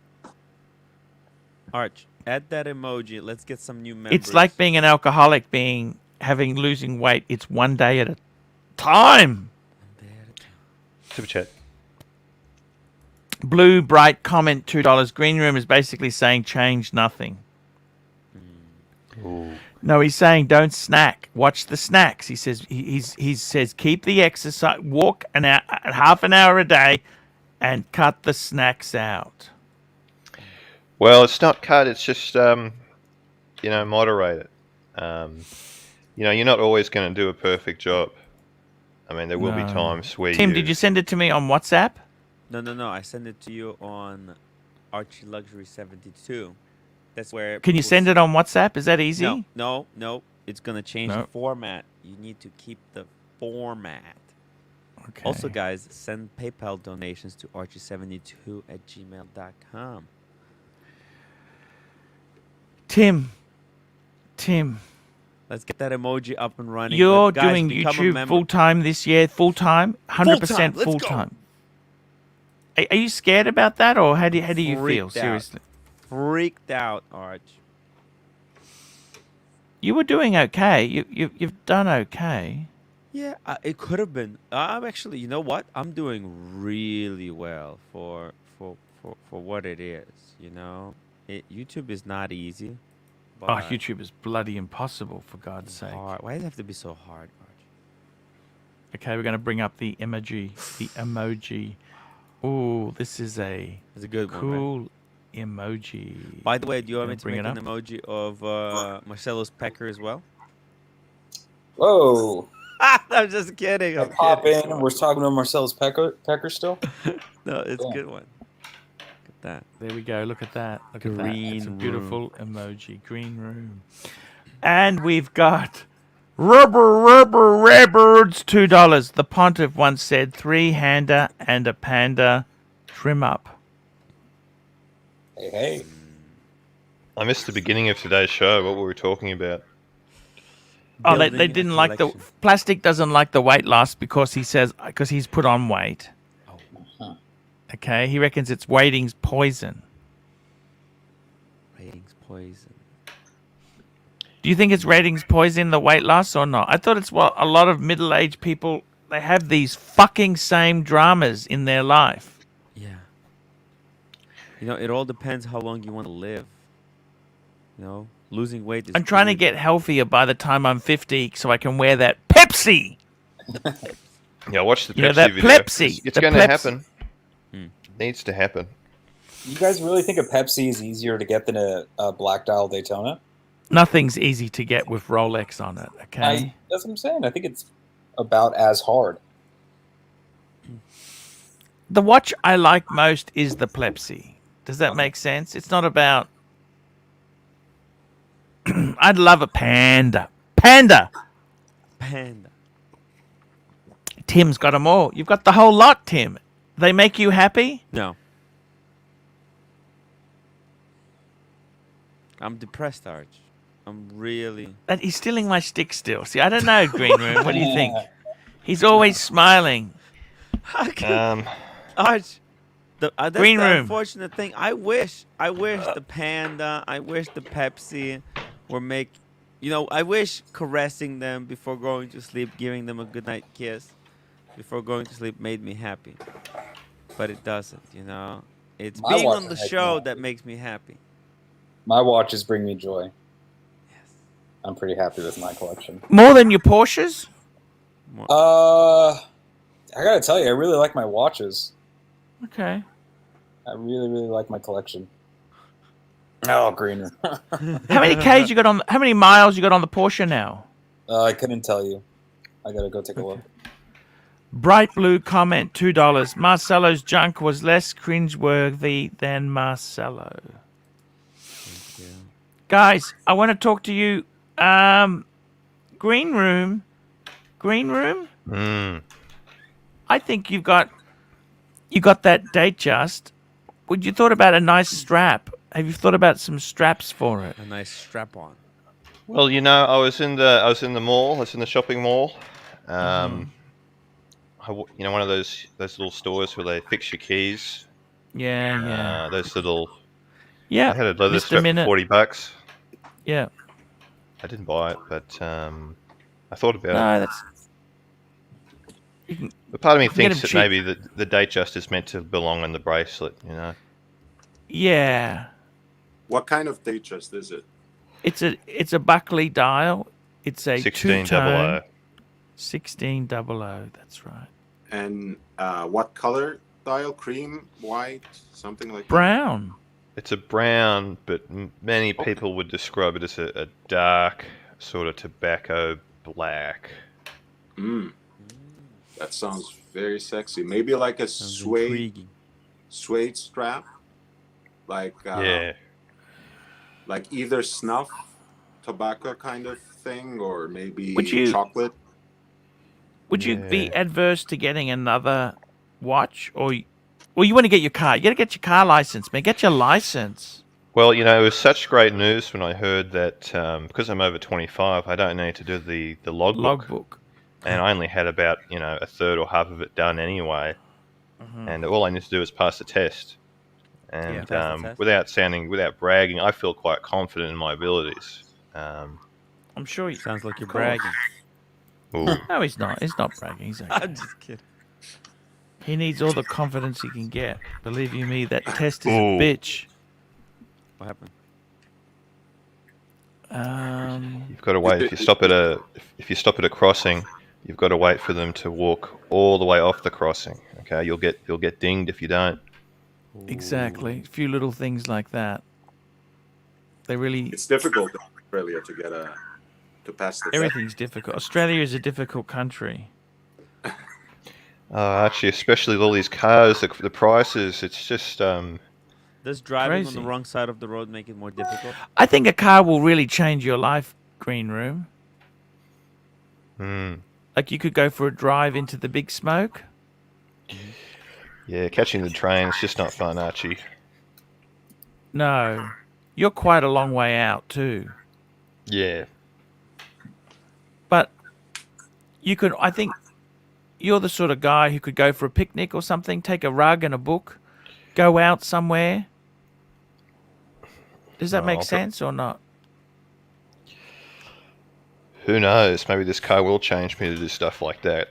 Arch, add that emoji. Let's get some new members. It's like being an alcoholic, losing weight. It's one day at a time. Super chat. Blue Bright comment $2. Green Room is basically saying change nothing. Ooh. No, he's saying don't snack. Watch the snacks. He says he says keep the exercise, walk half an hour a day, and cut the snacks out. Well, it's not cut. It's just moderate it. You're not always going to do a perfect job. I mean, there will be No. times where Tim, did you send it to me on WhatsApp? No. I sent it to you on ArchieLuxury 72. That's where. Can you send it on WhatsApp? Is that easy? No. It's gonna change the No. format. You need to keep the format. Okay. Also, guys, send PayPal donations to archie72@gmail.com. Tim. Let's get that emoji up and running. You're Guys, doing become a YouTube member. full time this year. Full time. 100% Let's full go. time. Are you scared about that, or how do you feel? Freaked out. Seriously. Freaked out, Arch. You were doing okay. You've done okay. Yeah, it could have been. I'm actually, you know what? I'm doing really well for what it is. You know, YouTube is not easy. But Oh, YouTube is bloody impossible, for God's sake. hard. Why does it have to be so hard, Arch? Okay, we're going to bring up the emoji. Oh, this is a It's a good one. cool emoji. By the way, do you want me Gonna to bring make it an emoji of Marcellus Pecker as well? Whoa. I'm just kidding. I'm Pop kidding. in. We're talking to Marcellus Pecker still. No, it's a Yeah. good one. Look at that. There we go. Look at that. Look at that. It's a Green beautiful emoji. Green room. And we've got rubber. It's $2. The pontiff once said 3-hander and a panda trim up. Hey. I missed the beginning of today's show. What were we talking about? Oh, they Building a didn't like the collection. plastic. Doesn't like the weight loss because he's put on weight. Oh, Okay, he reckons it's weighting's poison. ratings poison. Do you think it's ratings poison, the weight loss, or not? I thought it's what a lot of middle-aged people, they have these fucking same dramas in their life. Yeah. You know, it all depends how long you want to live. You know, losing weight is. I'm trying to good. get healthier by the time I'm 50 so I can wear that Pepsi. Yeah, watch the Pepsi You know, that video. Pepsi, It's the going to Pepsi. happen. Hmm. Needs to happen. You guys really think a Pepsi is easier to get than a Black Dial Daytona? Nothing's easy to get with Rolex on it, okay? That's what I'm saying. I think it's about as hard. The watch I like most is the Pepsi. Does that make sense? It's not about... I'd love a panda. Panda! Panda. Tim's got them all. You've got the whole lot, Tim. They make you happy? No. I'm depressed, Arch. I'm really. That he's stealing my stick still. See, I don't know, Green Room. What do you think? He's always smiling. Arch, that's Green the room. unfortunate thing. I wish the panda, I wish the Pepsi were I wish caressing them before going to sleep, giving them a goodnight kiss before going to sleep made me happy. But it doesn't, you know. It's My being watch on the makes me show happy. that makes me happy. My watches bring me joy. Yes. I'm pretty happy with my collection. More than your Porsches? I gotta tell you, I really like my watches. Okay. I really, really like my collection. Oh, greener. How many Ks you got on? How many miles you got on the Porsche now? I couldn't tell you. I gotta go take a look. Bright blue comment, $2. Marcelo's junk was less cringeworthy than Marcelo. Thank you. Guys, I want to talk to you. Green room. I think you got that date just. Would you thought about a nice strap? Have you thought about some straps for it? A nice strap on. Well, you know, I was in the mall. I was in the shopping mall. You know, one of those little stores where they fix your keys. Yeah. Those little. Yeah. I had a leather Mr. strap Minute. for $40. Yeah. I didn't buy it, but I thought about it. No, that's. But part of me get thinks them that cheap. maybe the date just is meant to belong on the bracelet. You know. Yeah. What kind of Datejust is it? It's a Buckley dial. It's a 1600. two-tone. 1600. That's right. And what color dial? Cream, white, something like Brown. It's a brown, but many people would describe it as a dark sort of tobacco black. that? That sounds very sexy. Maybe like a Sounds suede intriguing. suede strap, like Yeah. like either snuff tobacco kind of thing, or maybe Would you- chocolate. Would you be Yeah. adverse to getting another watch, or well, you want to get your car? You got to get your car license, man. Get your license. Well, you know, it was such great news when I heard that because I'm over 25, I don't need to do the logbook. Logbook. And I only had about, you know, a third or half of it done anyway. And all I need to do is pass the test. And pass the test. without bragging, I feel quite confident in my abilities. I'm sure you. Sounds like you're bragging. Ooh. No, he's not. He's not bragging. He's okay. I'm just kidding. He needs all the confidence he can get. Believe you me, that test is a Ooh. bitch. What happened? You've got to wait if you stop at a crossing. You've got to wait for them to walk all the way off the crossing. Okay, you'll get dinged if you don't. Exactly. A few little things like that. They really. It's difficult in Australia to pass the test. Everything's difficult. Australia is a difficult country. Actually, especially with all these cars, the prices. It's just Does driving on Crazy. the wrong side of the road make it more difficult? I think a car will really change your life, Green Room. Like you could go for a drive into the big smoke. yeah, catching the train. It's just not fun, Archie. No. You're quite a long way out too. Yeah. But you could, I think you're the sort of guy who could go for a picnic or something, take a rug and a book, go out somewhere. Does that No, make I'll sense or not? Who knows? Maybe this car will change me to do stuff like that.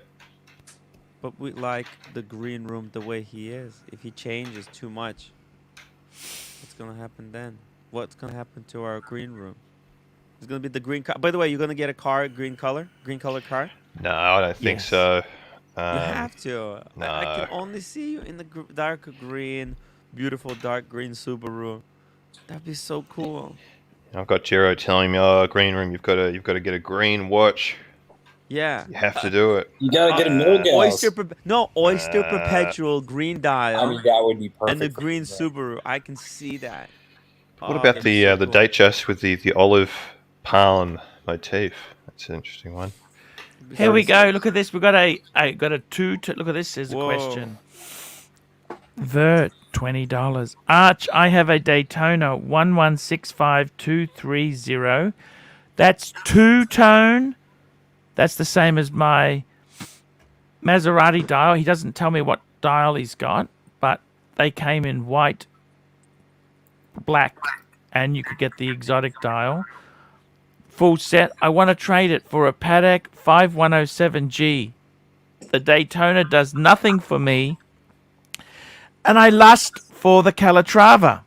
But we like the Green Room the way he is. If he changes too much, what's gonna happen then? What's gonna happen to our Green Room? It's gonna be the green car. By the way, you're gonna get a car, green color car. No, I don't think Yes. so. You have to. I no. can only see you in the dark green, beautiful dark green Subaru. That'd be so cool. I've got Jero telling me, "Oh, Green Room, you've got to get a green watch. Yeah. You have to do it." You gotta get a middle Oyster Uh, Perpetual green dial I mean, that would be perfect. and the for green me. Subaru. I can see that. What Oh, about that'd be so the cool. Datejust with the olive palm motif? That's an interesting one. It'd be Here so we go. sick. Look at this. We got a two. Look at this. There's a Whoa. question. Vert, $20. Arch, I have a Daytona 1165230. That's two-tone. That's the same as my Maserati dial. He doesn't tell me what dial he's got, but they came in white, black, and you could get the exotic dial. Full set. I want to trade it for a Paddock 5107G. The Daytona does nothing for me, and I lust for the Calatrava.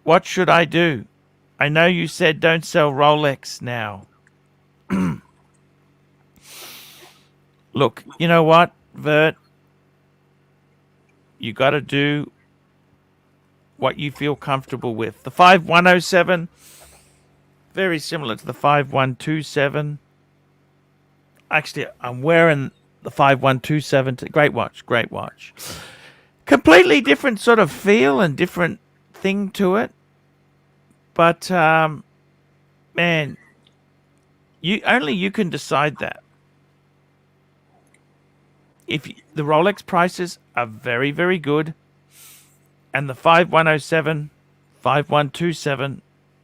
What should I do? I know you said don't sell Rolex now. Look, you know what, Vert? You got to do what you feel comfortable with. The 5107, very similar to the 5127. Actually, I'm wearing the 5127. Great watch, great watch. Completely different sort of feel and different thing to it. But, man, you can decide that. The Rolex prices are very, very good, and the 5107, 5127,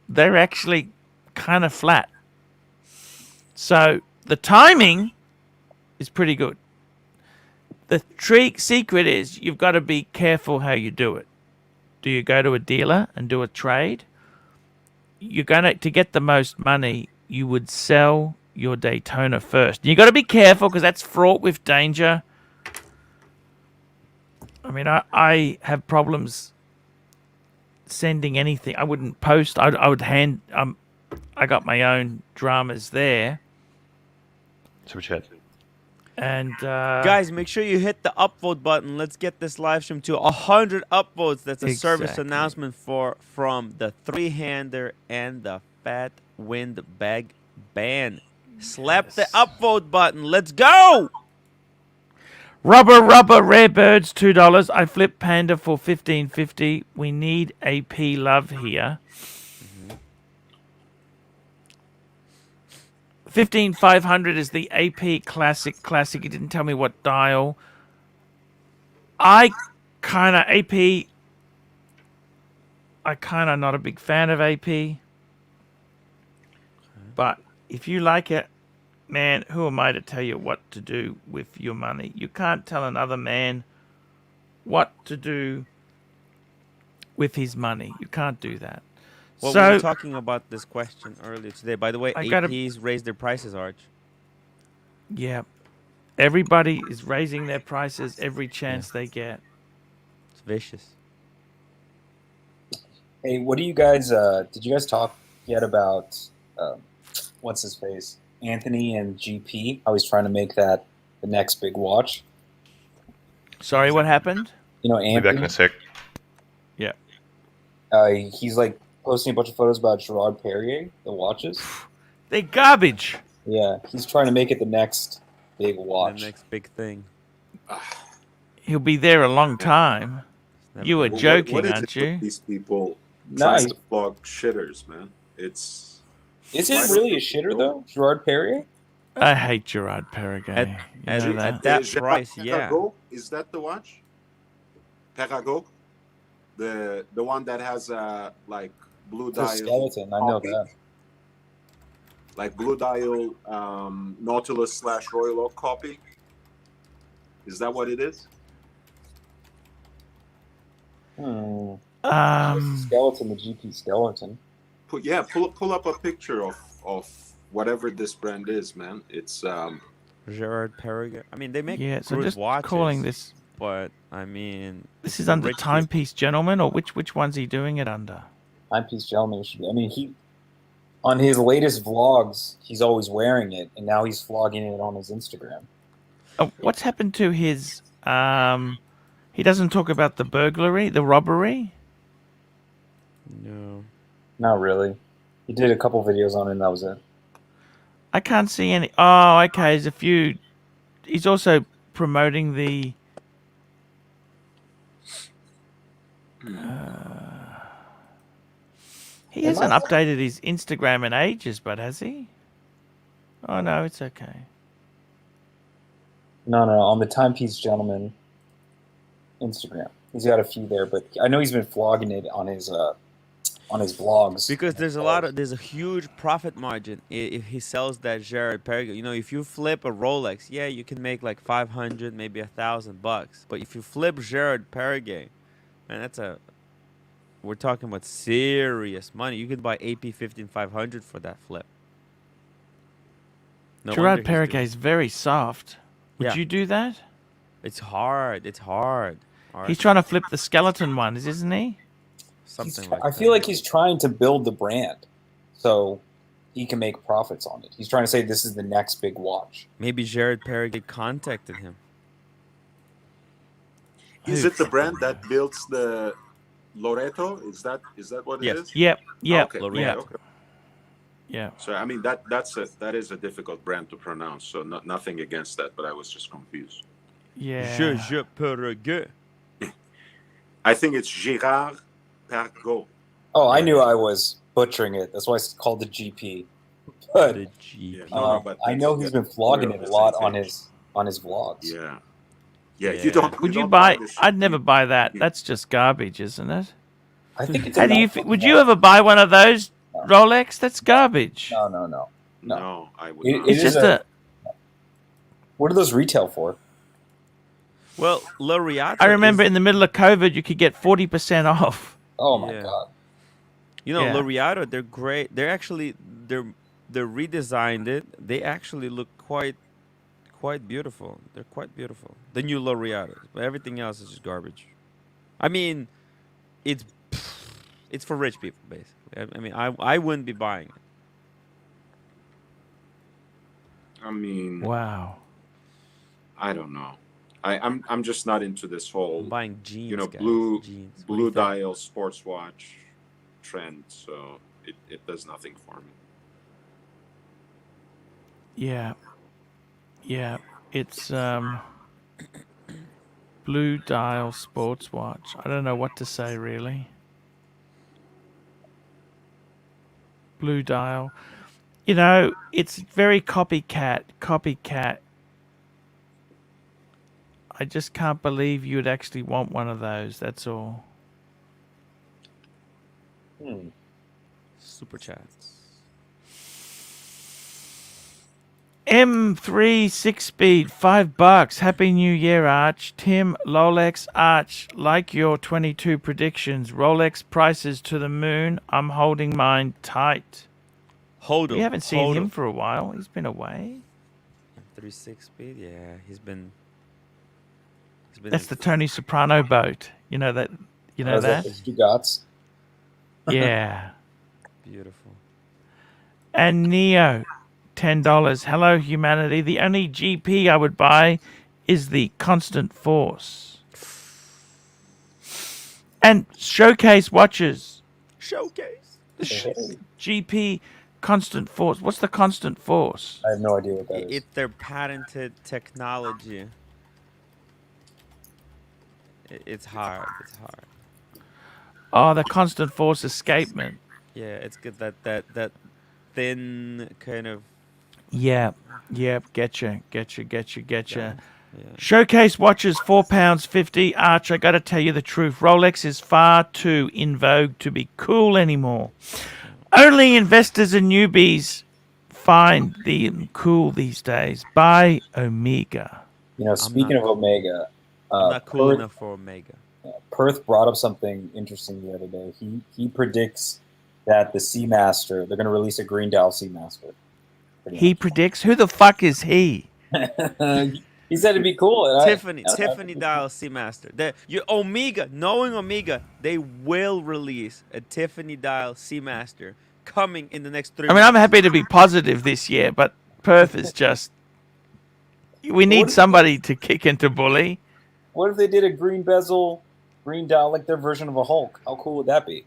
they're actually kind of flat. So the timing is pretty good. The secret is you've got to be careful how you do it. Do you go to a dealer and do a trade? You're going to get the most money, you would sell your Daytona first. You got to be careful because that's fraught with danger. I mean, I have problems sending anything. I wouldn't post. I would hand. I got my own dramas there. Super chat. And Guys, make sure you hit the upvote button. Let's get this live stream to 100 upvotes. That's a service Exactly. announcement from the three-hander and the fat wind bag band. Slap the upvote button. Let's go. Rubber, rare birds, $2. I flip Panda for $15.50. We need AP love here. 15,500 is the AP classic. He didn't tell me what dial. I kind of not a big fan of AP. But if you like it, man, who am I to tell you what to do with your money? You can't tell another man what to do with his money. You can't do that. Well, so we were talking about this question earlier today. By the way, APs raised their prices, Arch. Yeah. Everybody is raising their prices every chance they get. It's vicious. Hey, what do you guys? Did you guys talk yet about what's his face, Anthony and GP? How he's trying to make that the next big watch. Sorry, what happened? You know, Be Anthony. back in a sec. Yeah. He's like posting a bunch of photos about Gerard Perrier, the watches. They're garbage. Yeah, he's trying to make it the next big watch. The next big thing. He'll be there a long time. You were joking, what is aren't it with you? these people No, trying to flog shitters, man. It's. Is it really a shitter though, Gerard Perrier? I hate Gerard Perrier. At that price, yeah. Perrago, is that the watch? Perrago, the one that has like blue The dial skeleton, I know that. like blue dial Nautilus / Royal Oak copy. Is that what it is? The skeleton, the GP skeleton. Pull up a picture of whatever this brand is, man. It's Gerard Perrier. I mean, they make so good just watches, calling this. but I mean, This is under rich Timepiece Gentleman, or which one's he doing it under? Timepiece Gentleman should be. I mean, he on his latest vlogs, he's always wearing it, and now he's vlogging it on his Instagram. Oh, what's happened to his? He doesn't talk about the burglary, the robbery. No. Not really. He did a couple videos on it, and that was it. I can't see any. Oh, okay. There's a few. He's also promoting the. He hasn't updated his Instagram in ages, but has he? Oh no, it's okay. No, on the Timepiece Gentleman Instagram. He's got a few there, but I know he's been vlogging it on his vlogs. Because there's a huge profit margin if he sells that Gerard Perrier. You know, if you flip a Rolex, yeah, you can make like 500, maybe $1,000. But if you flip Gerard Perrier, man, we're talking about serious money. You could buy AP 15500 for that flip. No Gerard Perrier is very soft. Would Yeah. you do that? It's hard. He's trying to flip the skeleton one, isn't he? Something like I feel like he's trying to build the brand so he can make profits on it. He's trying to say this is the next big watch. Maybe Gerard Perrier contacted him. Is it the brand that builds the Loreto? Is that what it is? Yep. Okay. Loreto. Okay. Yeah. So I mean that is a difficult brand to pronounce. So nothing against that, but I was just confused. Yeah. Gerard Perrier. I think it's Gerard Perrago. Oh, I knew I was butchering it. That's why it's called the GP. But The GP. But I know he's been vlogging it a lot on his vlogs. Yeah. Yeah. You don't. Would you don't buy? this I'd shit. never buy that. That's just garbage, isn't it? I think it's. How do you? Would you ever buy one of those Rolex? That's garbage. No. No, I would It- not. it It's is just a. What are those retail for? Well, L'Oreal. I remember in the middle of COVID, you could get 40% off. Oh my Yeah. god! You know, Yeah. L'Oreal, they're great. They're actually they redesigned it. They actually look quite beautiful. They're quite beautiful. The new L'Oreal, but everything else is just garbage. I mean, it's for rich people basically. I mean, I wouldn't be buying it. I mean, Wow. I don't know. I'm just not into this whole I'm buying jeans. Guys. blue Jeans. What do blue you think? dial sports watch trend. So it does nothing for me. Yeah. It's Blue Dial Sports Watch. I don't know what to say, really. Blue Dial. You know, it's very copycat. I just can't believe you'd actually want one of those. That's all. Super chats. M3 6-speed, $5. Happy New Year, Arch. Tim, Rolex, Arch. Like your 22 predictions. Rolex prices to the moon. I'm holding mine tight. Hold We him. haven't seen him for a while. He's been away. 36 speed. Yeah, he's been. That's the Tony Soprano boat. You know that. You know that. Stugatz. Yeah. Beautiful. And Neo, $10. Hello, humanity. The only GP I would buy is the Constant Force. And Showcase watches. Showcase. GP Constant Force. What's the Constant Force? I have no idea what that is. It's their patented technology. It's hard. It's hard. Oh, the Constant Force escapement. Yeah, it's good. That thin kind of. Yeah. Getcha. Yeah. Showcase watches, £4.50. Arch, I got to tell you the truth. Rolex is far too in vogue to be cool anymore. Only investors and newbies find them cool these days. Buy Omega. You know, speaking of Omega, I'm not cool enough for Omega. Perth brought up something interesting the other day. He predicts that the Seamaster, they're going to release a green dial Seamaster. He predicts? Who the fuck is he? He said it'd be cool. Tiffany dial Seamaster. Your Omega, knowing Omega, they will release a Tiffany dial Seamaster coming in the next 3 months. I mean, I'm happy to be positive this year, but Perth is just... We need somebody to kick into bully. What if they did a green bezel, green dial, like their version of a Hulk? How cool would that be?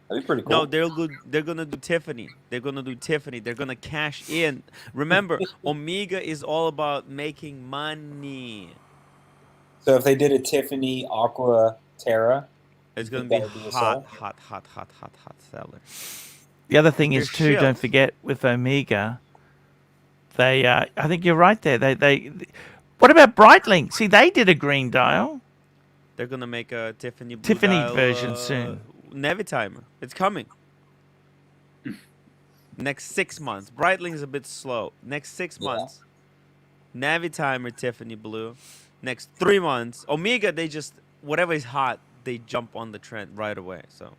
That'd be pretty cool. No, they're gonna do Tiffany. They're gonna cash in. Remember, Omega is all about making money. So if they did a Tiffany Aqua Terra, it's gonna be hot seller. The other thing is too, don't forget with Omega, they I think you're right there. They what about Breitling? See, they did a green dial. They're gonna make a Tiffany dial, version soon. Navitimer. It's coming. Next 6 months. Breitling is a bit slow. Next 6 months. Navitimer Tiffany blue. Next 3 months. Omega, they just whatever is hot, they jump on the trend right away. So.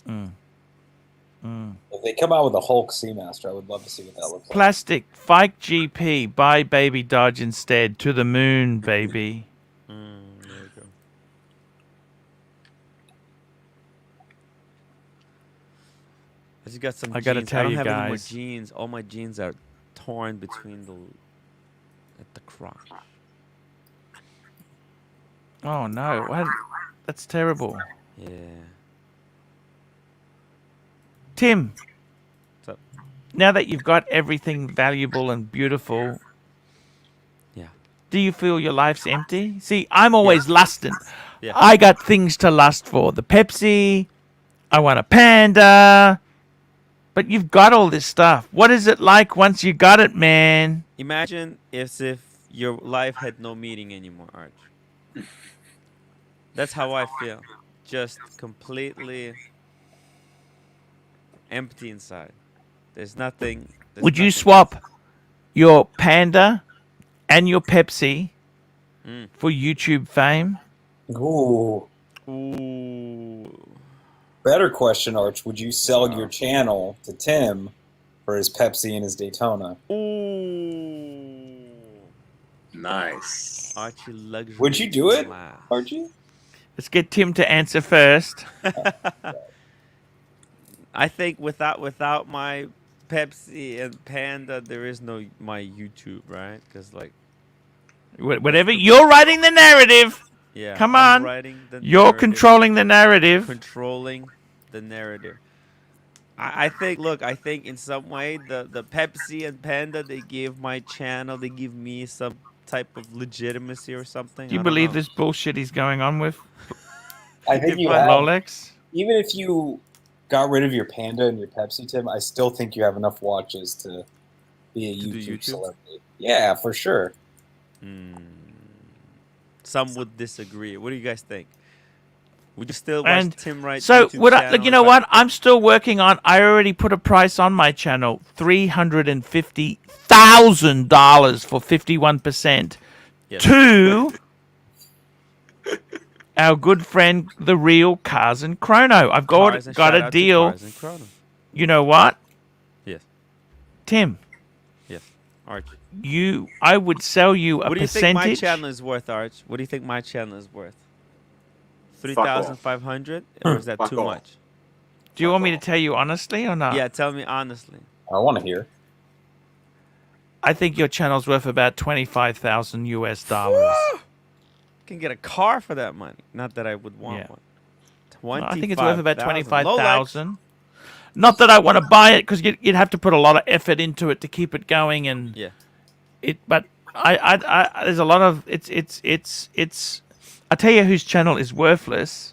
If they come out with a Hulk Seamaster, I would love to see what that looks like. Plastic Fike GP. Buy Baby Dodge instead. To the moon, baby. There we go. I just got some. I gotta tell you I don't have any more guys. jeans. All my jeans are torn between at the crotch. Oh no! That's terrible. Yeah. Tim. What's up? Now that you've got everything valuable and beautiful, do you feel your life's empty? See, I'm always lusting. Yeah. I got things to lust for. The Pepsi. I want a Panda. But you've got all this stuff. What is it like once you got it, man? Imagine as if your life had no meaning anymore, Arch. That's how I feel. Just completely empty inside. There's nothing. Would you swap your Panda and your Pepsi for YouTube fame? Ooh. Better question, Arch. Would you sell your channel to Tim for his Pepsi and his Daytona? Ooh. Nice. ArchieLuxury. Would you do it, Archie? Let's get Tim to answer first. I think without my Pepsi and Panda, there is no my YouTube, right? Because like, whatever you're writing the narrative. Yeah, come I'm on. writing the You're narrative. controlling the narrative. Controlling the narrative. I think. Look, I think in some way the Pepsi and Panda, they give my channel, they give me some type of legitimacy or something. Do you I don't believe know. this bullshit he's going on with I think you on have, Rolex? even if you got rid of your Panda and your Pepsi, Tim, I still think you have enough watches to be a To do YouTube YouTube? celebrity. Yeah, for sure. Some would disagree. What do you guys think? Would you still watch And Tim Wright so YouTube would I? channel Like, you if know what? I'm still working on. I already put a price on my channel: $350,000 for 51% Yes. to our good friend, the real Cars and Chrono. I've Cars and got shout a out to deal. Cars and Chrono. You know what, Yes. Tim? Yes. Arch. I would sell you a What do you think my percentage. channel is worth, Arch? What do you think my channel is worth? Fuck off. 3,500, or is that Fuck too off. much? Do you want me to tell you honestly or not? Yeah, tell me honestly. I want to hear. I think your channel's worth about $25,000 US. Can get a car for that money. Not that I would want Yeah. one. Well, I think it's worth about 25,000. 25,000. Not that I want to buy it, because you'd have to put a lot of effort into it to keep it going, and Yeah. But I there's a lot of it's. I tell you whose channel is worthless.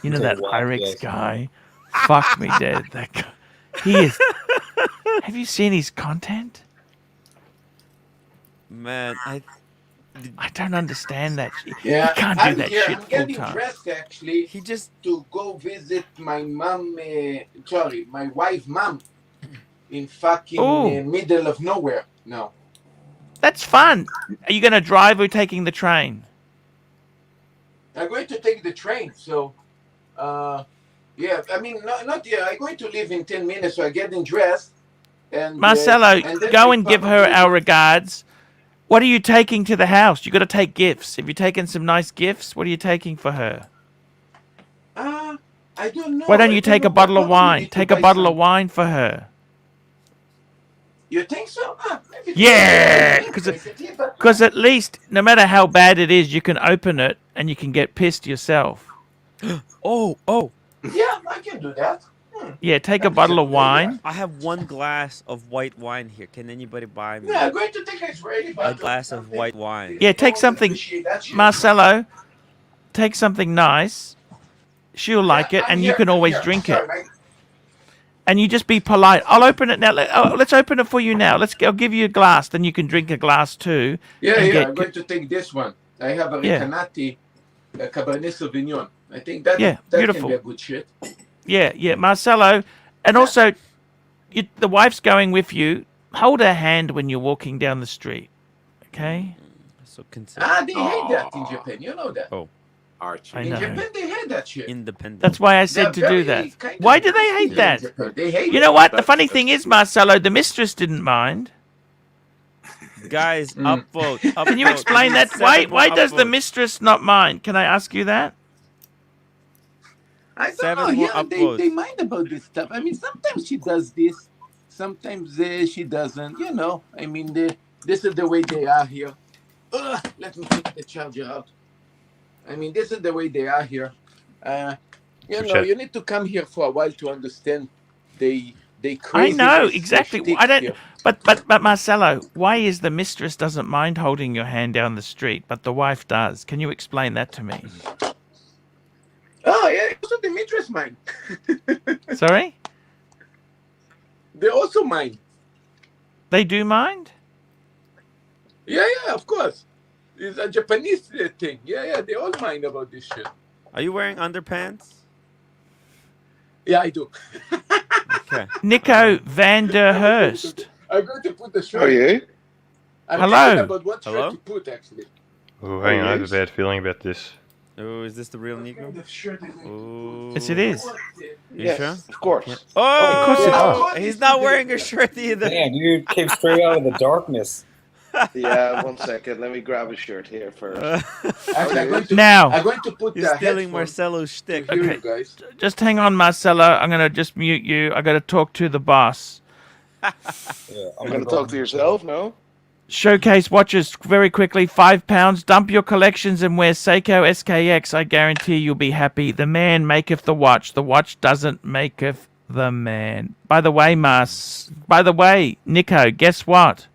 You know that Wow, Pyrex yes. guy. Fuck me dead. That guy. He is. Have you seen his content? Man, I don't understand that. Yeah, You can't do I'm that here. shit I'm full getting time. dressed actually he just to go visit my mom. My wife, mom, in fucking Ooh. middle of nowhere. No, That's fun. Are you going to drive or taking the train? I'm going to take the train. So, yeah, I mean, not yeah. I'm going to leave in 10 minutes. So I'm getting dressed. And Marcelo, and then go we and give her probably- our regards. What are you taking to the house? You got to take gifts. Have you taken some nice gifts? What are you taking for her? I don't know. Why don't I you take a know. bottle of Probably wine? need to Take a buy bottle of some. wine for her. You think so? Maybe Yeah, maybe because take it, but- Because at least, no matter how bad it is, you can open it and you can get pissed yourself. oh, Yeah, I can do that. Yeah, take a That's bottle a of good wine. idea. I have one glass of white wine here. Can anybody buy me Yeah, I'm going to take a Israeli a bottle. glass of Something. white wine? Yeah, No take one something, appreciate that shit. Marcelo. Take something nice. She'll like it, I'm and here, you can I'm always here. drink Sorry, it. mate. And you just be polite. I'll open it now. Let's open it for you now. I'll give you a glass, then you can drink a glass too. Yeah, and yeah, get I'm going to take this one. I have a Yeah. Recanati, a Cabernet Sauvignon. I think that Yeah, that beautiful. can be a good shit. Yeah, Marcelo. And also, the wife's going with you. Hold her hand when you're walking down the street. Okay? So consider They hate that in Japan. You know that. Archie. I In know. Japan, they hate that shit. independent. That's why I They're said to do very that. kind of Why do they nasty hate in that? Japan. They hate You it. know what? The That's- funny thing is, Marcelo, the mistress didn't mind. Guys, upvote. Can you upvote. explain We need that? Why 7 more does the upvotes. mistress not mind? Can I ask you that? I don't 7 know. more Yeah, upvotes. they mind about this stuff. I mean, sometimes she does this, sometimes she doesn't. You know, I mean, this is the way they are here. Let me take the charger out. I mean, this is the way they are here. You know, Chat. you need to come here for a while to understand. They I crazy. know exactly. I don't. Here. But Marcelo, why is the mistress doesn't mind holding your hand down the street, but the wife does? Can you explain that to me? Oh yeah, also the mistress mind. Sorry, They also mind. they do mind. Yeah, of course. It's a Japanese thing. Yeah, they all mind about this shit. Are you wearing underpants? Yeah, I do. Okay. Nico van der Hurst. I'm going to put the shirt. Oh, yeah? I'm Hello. thinking about what shirt Hello? to put, actually. Oh, hang on, I have a yes. bad feeling about this. Oh, is this the real Nico? The shirt is Oh. Yes, it is. You Yes, sure? of course. Oh, course it is. he's not wearing a shirt either. Damn, dude, came straight out of the darkness. Yeah, 1 second. Let me grab a shirt here first. Actually, I'm going to, Now, I'm going to put He's the stealing headphone Marcelo's to shtick. hear Okay. you guys. just hang on, Marcelo. I'm gonna just mute you. I gotta talk to the boss. Yeah, I'm going to talk to yourself, no? Showcase watches very quickly. £5. Dump your collections and wear Seiko SKX. I guarantee you'll be happy. The man maketh the watch. The watch doesn't maketh the man. By the way, Nico, guess what?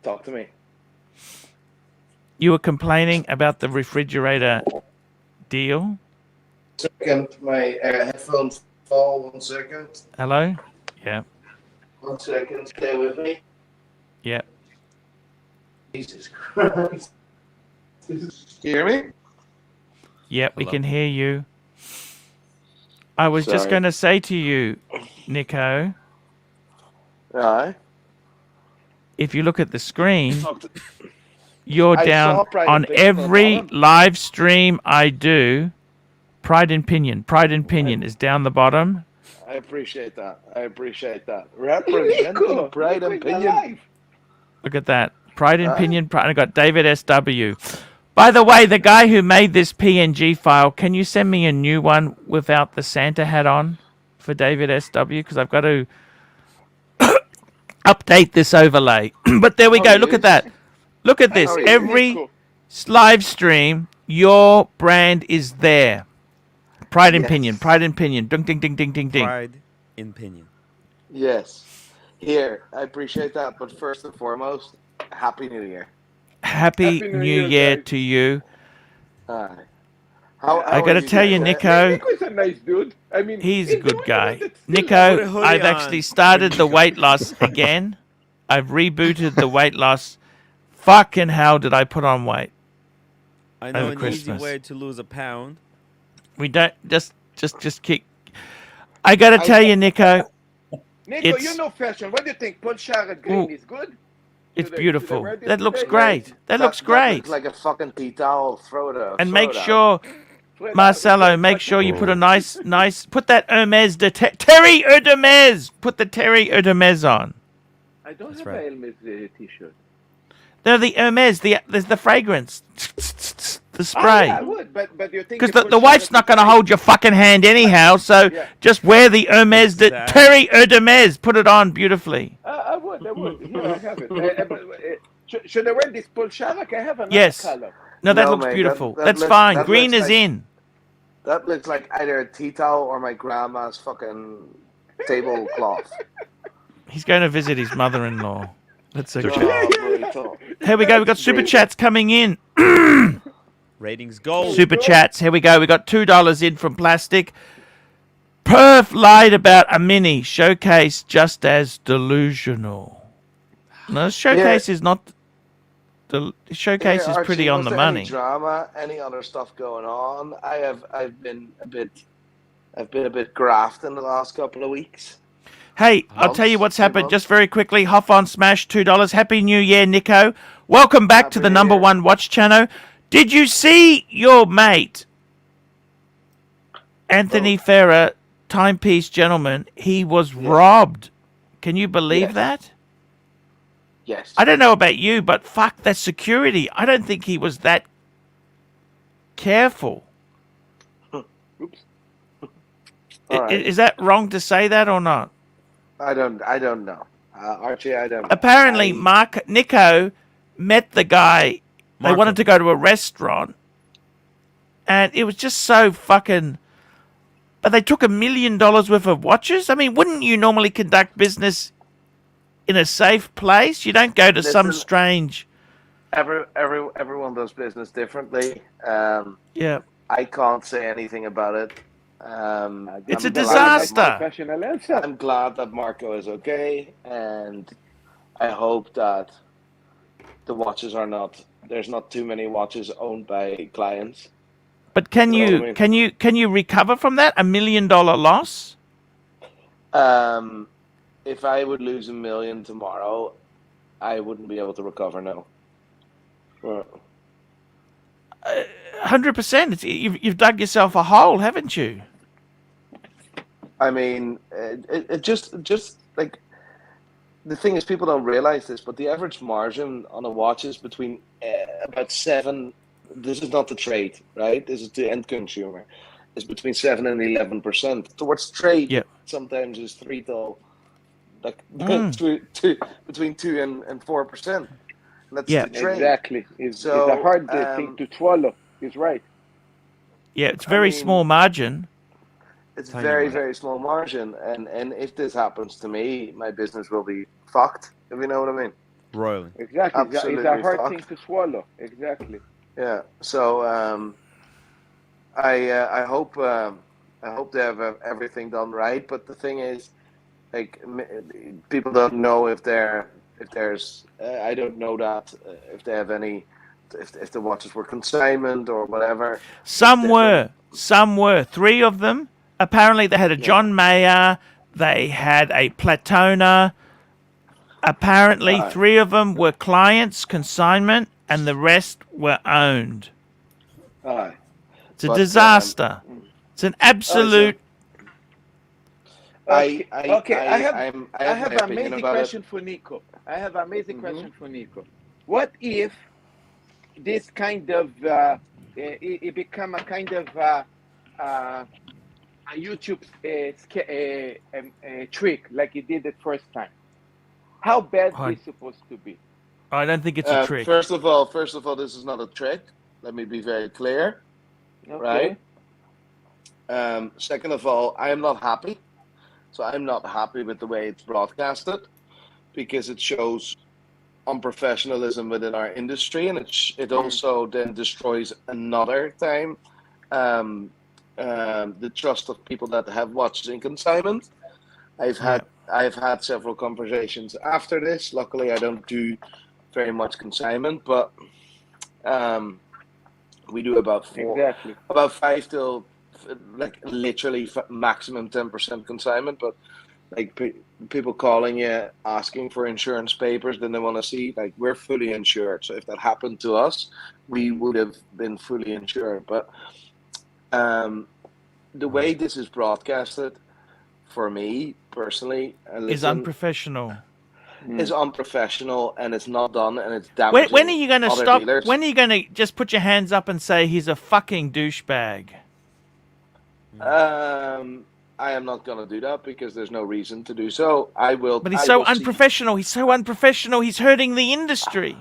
Talk to me. You were complaining about the refrigerator deal. Second, my headphones fall. 1 second. Hello? Yeah. 1 second. Stay with me. Yeah. Jesus Christ. You hear me? Yep, we Hello. can hear you. I was just Sorry. going to say to you, Nico, Aye. if you look at the screen, you're I down saw Pride on and Pinion every bottom. live stream I do. Pride and Pinion. Pride and Pinion is down the bottom. I appreciate that. Representing Pride and Pinion. Look at that. Pride and Pinion. I got David SW. By the way, the guy who made this PNG file, can you send me a new one without the Santa hat on for David SW? Because I've got to update this overlay. But there we go. Look at that. Look at this. Every live stream, your brand is there. Pride and Pinion. Pride and Pinion. Ding, ding, ding, ding, ding, ding. Pride in Pinion. Yes. Here, I appreciate that. But first and foremost, Happy New Year. Happy New Year to you. How I got to tell you, Nico, Nico's a nice dude. I mean, he's a good guy. Put a Nico, hoodie I've on. actually started the weight loss again. I've rebooted the weight loss. Fucking hell, did I put on weight? I know Over an Christmas. easy way to lose a pound. We don't just kick. I got to tell you, Nico, Nico, It's- you know fashion. What do you think? Pulsara green is good? it's Should I beautiful. wear this That looks today? great. That looks great. Looks like a fucking tea towel. Throw it out. And make throw it sure, Fred, Marcelo, make sure you put a nice, put that Hermes, Terry Hermes, put the Terry Hermes on. I don't That's have right. a Hermes t-shirt. No, the Hermes, there's the fragrance, the Ah, spray. yeah, I would, but you think Because you the put wife's Charlotte not going to Tilbury- hold your fucking hand anyhow, so Yeah. just wear the Hermes, the Exactly. Terry Hermes, put it on beautifully. I would. Here, I have it. Should I wear this Pulsara? I have another Yes. color. No, that No, looks mate, beautiful. that That's looks- fine. that Green looks is like- in. That looks like either a tea towel or my grandma's fucking tablecloth. He's going to visit his mother-in-law. That's okay. Brutal. Here we go. We got super chats coming in. Ratings gold. Super chats. Here we go. We got $2 in from Plastic. Perf lied about a mini showcase just as delusional. No, showcase is not. The showcase is Archie, pretty on was the there money. Any drama, any other stuff going on? I've been a bit graft in the last couple of weeks. Hey, I'll tell you Months, what's 2 happened months. just very quickly. Hop on Smash, $2. Happy New Year, Nico. Welcome back to Happy the New number Year. one watch channel. Did you see your mate, Anthony Ferrer, timepiece gentleman? He was robbed. Can you believe Yes. that? Yes. I don't know about you, but fuck that security. I don't think he was that careful. Oops. All right. Is that wrong to say that or not? I don't know. Archie, I don't know. Apparently, Nico met the guy. They Marco. wanted to go to a restaurant, and it was just so fucking. But they took $1 million worth of watches. I mean, wouldn't you normally conduct business in a safe place? You don't go to some Listen, strange. Everyone does business differently. Yeah, I can't say anything about it. It's I'm a glad- disaster. Professional answer. I'm glad that Marco is okay, and I hope that the watches are not. There's not too many watches owned by clients. But can You know you what I mean? can you recover from that $1 million loss? If I would lose $1 million tomorrow, I wouldn't be able to recover now. 100%. You've dug yourself a hole, haven't you? I mean, it just like the thing is, people don't realize this, but the average margin on a watch is between about 7. This is not the trade, right? This is the end consumer. It's between 7 and 11%. Towards trade, Yep. sometimes it's 3 till like between 2 and 4%. That's Yeah. the trade. Exactly. It's So, a hard thing to swallow. He's right. Yeah, it's very mean- small margin. It's Tell you very, what. very small margin, and if this happens to me, my business will be fucked. If you know what I mean. royally. Exactly. It's a Absolutely hard fucked. thing to swallow. Exactly. Yeah. So I hope they have everything done right. But the thing is, like, people don't know if there's I don't know that if they have any if the watches were consignment or whatever. Some were. 3 of them. Apparently, they had a John Mayer. They had a Platona. Apparently, 3 of them were clients, consignment, and the rest were owned. It's a disaster. It's an absolute. Okay. I have an an amazing question for Nico. What if this kind of it become a kind of a YouTube trick like it did the first time? How bad is supposed to be? I don't think it's a trick. First of all, this is not a trick. Let me be very clear. Okay. Right. Second of all, I am not happy. So I'm not happy with the way it's broadcasted because it shows unprofessionalism within our industry, and it also then destroys another time the trust of people that have watches in consignment. I've had several conversations after this. Luckily, I don't do very much consignment, but we do about 5 till like literally maximum 10% consignment. But like people calling you asking for insurance papers, then they want to see like we're fully insured. So if that happened to us, we would have been fully insured. But the way this is broadcasted, for me personally, is unprofessional. Is unprofessional, and it's not done, and it's damaging. When are you going to stop? Dealers. When are you going to just put your hands up and say he's a fucking douchebag? I am not going to do that because there's no reason to do so. I will. But he's so unprofessional. He's so unprofessional. He's hurting the industry.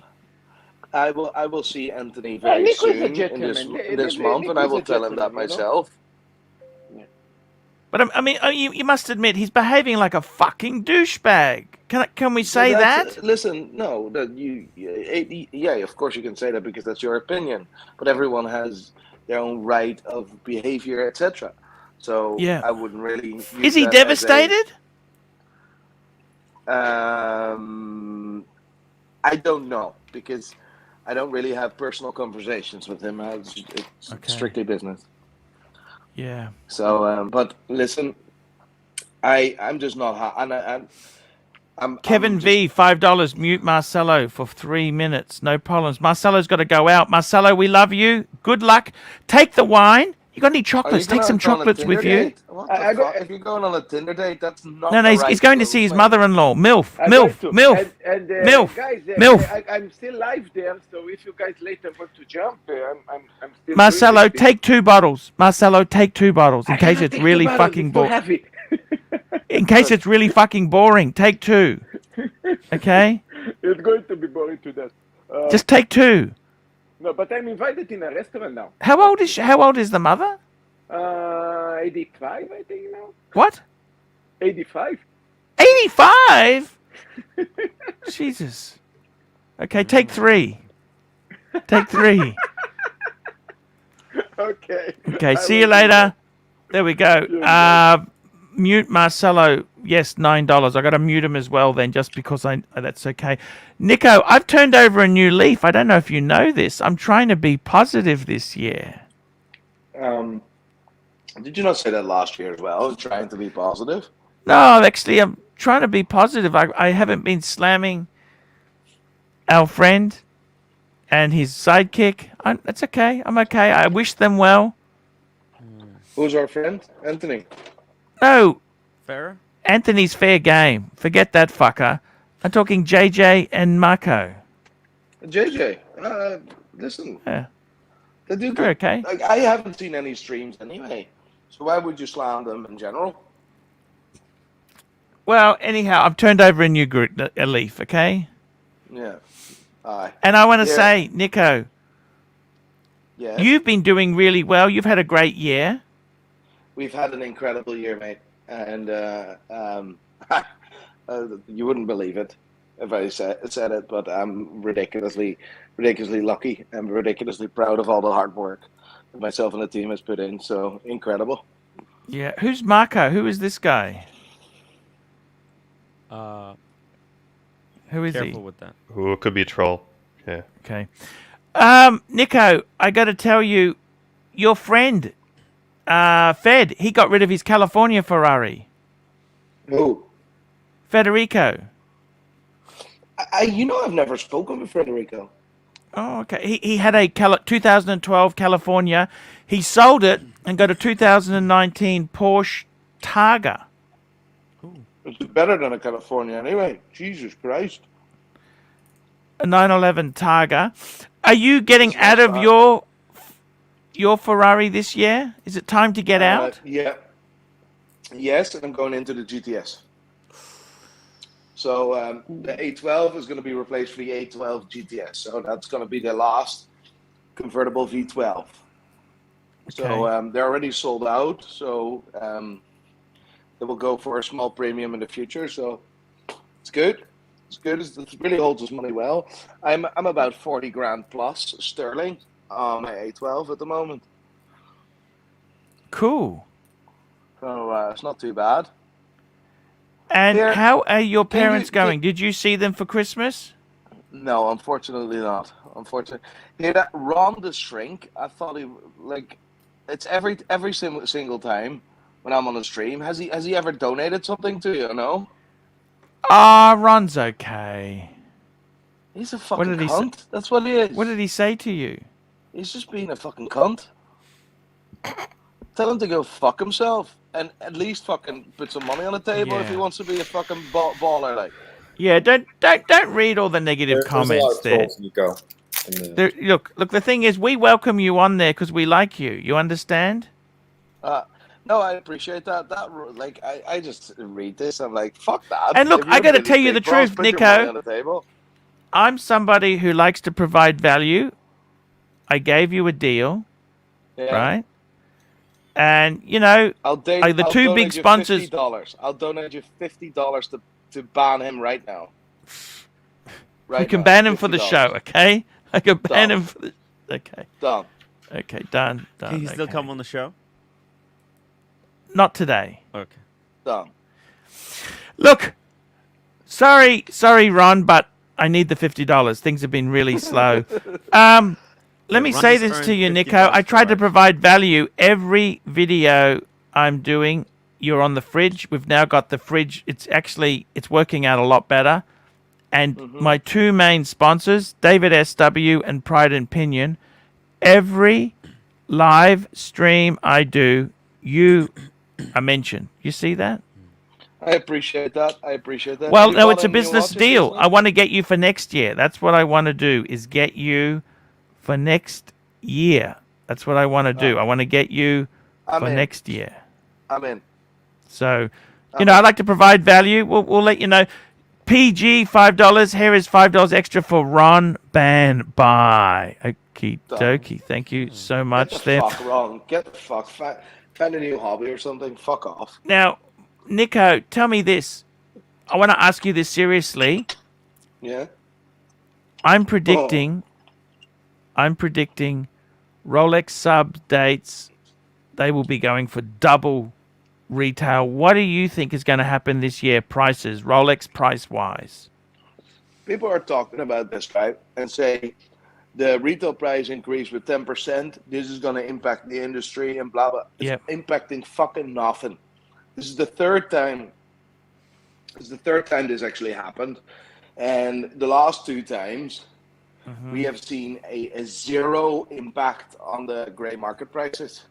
I will see Anthony very soon in this month, and I will tell him that myself. But I mean, you must admit he's behaving like a fucking douchebag. Can we say that? Listen, no, yeah, of course you can say that because that's your opinion. But everyone has their own right of behavior, etc. So yeah. I wouldn't really. Is he devastated? I don't know because I don't really have personal conversations with him. It's strictly business. Yeah. So, but listen, I'm just not. Kevin V, $5. Mute Marcelo for 3 minutes. No problems. Marcelo's got to go out. Marcelo, we love you. Good luck. Take the wine. You got any chocolates? Take some chocolates with you. What the fuck? If you're going on a Tinder date, that's not. No, he's going to see his mother-in-law. MILF. Guys, I'm still live there, so if you guys later want to jump, I'm still. Marcelo, take 2 bottles. Marcelo, take 2 bottles in case it's really fucking boring. In case it's really fucking boring, take 2. Okay? It's going to be boring to death. Just take 2. No, but I'm invited in a restaurant now. How old is the mother? 85, I think now. What? 85. 85? Jesus. Okay, take 3. Take 3. Okay, see you later. There we go. Mute Marcelo. Yes, $9. I got to mute him as well then, just because that's okay. Nico, I've turned over a new leaf. I don't know if you know this. I'm trying to be positive this year. Did you not say that last year as well? Trying to be positive? No, actually, I'm trying to be positive. I haven't been slamming our friend and his sidekick. That's okay. I'm okay. I wish them well. Who's our friend? Anthony. No. Fair? Anthony's fair game. Forget that fucker. I'm talking JJ and Marco. JJ, listen. Yeah. They do good. Okay. Like, I haven't seen any streams anyway. So why would you slam them in general? Well, anyhow, I've turned over a new a leaf, okay? Yeah. And I want to say, Nico, yeah. You've been doing really well. You've had a great year. We've had an incredible year, mate. And you wouldn't believe it. if I said it, but I'm ridiculously lucky. I'm ridiculously proud of all the hard work that myself and the team has put in. So incredible. Yeah. Who's Marco? Who is this guy? Who is Careful he? with that. Ooh, it could be a troll. Yeah. Okay. Nico, I got to tell you, your friend, Fed, he got rid of his California Ferrari. Who? Federico. I've never spoken with Federico. Oh, okay. He had a 2012 California. He sold it and got a 2019 Porsche Targa. It's better than a California anyway. Jesus Christ. A 911 Targa. Are you getting It's out nice of car. your Ferrari this year? Is it time to get out? Yeah. Yes, and I'm going into the GTS. So the A12 is going to be replaced for the A12 GTS. So that's going to be the last convertible V12. Okay. So they're already sold out. So they will go for a small premium in the future. So it's good. It's good. It really holds its money well. I'm about 40 grand plus sterling on my A12 at the moment. Cool. So it's not too bad. And Here, how are your can you- parents going? Did you see them for Christmas? No, unfortunately not. Unfortunately, that Ron the Shrink. I thought it's every single time when I'm on a stream. Has he ever donated something to you? No. Ron's okay. He's a fucking did he cunt. That's what he is. What did he say to you? He's just being a fucking cunt. Tell him to go fuck himself and at least fucking put some money on the table if he Yeah. wants to be a fucking baller. Like, Yeah, don't read all the negative comments there's a lot of there. trolls, Nico. Look. The thing is, we welcome you on there because we like you. You understand? no, I appreciate that. I just read this. I'm like, fuck that. And look, If you're I gotta really tell you big the bros, truth, put your money Nico. on the table. I'm somebody who likes to provide value. I gave you a deal, Yeah. right? And the two big sponsors. $50. I'll donate you $50 to ban him right now. We can ban him for the show, okay? I can ban him for the. Okay. Done. Okay, done. Can he still come on the show? Not today. Okay. Done. Look, sorry, Ron, but I need the $50. Things have been really slow. Let me Ron say just this to earned you, $50 Nico. I tried to right? provide value. Every video I'm doing, you're on the fridge. We've now got the fridge. It's working out a lot better. And my two main sponsors, David SW and Pride and Pinion, every live stream I do, you are mentioned. You see that? I appreciate that. Well, You no, bought it's a new business watches deal. recently? I want to get you for next year. That's what I want to do, is get you for next year. That's what I want to do. I want to get you for next year. I'm in. So, I like to provide value. We'll let you know. PG, $5. Here is $5 extra for Ron Ban. Bye. Okie dokie. Thank you so much. Get the There. fuck wrong. Get the fuck. Find a new hobby or something. Fuck off. Now, Nico, tell me this. I want to ask you this seriously. Yeah. I'm predicting Rolex sub dates. They will be going for double retail. What do you think is going to happen this year? Prices, Rolex price wise. People are talking about this, right? And say the retail price increase with 10%. This is going to impact the industry and blah blah. It's impacting fucking nothing. This is the third time. This actually happened, and the last two times we have seen a zero impact on the gray market prices.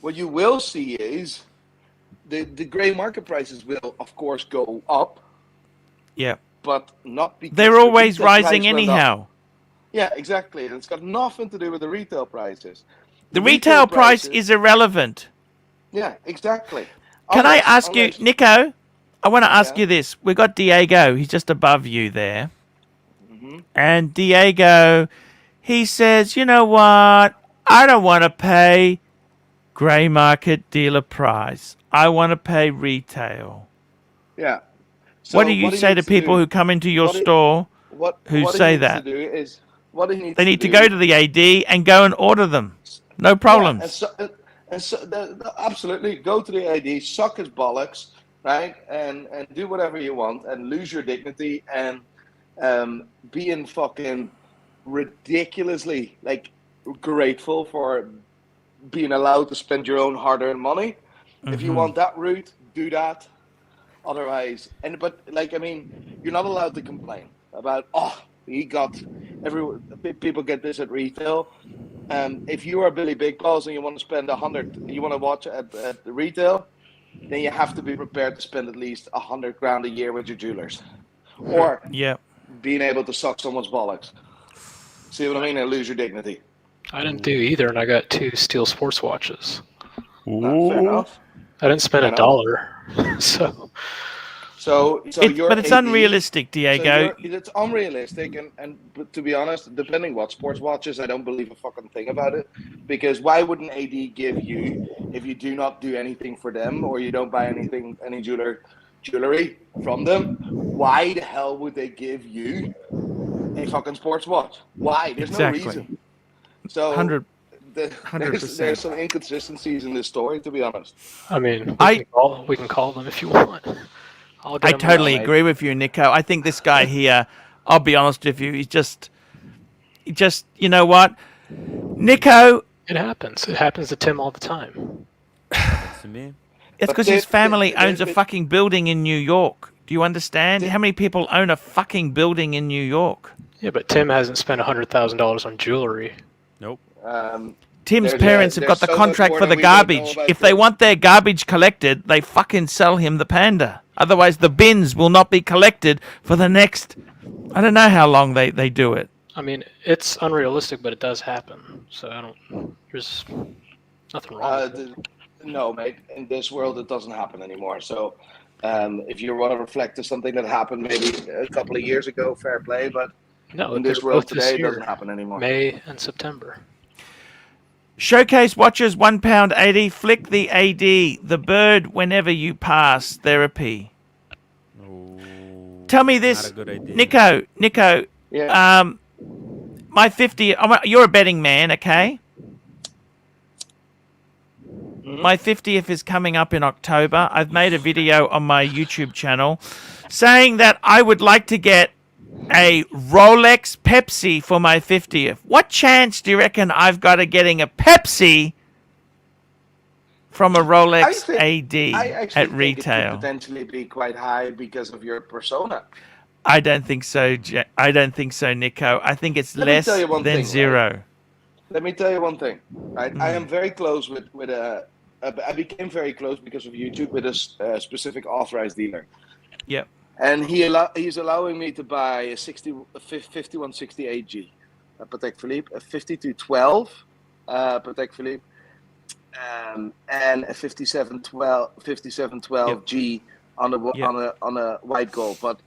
What you will see is the gray market prices will, of course, go up. Yeah. But not because they're the always retail rising price went anyhow. up. Yeah, exactly. And it's got nothing to do with the retail prices. The retail price is irrelevant. Yeah, exactly. Can I ask you, Nico? I want to ask you this. We got Diego. He's just above you there. And Diego, he says, you know what? I don't want to pay grey market dealer price. I want to pay retail. Yeah. So what do you say to people who come into your store who say that? What he needs They need to do go to the AD and go and order them. No problems. Yeah, absolutely. Go to the AD, suck his bollocks, right? And do whatever you want and lose your dignity and being fucking ridiculously like grateful for being allowed to spend your own hard-earned money. If you want that route, do that. Otherwise, but like, I mean, you're not allowed to complain about, people get this at retail. If you are Billy Big Balls and you want to spend you want to watch at the retail, then you have to be prepared to spend at least $100,000 a year with your jewelers, or being able to suck someone's bollocks. See what I mean? And lose your dignity. I didn't do either, and I got 2 steel sports watches. Fair enough. I didn't spend $1, so. But it's unrealistic, Diego. It's unrealistic, and to be honest, depending what sports watches, I don't believe a fucking thing about it. Because why wouldn't AD give you, if you do not do anything for them or you don't buy any jewelry from them? Why the hell would they give you a fucking sports watch? Why? There's no reason. So 100%. There's some inconsistencies in this story, to be honest. I mean, we can call them if you want. I totally agree with you, Nico. I think this guy here, I'll be honest with you, he's just, you know what? Nico. It happens. It happens to Tim all the time. To me. It's because his family owns a fucking building in New York. Do you understand? How many people own a fucking building in New York? Yeah, but Tim hasn't spent $100,000 on jewelry. Nope. Tim's parents have got the contract for the garbage. If they want their garbage collected, they fucking sell him the Panda. Otherwise, the bins will not be collected for the next... I don't know how long they do it. I mean, it's unrealistic, but it does happen. So there's nothing wrong with it. No, mate. In this world, it doesn't happen anymore. So if you want to reflect to something that happened maybe a couple of years ago, fair play. But in this world today, it doesn't happen anymore. May and September. Showcase watches £1.80. Flick the AD. The bird whenever you pass. Therapy. Oh, tell me this, Nico. Yeah. My 50. You're a betting man, okay? Mm-hmm. My 50th is coming up in October. I've made a video on my YouTube channel saying that I would like to get a Rolex Pepsi for my 50th. What chance do you reckon I've got of getting a Pepsi from a Rolex AD at retail? It could potentially be quite high because of your persona. I don't think so. I don't think so, Nico. I think it's less than zero. Right? Let me tell you one thing. Right, I am very close with I became very close because of YouTube with a specific authorized dealer. Yep. And he's allowing me to buy a 5168G, a Patek Philippe, a 5212 Patek Philippe, and a 5712G on a white gold. But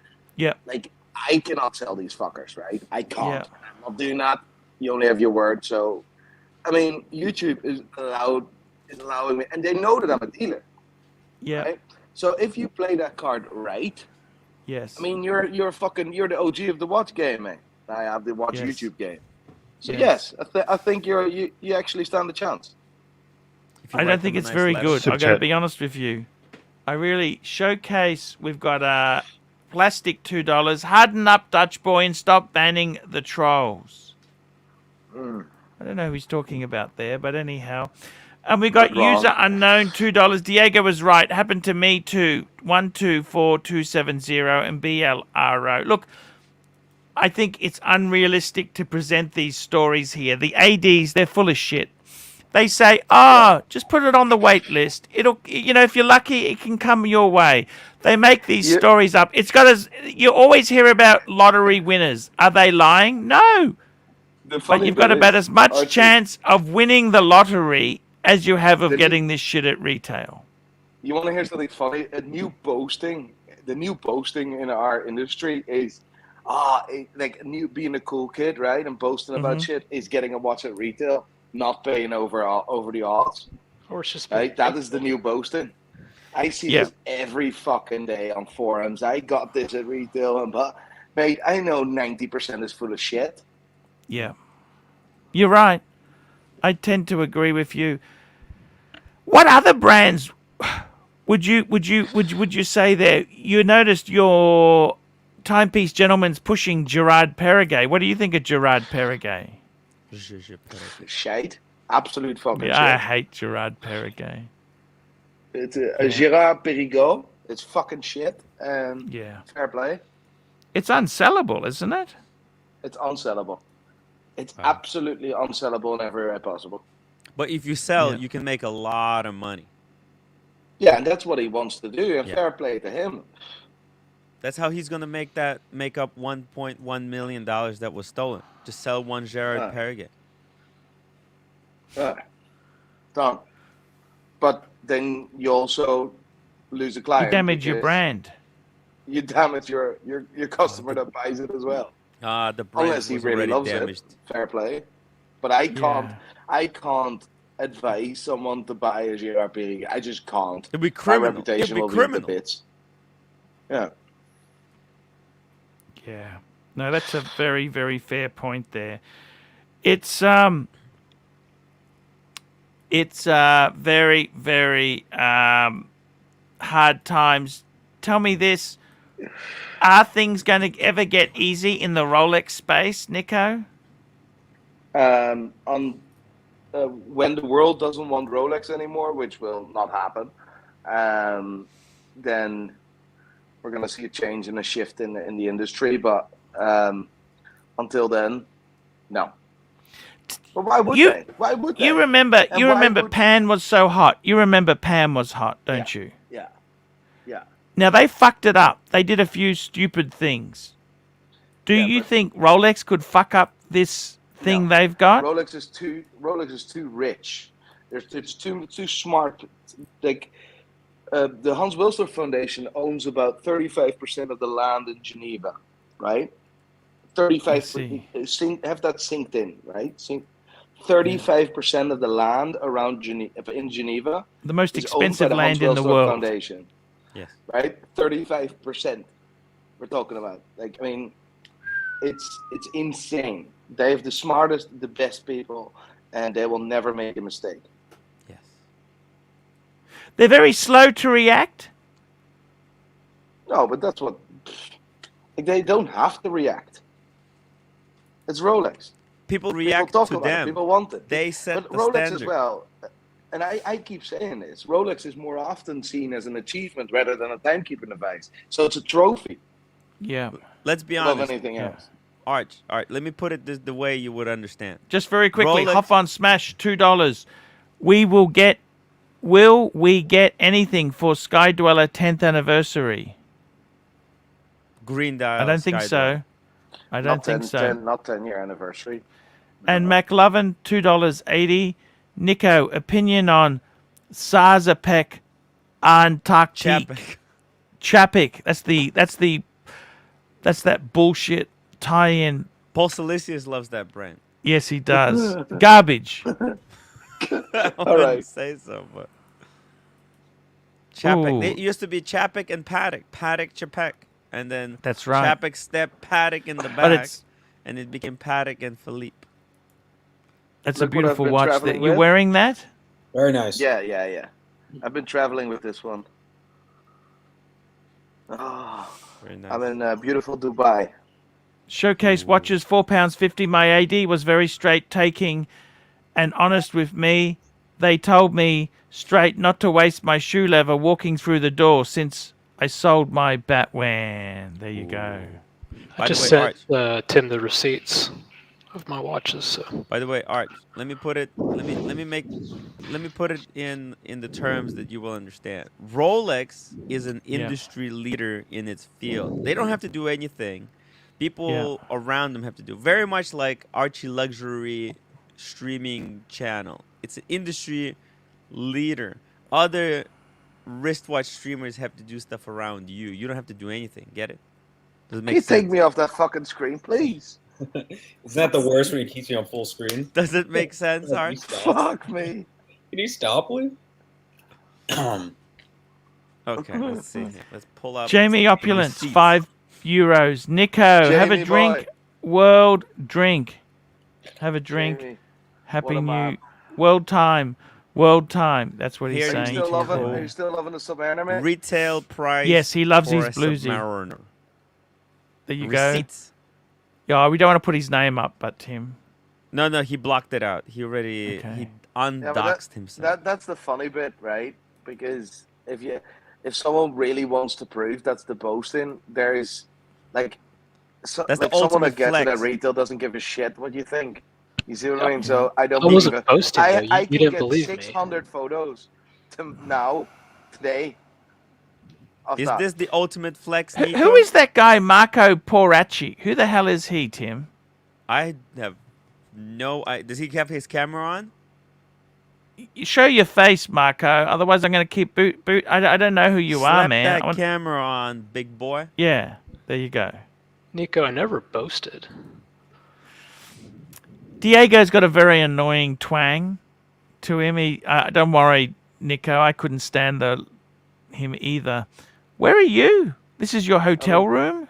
like, I cannot sell these fuckers, right? I can't. I'm not doing that. You only have your word. So, I mean, YouTube is allowing me, and they know that I'm a dealer. Yeah. Right? So if you play that card right. Yes. I mean, you're the OG of the watch game, man. I have the watch YouTube game. So yes, I think you actually stand a chance. I don't think it's very good. I got to be honest with you. I really showcase. We've got plastic $2. Harden up, Dutch boy, and stop banning the trolls. I don't know who he's talking about there, but anyhow. And we got user unknown $2. Diego was right. Happened to me too. 124270 and BLRO. Look, I think it's unrealistic to present these stories here. The ADs, they're full of shit. They say, just put it on the wait list. It'll, if you're lucky, it can come your way. They make these stories up. It's got you always hear about lottery winners. Are they lying? No. But you've got about as much chance of winning the lottery as you have of getting this shit at retail. You want to hear something funny? The new boasting in our industry is, being a cool kid, right? And boasting about shit is getting a watch at retail, not paying over the odds. Or it's just right. That is the new boasting. I see Yeah. this every fucking day on forums. I got this at retail, but mate, I know 90% is full of shit. Yeah. You're right. I tend to agree with you. What other brands would you say there? You noticed your timepiece gentleman's pushing Gerard Perregay. What do you think of Gerard Perregay? Shite. Absolute fucking Yeah, I shit. hate Gerard Perregay. It's a Gérard Perregaux. It's fucking shit. Yeah. Fair play. It's unsellable, isn't it? It's unsellable. It's absolutely unsellable in every way possible. But if you sell, you can make a lot of money. Yeah, and that's what he wants to do. And Yeah. fair play to him. That's how he's gonna make up $1.1 million that was stolen. Just sell one Gerard Perregay. Done. But then you also lose a client. You damage your because brand. You damage your customer that buys it as well. The brand Unless he was really already loves damaged. it. Fair play. But I can't advise someone to buy a Gérard Perregay. I just can't. It'd be My criminal. reputation It'd will be be to criminal. bits. Yeah. Yeah. No, that's a very, very fair point there. It's very, very hard times. Tell me this. Are things going to ever get easy in the Rolex space, Nico? When the world doesn't want Rolex anymore, which will not happen, then we're going to see a change and a shift in the industry. But until then, no. But why would they? Why would they? You remember would... Pan was so hot. You remember Pan was hot, don't you? Yeah. Yeah. Now, they fucked it up. They did a few stupid things. Do you think Rolex could fuck up this thing they've got? Rolex is too rich. It's too smart. Like the Hans Wilsdorf Foundation owns about 35% of the land in Geneva, right? 35%. Have that synced in, right? 35% of the land around in Geneva. The most is owned by expensive the land Hans in the Wilsdorf world. Foundation. Yes. Right? 35%. We're talking about. Like, I mean, it's insane. They have the smartest, the best people, and they will never make a mistake. Yes. They're very slow to react. No, but that's what. Like, they don't have to react. It's Rolex. People react People talk to about them. it. People want it. They set but the Rolex standard. as well. And I keep saying this. Rolex is more often seen as an achievement rather than a timekeeping device. So it's a trophy. Yeah. Let's be Above honest. anything else. Arch, let me put it the way you would understand. Just very quickly, Rolex- hop on Smash, $2. Will we get anything for Sky Dweller 10th anniversary? Green dial. I don't think Sky so. Dweller. I don't think so. Not 10-year anniversary. And McLovin, $2.80. Nico, opinion on Sazapek Antarctic. Chapek. That's that bullshit tie-in. Paul Silesius loves that brand. Yes, he does. Garbage. I All wouldn't right. say so, but Chapek. Ooh. It used to be Chapek and Paddock. Paddock, Chapek. And then That's right. Chapek stepped Paddock in the But back. it's- And it became Paddock and Philippe. That's Look a what I've beautiful been watch. traveling That you're with. wearing that? Very nice. Yeah. I've been traveling with this one. Oh, Very nice. I'm in beautiful Dubai. Showcase watches, £4.50. My AD was very straight taking and honest with me. They told me straight not to waste my shoe leather walking through the door since I sold my Batwan. There you go. I just sent Tim the receipts of my watches. So By the way, Arch, let me put it in the terms that you will understand. Rolex is an industry leader in its field. They don't have to do anything. People around them have to do. Very much like ArchieLuxury streaming channel. It's an industry leader. Other wristwatch streamers have to do stuff around you. You don't have to do anything. Get it? Does it Can make you sense? take me off that fucking screen, please? Isn't that the worst when he keeps you on full screen? Does it make sense, Can you Arch? stop? Fuck me. Can you stop, please? Okay, let's see here. Let's pull up. Jamie Opulence, receipts. €5. Nico, have a Jamie drink. boy. World drink. Have a drink. Jamie, Happy what a New man. World time. World time. That's what he's Here Are you saying. still loving? Nico. Are you still loving the Submariner, mate? Retail price. Yes, he loves for his a bluesy. Submariner. There you go. Receipts. Yeah, we don't want to put his name up, but Tim. No, he blocked it out. He already Okay. he Yeah, but undoxed himself. that's the funny bit, right? Because if someone really wants to prove that's the boasting, there's like, That's the like someone ultimate that gets it flex. at retail doesn't give a shit what you think. You see what I mean? So I don't I wasn't believe it. boasting, though. I You can didn't get believe me. 600 photos today. Of Is that. this the ultimate flex, Who Nico? is that guy, Marco Poracci? Who the hell is he, Tim? I have no. Does he have his camera on? You show your face, Marco. Otherwise, I'm going to keep boot. I don't know who you are, Slap man. that camera on, big boy. Yeah, there you go. Nico, I never boasted. Diego's got a very annoying twang to him. Don't worry, Nico. I couldn't stand him either. Where are you? This is your hotel room?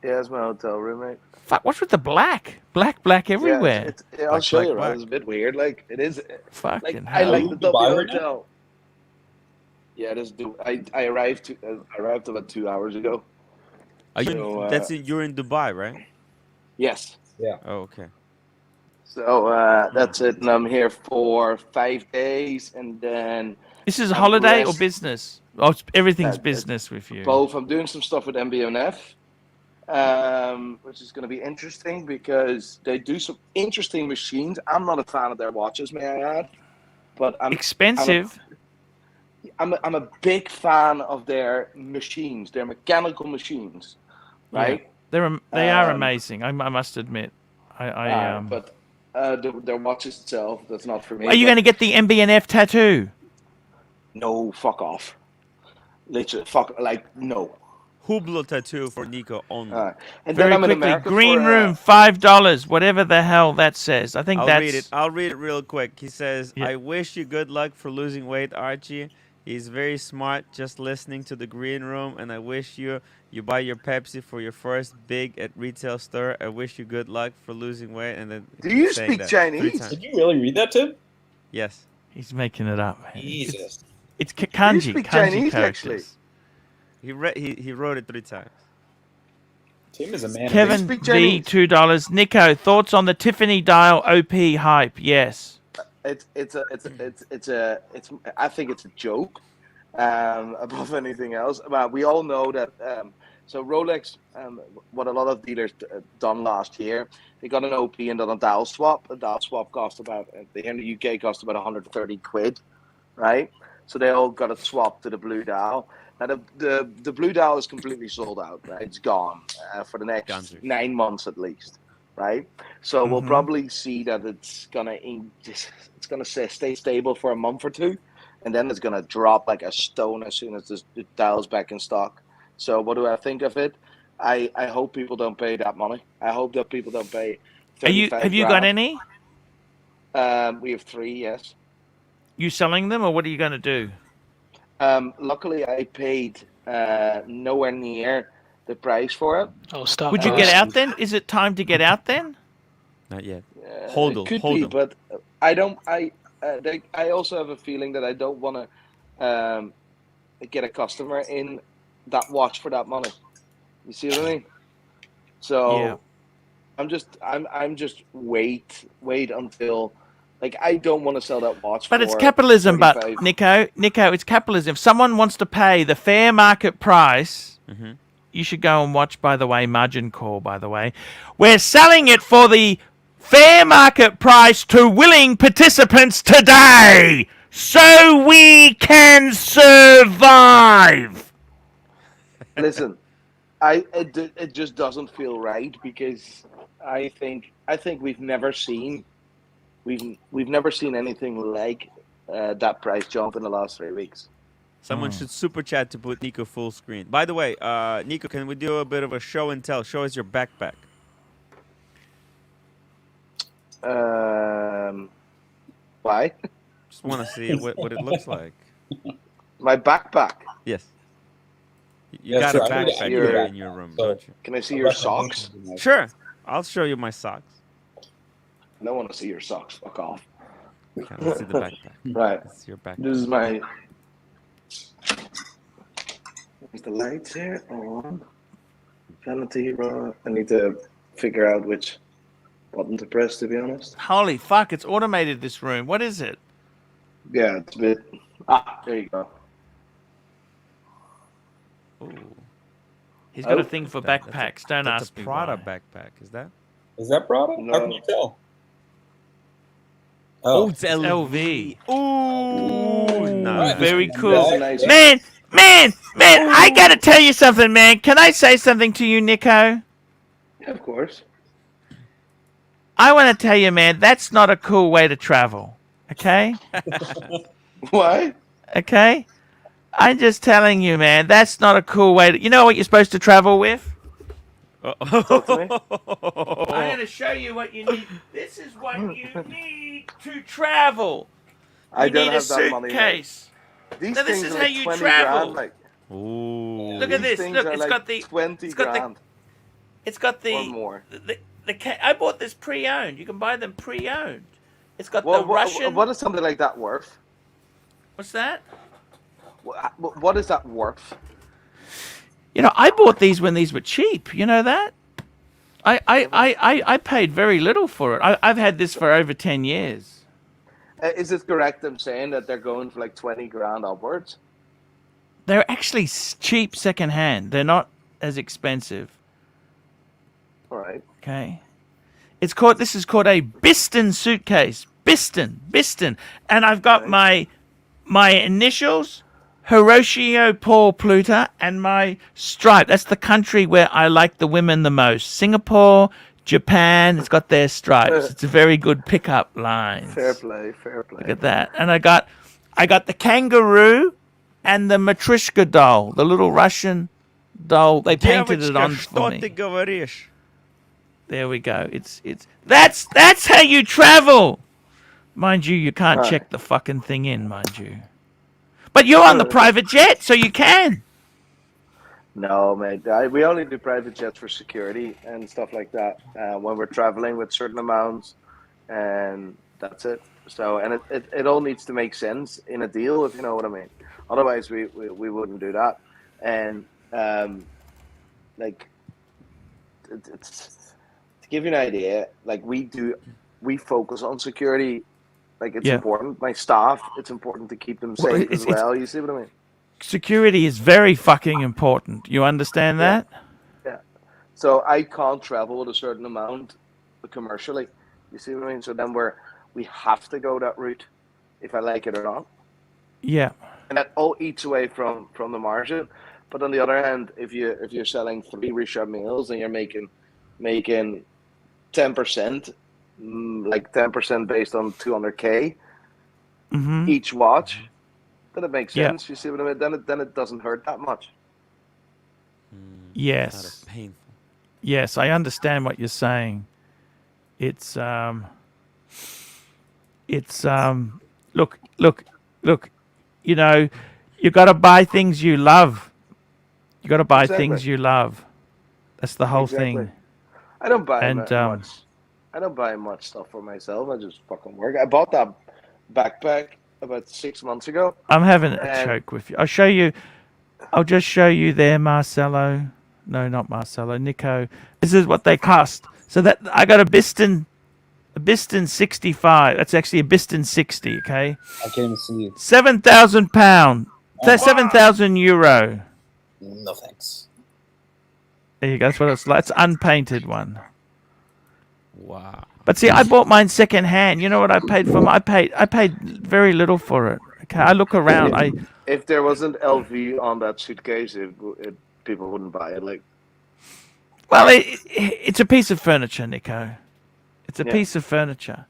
Yeah, it's my hotel room, mate. Fuck, what's with the black? Black everywhere. Yeah, I'll Black, show black, you. black. Right? It's a bit weird. Like it is. Fucking Like I hell. like you the in W Dubai right now? hotel. Yeah, I arrived. I arrived about 2 hours ago. Are you? So, You're in Dubai, right? Yes. Oh, okay. So that's it, and I'm here for 5 days, and then This is a I'm holiday or rest- business? Oh, everything's it's business with you. both. I'm doing some stuff with MBNF, which is going to be interesting because they do some interesting machines. I'm not a fan of their watches, may I add, but Expensive. I'm a big fan of their machines, their mechanical machines, right? They are amazing. I must admit. But their watches itself, that's not for me. Are you going to get the MBNF tattoo? No, fuck off. Literally, no. Hublot tattoo for Nico only. And Very then I'm in quickly, America green for, room, $5. Whatever the hell that says. I think I'll that's. read it. I'll read it real quick. He says, Yeah. "I wish you good luck for losing weight, Archie. He's very smart. Just listening to the green room, and I wish you buy your Pepsi for your first big at retail store. I wish you good luck for losing weight." And then Do you saying speak that 3 Chinese? times. Did you really read that, Tim? Yes. He's making it up. Man. Jesus. It's kanji. speak Kanji Chinese, characters. He wrote it 3 times. Tim is a man. Kevin speak V, Chinese? $2. Nico, thoughts on the Tiffany dial OP hype? Yes. I think it's a joke above anything else. But we all know that. So Rolex, what a lot of dealers done last year, they got an OP and done a dial swap. A dial swap cost about here in the UK cost about 130 quid, right? So they all got it swapped to the blue dial. Now the blue dial is completely sold out, right? It's gone for the next Gonzers. 9 months at least, right? So we'll probably see that it's gonna stay stable for a month or two, and then it's gonna drop like a stone as soon as the dial's back in stock. So what do I think of it? I hope people don't pay that money. I hope that people don't pay. Have you got any? We have 3, yes. You selling them, or what are you going to do? Luckily, I paid nowhere near the price for it. Oh, stop. Would you get out then? Is it time to get out then? Not yet. It could be, but I don't. I also have a feeling that I don't want to get a customer in that watch for that money. You see what I mean? So Yeah. I'm just wait until. Like, I don't want to sell that watch. But for it's capitalism, 35. but Nico, it's capitalism. If someone wants to pay the fair market price, you should go and watch, by the way, Margin Call, by the way. We're selling it for the fair market price to willing participants today, so we can survive. Listen, it just doesn't feel right because I think we've never seen anything like that price jump in the last 3 weeks. Someone should super chat to put Nico full screen. By the way, Nico, can we do a bit of a show and tell? Show us your backpack. Why? Just want to see what it looks like. My backpack. Yes. You Yeah, got sure. a I need to backpack your- here in your room, So- don't you? Can I see A your recommendation socks? would be nice. Sure. I'll show you my socks. I don't want to see your socks. Fuck off. Okay, let's see the backpack. Right. Let's see your backpack. This is my. Is the lights here on? Vanity raw. I need to figure out which button to press, to be honest. Holy fuck! It's automated. This room. What is it? Yeah, it's a bit. There you go. Ooh. He's got Oh. a thing for That's backpacks. Don't That's ask a me Prada why. backpack, is that? Is that Prada? How No. can you tell? Oh, Oh, it's LV. Ooh, Ooh, nice. very That's cool. That's a nice Man, I gotta tell you something, man. Can I say something to you, Nico? Yeah, of course. I want to tell you, man, that's not a cool way to travel. Okay? Why? Okay? I'm just telling you, man, that's not a cool way to... You know what you're supposed to travel with? Talk to me. I'm going to show you what you need. This is what you need to travel. I You don't need a have that money. Mate. suitcase. These Now, this things is are how like you 20 travel. grand. Like, Ooh. Look at these this. things Look, are it's like got the... 20 It's got grand It's got or the... more. I bought this pre-owned. You can buy them pre-owned. It's got Well, the Russian... what is something like that worth? What's that? What is that worth? You know, I bought these when these were cheap. You know that? I paid very little for it. I've had this for over 10 years. Is it correct I'm saying that they're going for like 20 grand upwards? They're actually cheap secondhand. They're not as expensive. All right. Okay. This is called a Biston suitcase. Biston. And I've got my initials, Hiroshio Paul Pluta, and my stripe. That's the country where I like the women the most. Singapore, Japan, it's got their stripes. It's a very good pickup line. Fair play. Look at that. And I got the kangaroo and the Matryoshka doll, the little Russian doll. They painted it on for me. говоришь? There we go. That's how you travel. Mind you, you can't check the fucking thing in, mind you. But you're on the private jet, so you can. No, mate. We only do private jets for security and stuff like that when we're traveling with certain amounts, and that's it. So, and it all needs to make sense in a deal, if you know what I mean. Otherwise, we wouldn't do that. And it's to give you an idea, like we focus on security. Like it's important. My staff, it's important to keep them safe as well. You see what I mean? Security is very fucking important. You understand that? Yeah. So I can't travel with a certain amount commercially. You see what I mean? So then we have to go that route, if I like it or not. Yeah. And that all eats away from the margin. But on the other hand, if you're selling 3 reshot meals and you're making 10%, like 10% based on 200K each watch, then it makes sense. You see what I mean? Then it doesn't hurt that much. Yes. Not painful. Yes, I understand what you're saying. It's look, you know, you got to buy things you love. You got to buy things you love. That's the whole thing. I don't buy much. I don't buy much stuff for myself. I just fucking work. I bought that backpack about 6 months ago. I'm having a choke with you. I'll just show you there, Marcelo. No, not Marcelo. Nico. This is what they cost. So that I got a Biston 65. That's actually a Biston 60. Okay. I can't even see it. £7,000. That's €7,000. No thanks. There you go. That's what it's like. It's unpainted one. Wow. But see, I bought mine second hand. You know what I paid for? I paid very little for it. Okay, I look around. If there wasn't LV on that suitcase, people wouldn't buy it. Like, well, it's a piece of furniture, Nico. It's a piece of furniture.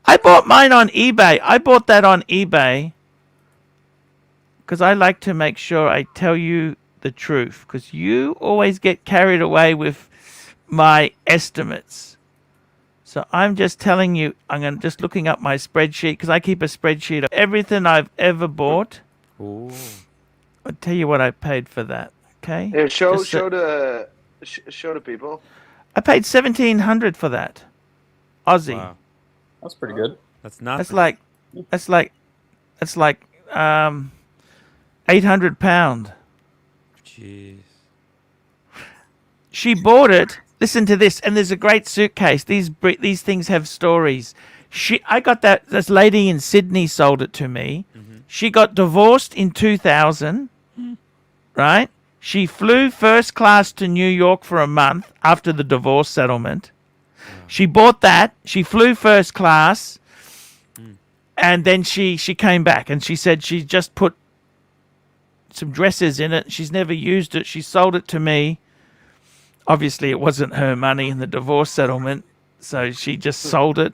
I bought mine on eBay. I bought that on eBay because I like to make sure I tell you the truth. Because you always get carried away with my estimates. So I'm just telling you, just looking up my spreadsheet because I keep a spreadsheet of everything I've ever bought. Ooh. I'll tell you what I paid for that. Okay. Here, show Just so- show the people. I paid 1,700 for that. Aussie. Wow. That's pretty good. That's nothing. That's like 800 pound. Jeez. She bought it. Listen to this, and there's a great suitcase. These things have stories. I got that. This lady in Sydney sold it to me. Mm-hmm. She got divorced in 2000. Right? She flew first class to New York for a month after the divorce settlement. She bought that. She flew first class, and then she came back, and she said she just put some dresses in it. She's never used it. She sold it to me. Obviously, it wasn't her money in the divorce settlement, so she just sold it.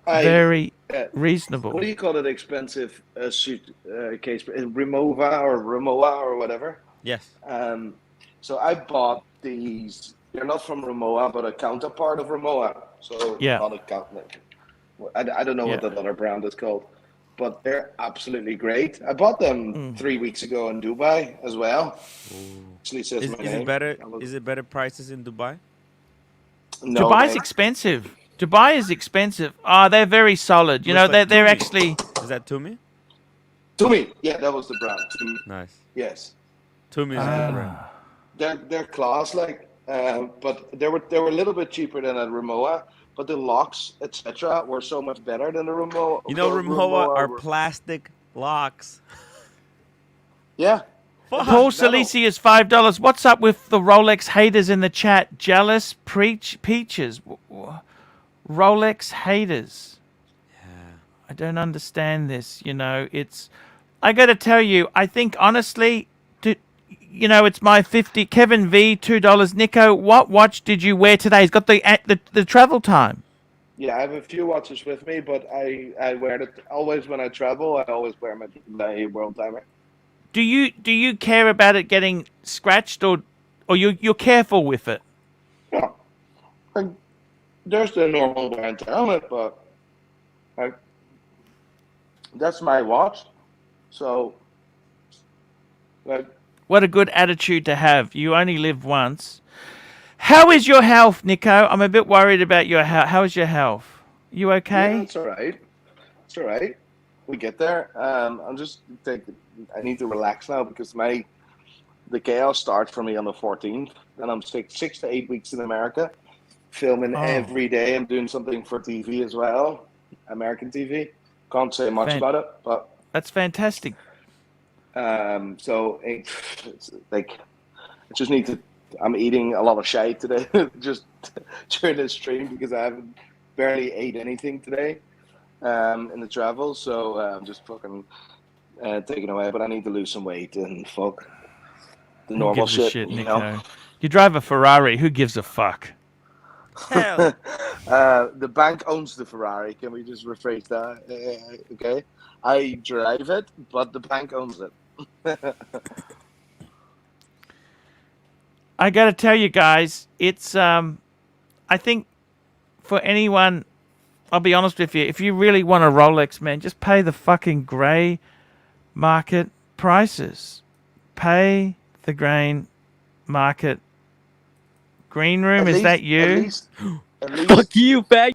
Very reasonable. What do you call it? Expensive suitcase? Rimowa or whatever. Yes. So I bought these. They're not from Rimowa, but a counterpart of Rimowa. So Yeah. not a I don't know what that other brand is called, but they're absolutely great. I bought them 3 weeks ago in Dubai as well. Actually says my name. Is it better prices in Dubai? No, Dubai's expensive. Dubai is expensive. Oh, they're very solid. You know, Looks like they're Tumi. actually. Is that Tumi? Tumi. Yeah, that was the brand. Tumi. Nice. Yes. Tumi is a good brand. They're class but they were a little bit cheaper than a Rimowa, but the locks, etc., were so much better than the Rimowa. You know, Rimowa are plastic locks. Yeah. Paul Silesius, $5. What's up with the Rolex haters in the chat? Jealous peaches. Rolex haters. Yeah. I don't understand this. You know, I got to tell you, I think honestly, it's my 50. Kevin V, $2. Nico, what watch did you wear today? He's got the travel time. Yeah, I have a few watches with me, but I wear it always when I travel. I always wear my world timer. Do you care about it getting scratched or you're careful with it? Yeah. There's the normal wear and tear on it, but that's my watch. So, what a good attitude to have. You only live once. How is your health, Nico? I'm a bit worried about your health. How is your health? You okay? Yeah, it's all right. It's all right. We get there. I need to relax now because the chaos starts for me on the 14th, and I'm 6 to 8 weeks in America, filming every day. I'm doing something for TV as well, American TV. Can't say much about it, but that's fantastic. So it's like I just need to. I'm eating a lot of shite today, just during the stream because I haven't barely ate anything today in the travel. So I'm just fucking taking away. But I need to lose some weight and fuck the normal shit. Nico. You know? You drive a Ferrari. Who gives a fuck? Hell. The bank owns the Ferrari. Can we just rephrase that? Okay. I drive it, but the bank owns it. I got to tell you guys, it's I think for anyone, I'll be honest with you, if you really want a Rolex, man, just pay the fucking grey market prices. Pay the grain market. Green room, is that you? At least, Fuck you, fag.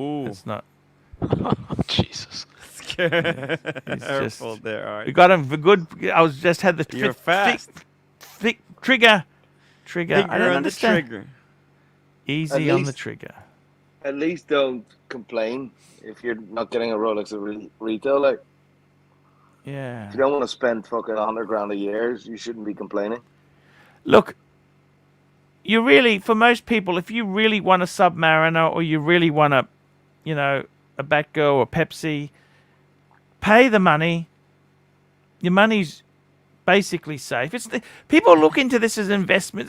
Ooh. It's not. Jesus. Careful just, there, Art. We got him for good. I was just had the You're fast. thick trigger. I Finger don't on understand. the trigger. Easy on the trigger. At least don't complain if you're not getting a Rolex at retail. Like, Yeah. if you don't want to spend fucking $100,000 a year, you shouldn't be complaining. Look, you really, for most people, if you really want a Submariner or you really want a Batgirl or Pepsi, pay the money. Your money's basically safe. People look into this as investment.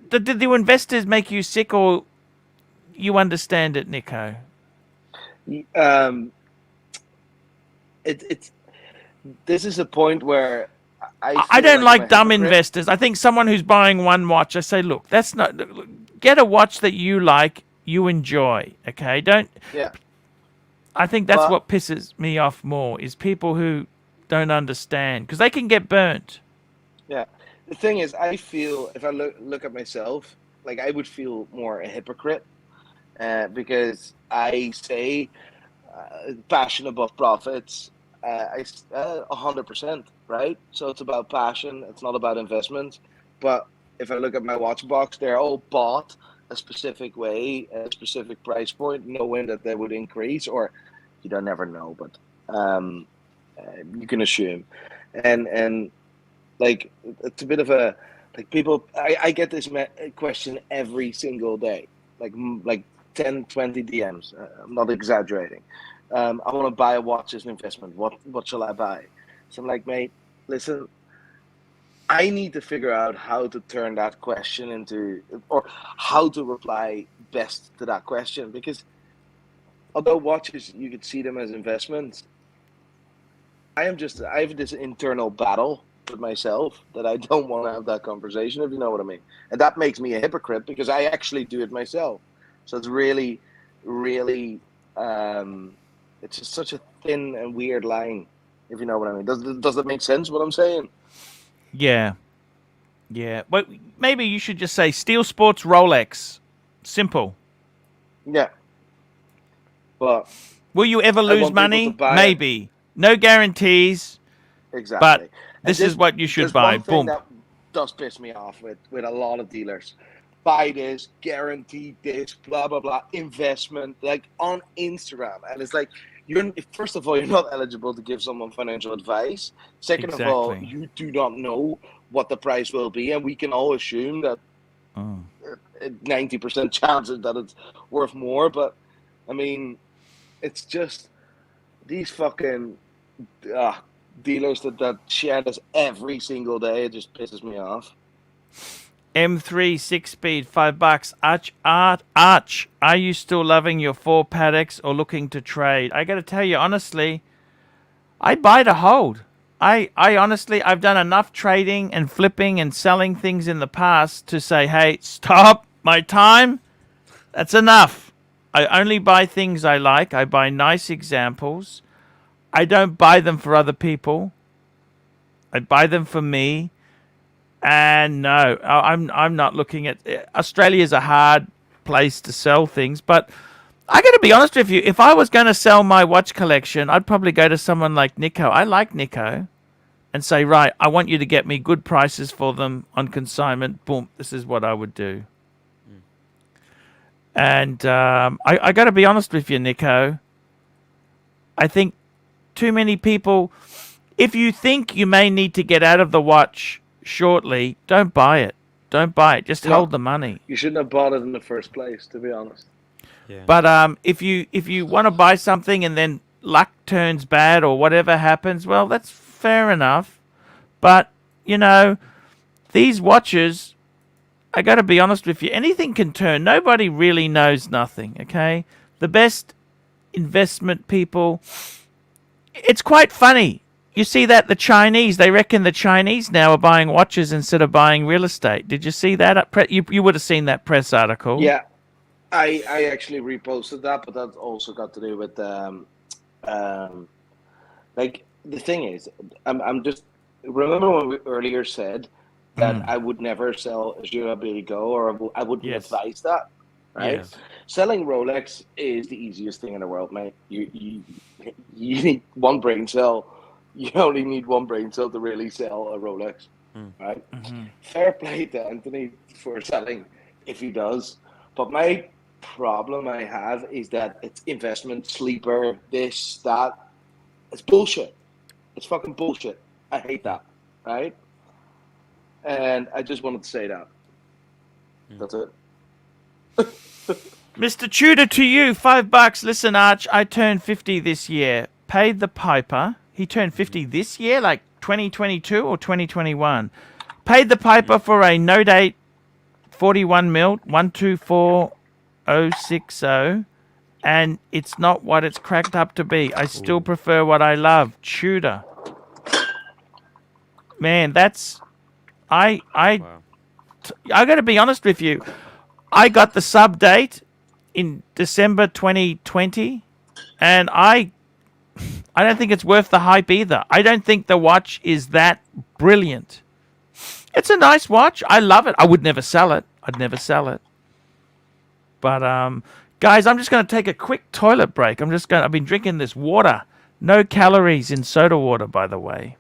Did the investors make you sick, or you understand it, Nico? This is a point where I don't like dumb investors. I think someone who's buying one watch, I say, look, that's not. Get a watch that you like, you enjoy. Okay, don't. Yeah. I think that's what pisses me off more is people who don't understand because they can get burnt. Yeah. The thing is, I feel if I look at myself, like I would feel more a hypocrite, because I say passion above profits. 100%, right? So it's about passion. It's not about investment. But if I look at my watch box, they're all bought a specific way, at a specific price point, knowing that they would increase, or you don't never know, but you can assume. And like it's a bit of a like people. I get this question every single day, like 10, 20 DMs. I'm not exaggerating. I want to buy a watch as an investment. What shall I buy? So I'm like, mate, listen, I need to figure out how to turn that question into, or how to reply best to that question. Because although watches, you could see them as investments, I have this internal battle with myself that I don't want to have that conversation, if you know what I mean. And that makes me a hypocrite because I actually do it myself. So it's really, really, it's just such a thin and weird line, if you know what I mean. Does that make sense, what I'm saying? Yeah. Yeah. But maybe you should just say Steel Sports Rolex. Simple. Yeah. But will you ever lose money? Maybe. No guarantees. Exactly. But this is what you should buy. One thing that does piss me off with a lot of dealers. Buy this, guaranteed this, blah, blah, blah, investment, like on Instagram. And it's like, first of all, you're not eligible to give someone financial advice. Second of all, you do not know what the price will be. And we can all assume that 90% chances that it's worth more. But, I mean, it's just these fucking dealers that share this every single day. It just pisses me off. M3 6-speed, $5. Arch, are you still loving your 4 Paddocks or looking to trade? I got to tell you honestly, I buy to hold. I honestly, I've done enough trading and flipping and selling things in the past to say, hey, stop my time. That's enough. I only buy things I like. I buy nice examples. I don't buy them for other people. I buy them for me. And no, I'm not looking at Australia's a hard place to sell things, but I got to be honest with you. If I was going to sell my watch collection, I'd probably go to someone like Nico. I like Nico, and say, right, I want you to get me good prices for them on consignment. Boom, this is what I would do. And I got to be honest with you, Nico. I think too many people. If you think you may need to get out of the watch shortly, don't buy it. Don't buy it. Just hold the money. You shouldn't have bought it in the first place, to be honest. Yeah. But if you want to buy something and then luck turns bad or whatever happens, well, that's fair enough. But you know, these watches, I got to be honest with you, anything can turn. Nobody really knows nothing. Okay, the best investment people. It's quite funny. You see that the Chinese, they reckon the Chinese now are buying watches instead of buying real estate. Did you see that? You would have seen that press article. Yeah, I actually reposted that, but that also got to do with like the thing is, I'm just remember when we earlier said that I would never sell a Jura Go, or I wouldn't advise that, right? Yes. Selling Rolex is the easiest thing in the world, mate. You need one brain cell. You only need one brain cell to really sell a Rolex, right? Fair play to Anthony for selling if he does. But my problem I have is that it's investment, sleeper, this, that. It's bullshit. It's fucking bullshit. I hate that, right? And I just wanted to say that. That's it. Mr. Tudor, to you, $5. Listen, Arch, I turned 50 this year. Paid the piper. He turned 50 this year, like 2022 or 2021. Paid the piper for a no date 41 mil, 124060, and it's not what it's cracked up to be. I still prefer what I love. Tudor. Man, that's I got to be honest with you. I got the sub date in December 2020, and I don't think it's worth the hype either. I don't think the watch is that brilliant. It's a nice watch. I love it. I would never sell it. I'd never sell it. But guys, I'm just going to take a quick toilet break. I've been drinking this water. No calories in soda water, by the way.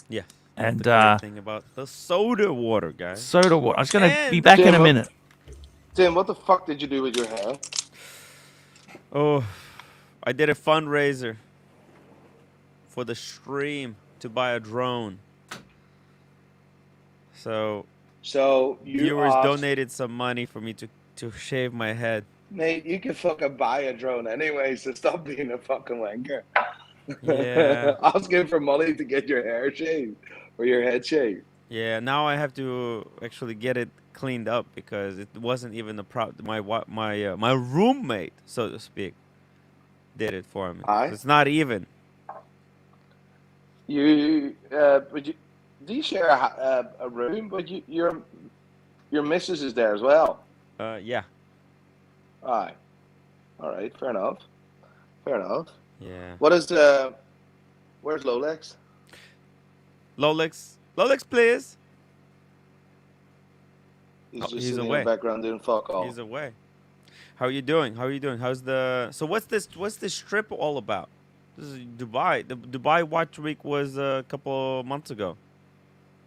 Yeah. And The great thing about the soda water, guys. soda water. I was going to be And- back in a minute. Tim, what the fuck did you do with your hair? Oh, I did a fundraiser for the stream to buy a drone. So you viewers asked, donated some money for me to shave my head. mate, you can fucking buy a drone anyway, so stop being a fucking wanker. Yeah. Asking for money to get your hair shaved or your head shaved. Yeah, now I have to actually get it cleaned up because it wasn't even my roommate, so to speak, did it for me. Aye. So it's not even. But do you share a room? But your missus is there as well. Yeah. Aye. All right. Fair enough. Fair enough. Yeah. What is where's Lolex? Lolex, please. He's Oh, just he's sitting away. in the background doing fuck all. He's away. How are you doing? How's the? So what's this trip all about? This is Dubai. The Dubai Watch Week was a couple months ago.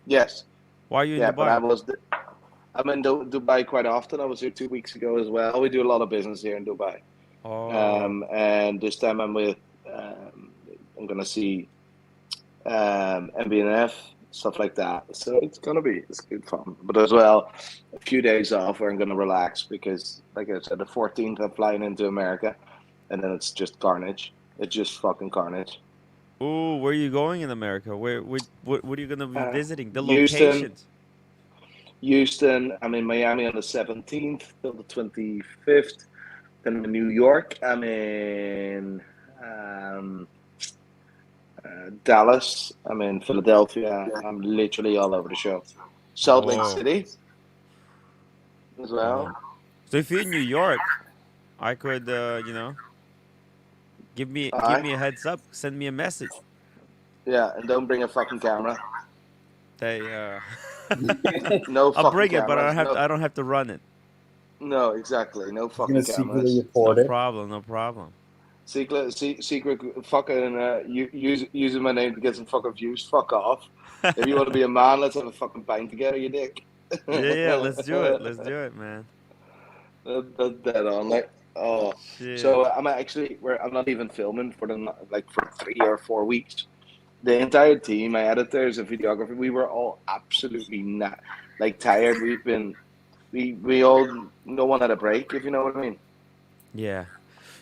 Yes. Why are you in Yeah, Dubai? but I'm in Dubai quite often. I was here 2 weeks ago as well. We do a lot of business here in Dubai. Oh. And this time I'm with, I'm gonna see MBNF, stuff like that. So it's good fun. But as well, a few days off where I'm gonna relax because, like I said, the 14th I'm flying into America, and then it's just carnage. It's just fucking carnage. Ooh, where are you going in America? What are you gonna be visiting? The Houston. locations. Houston, I'm in Miami on the 17th till the 25th. Then in New York, I'm in Dallas. I'm in Philadelphia. I'm literally all over the show. Salt Lake Whoa. City as well. So if you're in New York, I could, give me a heads up. Send me a message. Yeah, and don't bring a fucking camera. They, No fucking I'll bring it, but cameras. I don't have to run it. No, exactly. No You're fucking gonna secretly cameras. report No it. problem. No problem. Secret fucking using my name to get some fucking views. Fuck off. If you want to be a man, let's have a fucking pint together, you dick. Yeah, let's do it. Let's do it, man. That's dead on. Like, oh, Shit. so I'm not even filming for for 3 or 4 weeks. The entire team, my editors and videographer, we were all absolutely not tired. We all, no one had a break, if you know what I mean. Yeah.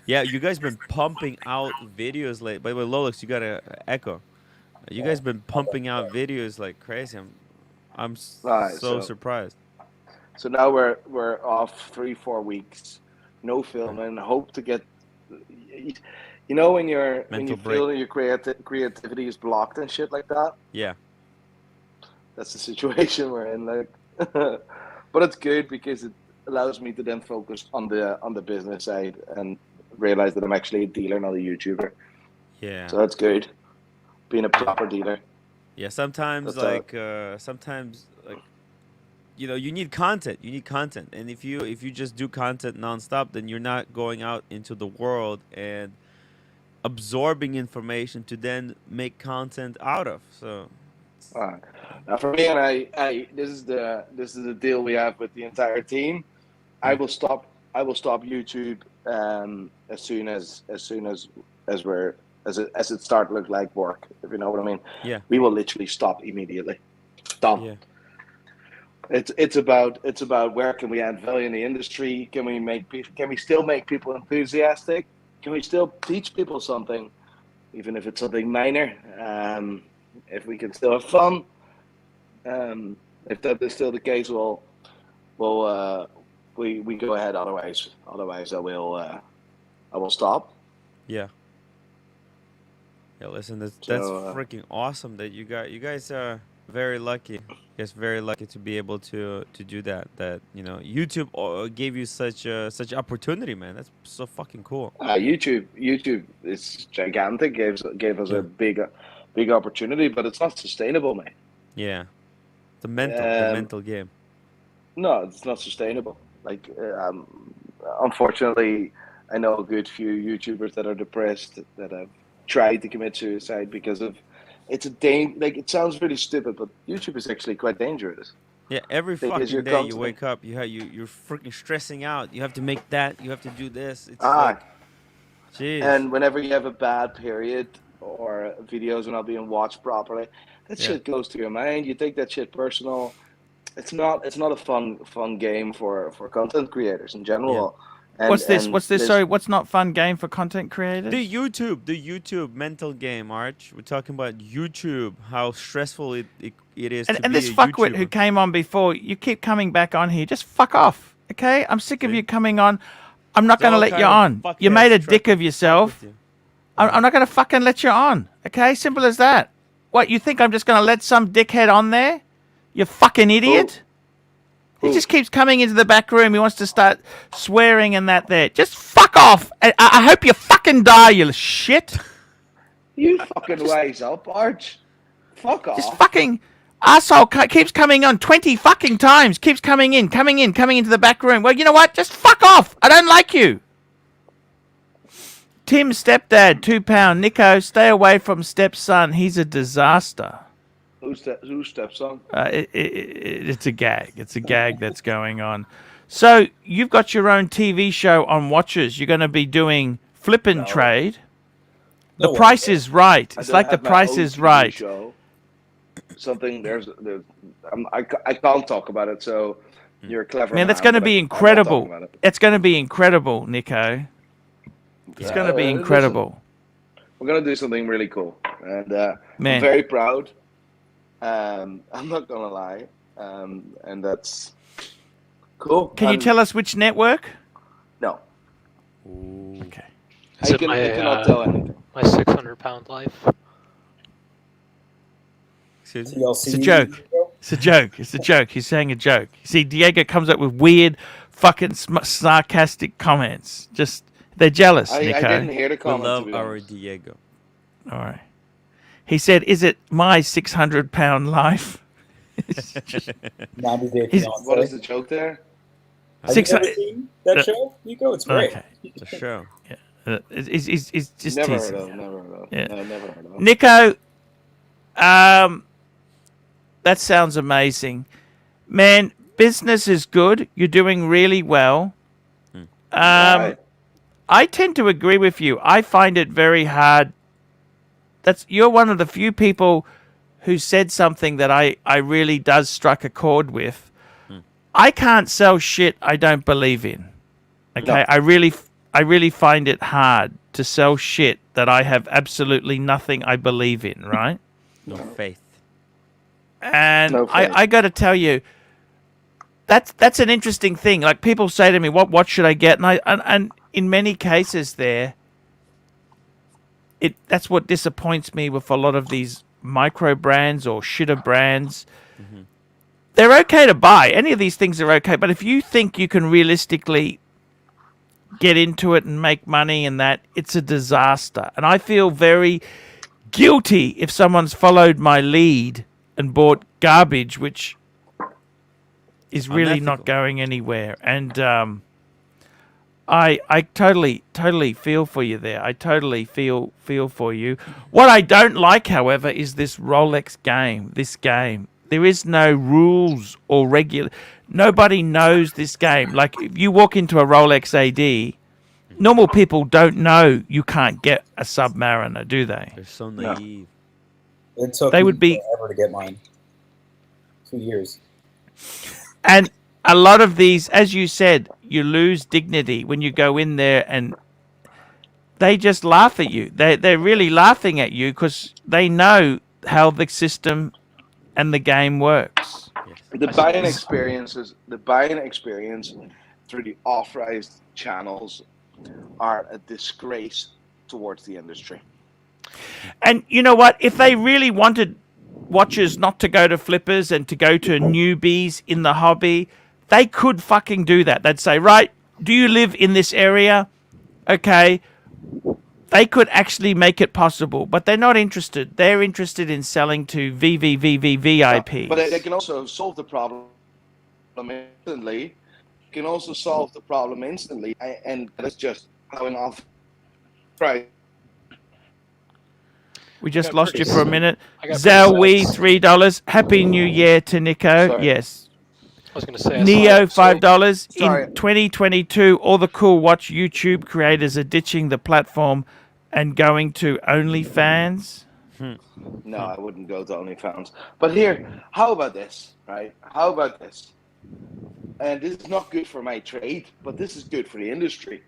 Yeah, you guys been pumping out videos late. By the way, Lolex, you got a echo. You guys been pumping out videos like crazy. I'm Right, so so- surprised. So now we're off 3-4 weeks, no filming. Hope to get, you know, when you feel your creativity is blocked and shit like that. Yeah. That's the situation we're in. But it's good because it allows me to then focus on the business side and realize that I'm actually a dealer, not a YouTuber. Yeah. So that's good. Being a proper dealer. Yeah, sometimes you need content. You need content. And if you just do content nonstop, then you're not going out into the world and absorbing information to then make content out of. So Now for me, and I this is the deal we have with the entire team. I will stop YouTube as soon as it start look like work, if you know what I mean. Yeah. We will literally stop immediately. Done. Yeah. It's about where can we add value in the industry? Can we still make people enthusiastic? Can we still teach people something, even if it's something minor? If we can still have fun. If that is still the case, we go ahead. Otherwise I will stop. Yeah. Yeah, listen, that's So, freaking awesome that you guys are very lucky. Yes, very lucky to be able to do that. That YouTube gave you such opportunity, man. That's so fucking cool. YouTube is gigantic. Gave us a big opportunity, but it's not sustainable, man. Yeah. The mental game. No, it's not sustainable. Like, unfortunately, I know a good few YouTubers that are depressed that have tried to commit suicide because of it's it sounds really stupid, but YouTube is actually quite dangerous. Yeah, every Because fucking day you wake up, you're freaking stressing out. You have to make that. You have to do this. It's like, jeez. And whenever you have a bad period or videos are not being watched properly, that shit goes to your mind. You take that shit personal. It's not a fun game for content creators in general. Yeah. What's this? Sorry, what's not fun game for content creators? The YouTube mental game, Arch. We're talking about YouTube, how stressful it is to be and this a fuckwit YouTuber. who came on before, you keep coming back on here. Just fuck off, okay? I'm sick of you coming on. I'm not going to let you on. You made a dick of yourself. I'm not going to fucking let you on, okay? Simple as that. What, you think I'm just going to let some dickhead on there? You fucking idiot. He just keeps coming into the back room. He wants to start swearing and that there. Just fuck off. I hope you fucking die, you shit. You fucking wise up, Arch. Fuck off. Just fucking asshole keeps coming on 20 fucking times. Keeps coming into the back room. Well, you know what? Just fuck off. I don't like you. Tim's stepdad, £2. Nico, stay away from stepson. He's a disaster. Who's stepson? It's a gag. It's a gag that's going on. So you've got your own TV show on Watchers. You're going to be doing flip and trade. The Price is Right. It's like The Price is Right. Show. Something I can't talk about it. So you're a clever man. That's going to be incredible. It's going to be incredible, Nico. It's going to be incredible. We're going to do something really cool, and I'm very proud. I'm not gonna lie, and that's cool. Can you tell us which network? No. Ooh. Okay. Is I cannot tell anything. My 600-pound life. Excuse me? It's a joke. It's a joke. It's a joke. He's saying a joke. See, Diego comes up with weird, fucking sarcastic comments. Just they're jealous. I Nico. didn't hear the We comments. love our Diego. All right. He said, "Is it my 600-pound life?" 90 Day Fiancé. What is the joke there? Have you ever seen that show, Nico? It's great. Okay. The show. Yeah. It's just Never teasing. heard of. Never heard of. Yeah. No, never heard of. Nico, that sounds amazing. Man, business is good. You're doing really well. Right. I tend to agree with you. I find it very hard. You're one of the few people who said something that I really does strike a chord with. I can't sell shit I don't believe in. Okay? No. I really find it hard to sell shit that I have absolutely nothing I believe in, right? No faith. And No faith. I got to tell you, that's an interesting thing. Like, people say to me, what should I get? And in many cases there, that's what disappoints me with a lot of these micro brands or shitter brands. Mm-hmm. They're okay to buy. Any of these things are okay. But if you think you can realistically get into it and make money and that, it's a disaster. And I feel very guilty if someone's followed my lead and bought garbage, which is really not going anywhere. And I totally feel for you there. I totally feel for you. What I don't like, however, is this Rolex game. This game. There is no rules or regular. Nobody knows this game. Like, if you walk into a Rolex AD, normal people don't know you can't get a Submariner, do they? They're so naive. It took They me would be forever to get mine. 2 years. And a lot of these, as you said, you lose dignity when you go in there and they just laugh at you. They're really laughing at you because they know how the system and the game works. The buying experience through the authorized channels are a disgrace towards the industry. And you know what? If they really wanted watchers not to go to flippers and to go to newbies in the hobby, they could fucking do that. They'd say, right, do you live in this area? Okay, they could actually make it possible, but they're not interested. They're interested in selling to VVVVVIPs. But they can also solve the problem instantly. Can also solve the problem instantly, and that's just going off price. We just got lost pretty you for a s- minute. I got pretty Zowie, sad. $3. Happy New Year to Nico. Sorry. Yes. I was gonna say I Neo, saw- $5. Sorry. In 2022, all the cool watch YouTube creators are ditching the platform and going to OnlyFans. No, I wouldn't go to OnlyFans. But here, how about this, right? How about this? And this is not good for my trade, but this is good for the industry.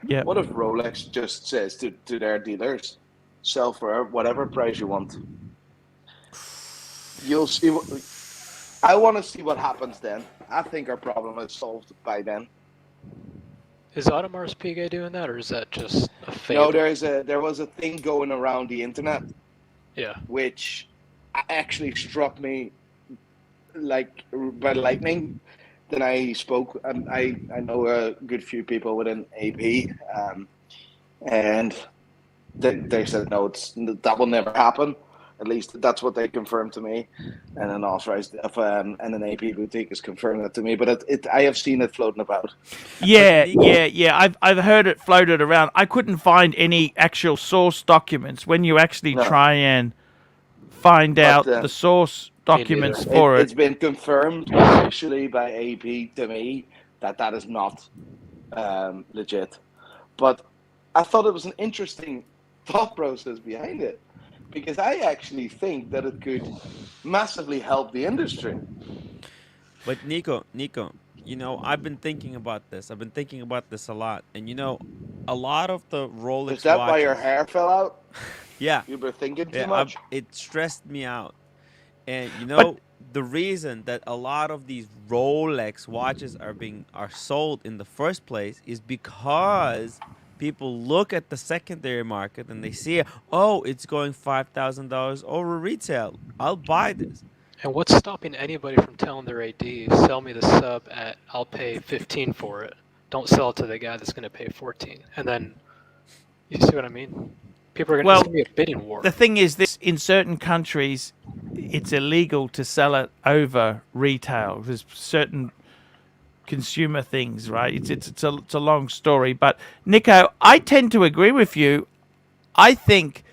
Yeah. What if Rolex just says to their dealers, sell for whatever price you want? You'll see. I want to see what happens then. I think our problem is solved by then. Is Audemars Piguet doing that, or is that just a fake? No, there was a thing going around the internet, Yeah. which actually struck me like by lightning. Then I spoke. I know a good few people within AP, and they said no, that will never happen. At least that's what they confirmed to me, and an authorized and an AP boutique has confirmed that to me. But I have seen it floating about. Yeah. I've heard it floated around. I couldn't find any actual source documents. When you actually try and find out the source documents for It's been confirmed officially by AP to me that is not legit. But I thought it was an interesting thought process behind it, because I actually think that it could massively help the industry. But Nico, you know, I've been thinking about this. I've been thinking about this a lot. And you know, a lot of the Rolex Is that watches, why your hair fell out? Yeah. You've been thinking too Yeah, much? it stressed me out. And you know, the reason that a lot of these Rolex watches are sold in the first place is because people look at the secondary market and they see, oh, it's going $5,000 over retail. I'll buy this. And what's stopping anybody from telling their AD, sell me the sub at, I'll pay 15 for it. Don't sell it to the guy that's going to pay 14. And then, you see what I mean? People are going to be a bidding war. The thing is, this in certain countries, it's illegal to sell it over retail. There's certain consumer things, right? It's a long story, but Nico, I tend to agree with you. I think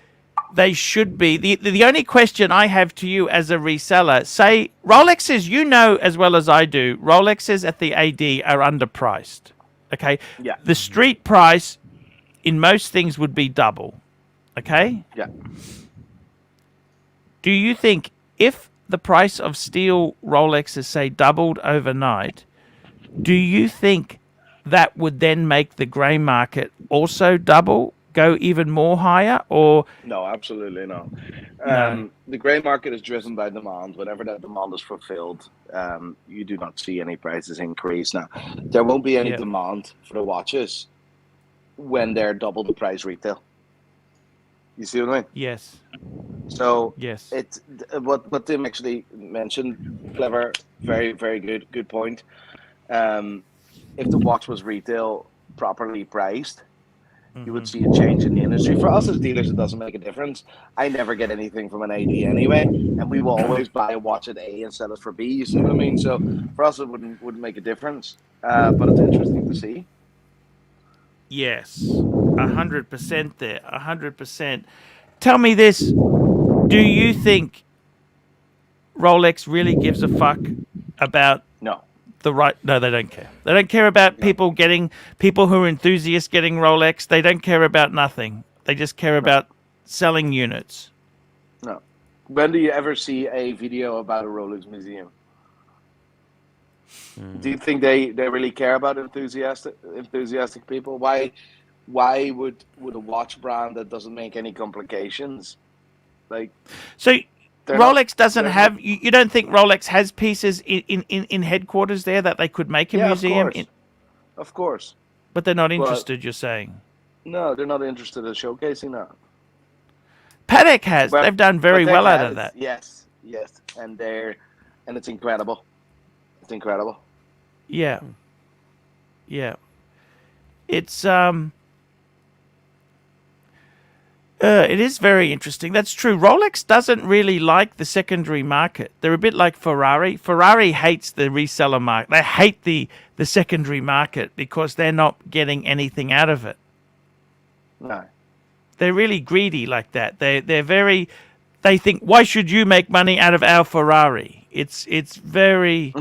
they should be. The only question I have to you as a reseller, say Rolexes, you know as well as I do, Rolexes at the AD are underpriced. Okay? Yeah. The street price in most things would be double. Okay? Yeah. Do you think if the price of steel Rolexes, say, doubled overnight, do you think that would then make the grey market also double, go even more higher, or? No, absolutely not. No. The grey market is driven by demand. Whenever that demand is fulfilled, you do not see any prices increase. Now, there won't be any demand for the watches when they're double the price retail. You see what I mean? Yes. So yes, it's what Tim actually mentioned. Clever, very very good point. If the watch was retail properly priced, you would see a change in the industry. For us as dealers, it doesn't make a difference. I never get anything from an AD anyway, and we will always buy a watch at A and sell it for B. You see what I mean? So for us, it wouldn't make a difference. But it's interesting to see. Yes, 100% there, 100%. Tell me this: do you think Rolex really gives a fuck about the right? No, they don't care. They don't care about people who are enthusiasts getting Rolex. They don't care about nothing. They just care about selling units. No. When do you ever see a video about a Rolex museum? Do you think they really care about enthusiastic people? Why would a watch brand that doesn't make any complications, like? So Rolex doesn't have. You don't think Rolex has pieces in headquarters there that they could make a museum? Of course. But they're not interested. You're saying? No, they're not interested in showcasing that. Patek has. They've done very well out of that. Yes, and it's incredible. It's incredible. Yeah. Yeah. It's It is very interesting. That's true. Rolex doesn't really like the secondary market. They're a bit like Ferrari. Ferrari hates the reseller market. They hate the secondary market because they're not getting anything out of it. No. They're really greedy like that. They're very. They think, why should you make money out of our Ferrari? It's very.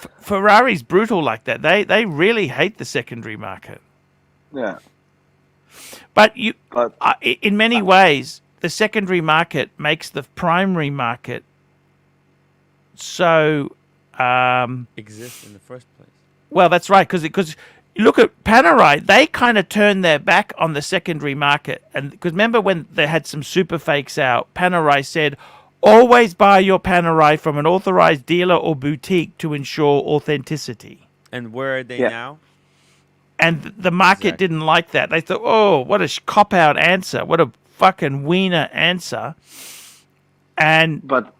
Ferrari's brutal like that. They really hate the secondary market. Yeah. But in many ways, the secondary market makes the primary market so exist in the first place. Well, that's right, because you look at Panerai, they kind of turned their back on the secondary market, and because remember when they had some super fakes out, Panerai said, always buy your Panerai from an authorized dealer or boutique to ensure authenticity. And where are they now? And the market didn't like that. They thought, oh, what a cop-out answer. What a fucking wiener answer. But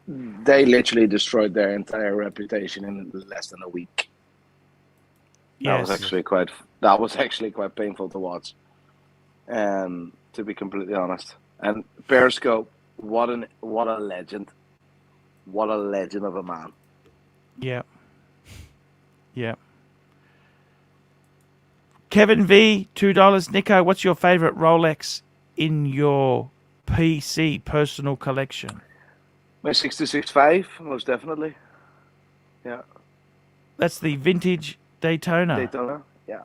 they literally destroyed their entire reputation in less than a week. That was actually quite painful to watch. To be completely honest. And Periscope, what a legend. What a legend of a man. Yeah. Yeah. Kevin V, $2. Nico, what's your favorite Rolex in your PC personal collection? My 625, most definitely. Yeah. That's the vintage Daytona. Daytona, yeah.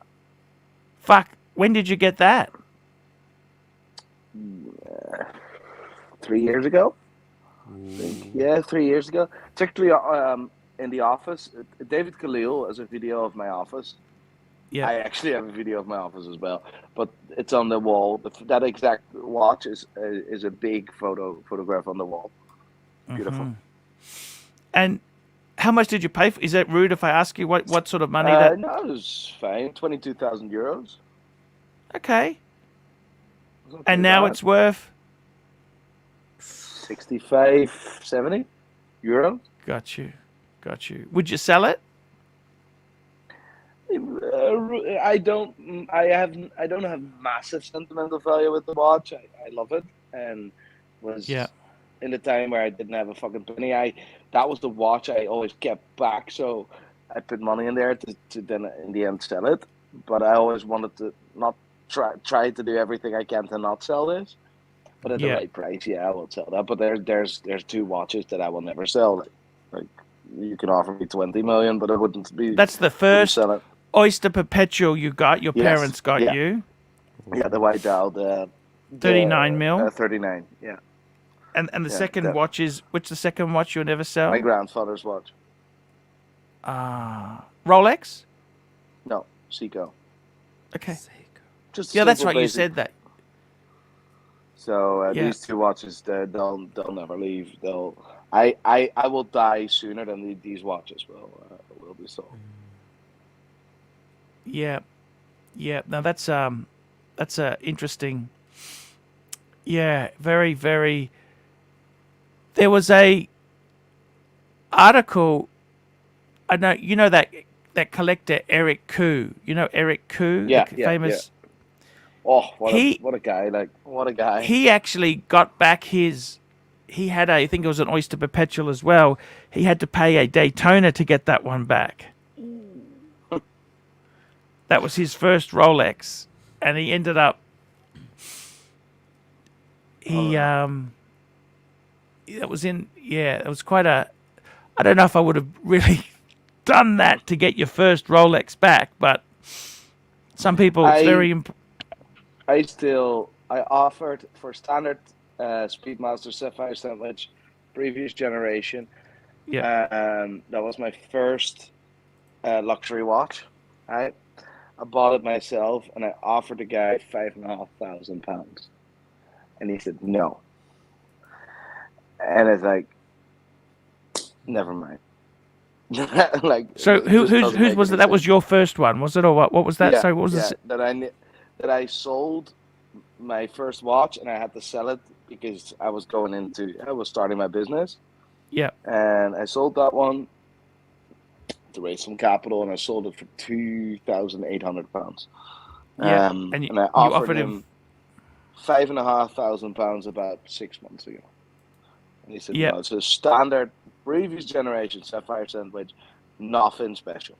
Fuck, when did you get that? 3 years ago. Yeah, 3 years ago. It's actually in the office. David Khalil has a video of my office. Yeah. I actually have a video of my office as well, but it's on the wall. That exact watch is a big photograph on the wall. Beautiful. Mm-hmm. And how much did you pay for? Is that rude if I ask you what sort of money that? No, it was fine. 22,000 euros. Okay. And now it's worth 65, 70 euros. Got you. Would you sell it? I don't have massive sentimental value with the watch. I love it, and was in the time where I didn't have a fucking penny. That was the watch I always kept back, so I put money in there to then in the end sell it. But I always wanted to not try to do everything I can to not sell this. But at the right price, I will sell that. But there's two watches that I will never sell. Like you can offer me 20 million, but it wouldn't be. That's the first Oyster Perpetual you got. Your parents got you. Yeah, the white dial, the 39 mil. 39, yeah. And the second watch is which? The second watch you'll never sell? My grandfather's watch. Rolex? No, Seiko. Okay. Just that's right. basic. You said that. So these two watches, they'll never leave. I will die sooner than these watches will be sold. Yeah. Now that's a interesting. Yeah, very, very. There was a article. I know you know that collector Eric Koo. You know Eric Koo, famous. Yeah. Oh, what a guy! Like what a guy! He actually got back his. He had I think it was an Oyster Perpetual as well. He had to pay a Daytona to get that one back. That was his first Rolex, and he ended up. That was quite a. I don't know if I would have really done that to get your first Rolex back, but some people it's very important. I offered for standard Speedmaster Sapphire Sandwich, previous generation. Yeah. That was my first luxury watch. Right. I bought it myself, and I offered the guy £5,500, and he said no. And it's like, never mind. Like, so whose was it? That was your first one, was it, or what? What was that? Yeah, Sorry, what was this? That I sold my first watch, and I had to sell it because I was starting my business. Yeah. And I sold that one to raise some capital, and I sold it for £2,800. Yeah, and and I you offered offered him. him £5,500 about 6 months ago. And he said, Yeah. no, it's a standard previous generation sapphire sandwich, nothing special.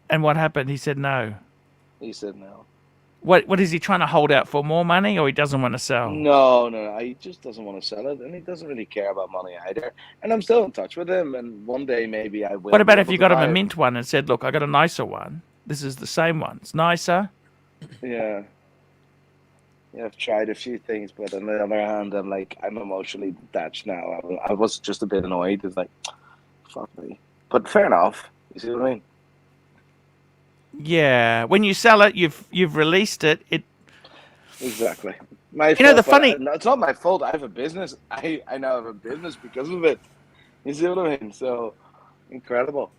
And what happened? He said no. He said no. What is he trying to hold out for? More money, or he doesn't want to sell? No, he just doesn't want to sell it, and he doesn't really care about money either. And I'm still in touch with him, and one day maybe I will. What about be if able you to got him buy a it. mint one and said, "Look, I got a nicer one. This is the same one. It's nicer." Yeah. Yeah, I've tried a few things, but on the other hand, I'm emotionally detached now. I was just a bit annoyed. It's like, fuck me. But fair enough. You see what I mean? Yeah. When you sell it, you've released it. Exactly. My You know, the fault, funny- but it's not my fault. I have a business. I now have a business because of it. You see what I mean? So incredible.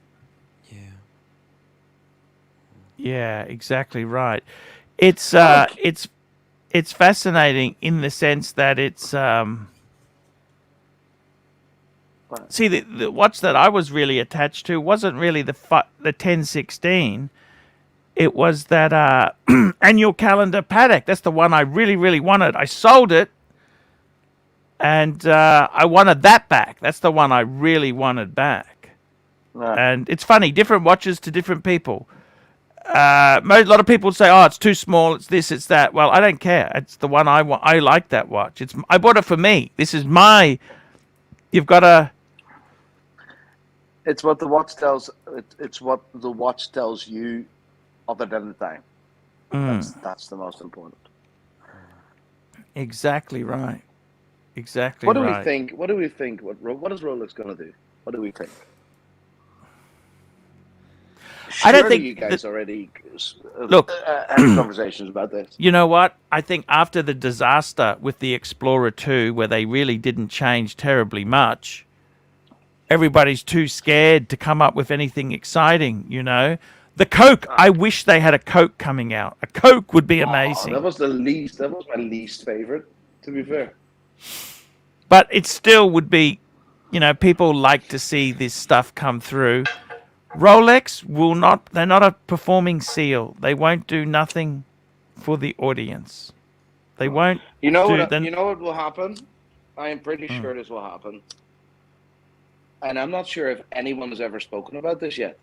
Yeah, exactly right. It's fascinating in the sense that it's see the watch that I was really attached to wasn't really the 1016. It was that annual calendar Patek. That's the one I really, really wanted. I sold it, and I wanted that back. That's the one I really wanted back. Right. And it's funny, different watches to different people. A lot of people say, "Oh, it's too small. It's this. It's that." Well, I don't care. It's the one I want. I like that watch. I bought it for me. This is my. You've got to. It's what the watch tells. It's what the watch tells you, other than the time. That's the most important. Exactly right. Exactly What do right. we think? What do we think? What is Rolex going to do? What do we think? I don't Surely think you guys already Look, had conversations about this. You know what? I think after the disaster with the Explorer 2, where they really didn't change terribly much, everybody's too scared to come up with anything exciting, you know? The Coke, I wish they had a Coke coming out. A Coke would be amazing. That was my least favorite, to be fair. But it still would be, you know, people like to see this stuff come through. Rolex will not, they're not a performing seal. They won't do nothing for the audience. They won't. You know what will happen? I am pretty sure this will happen. And I'm not sure if anyone has ever spoken about this yet.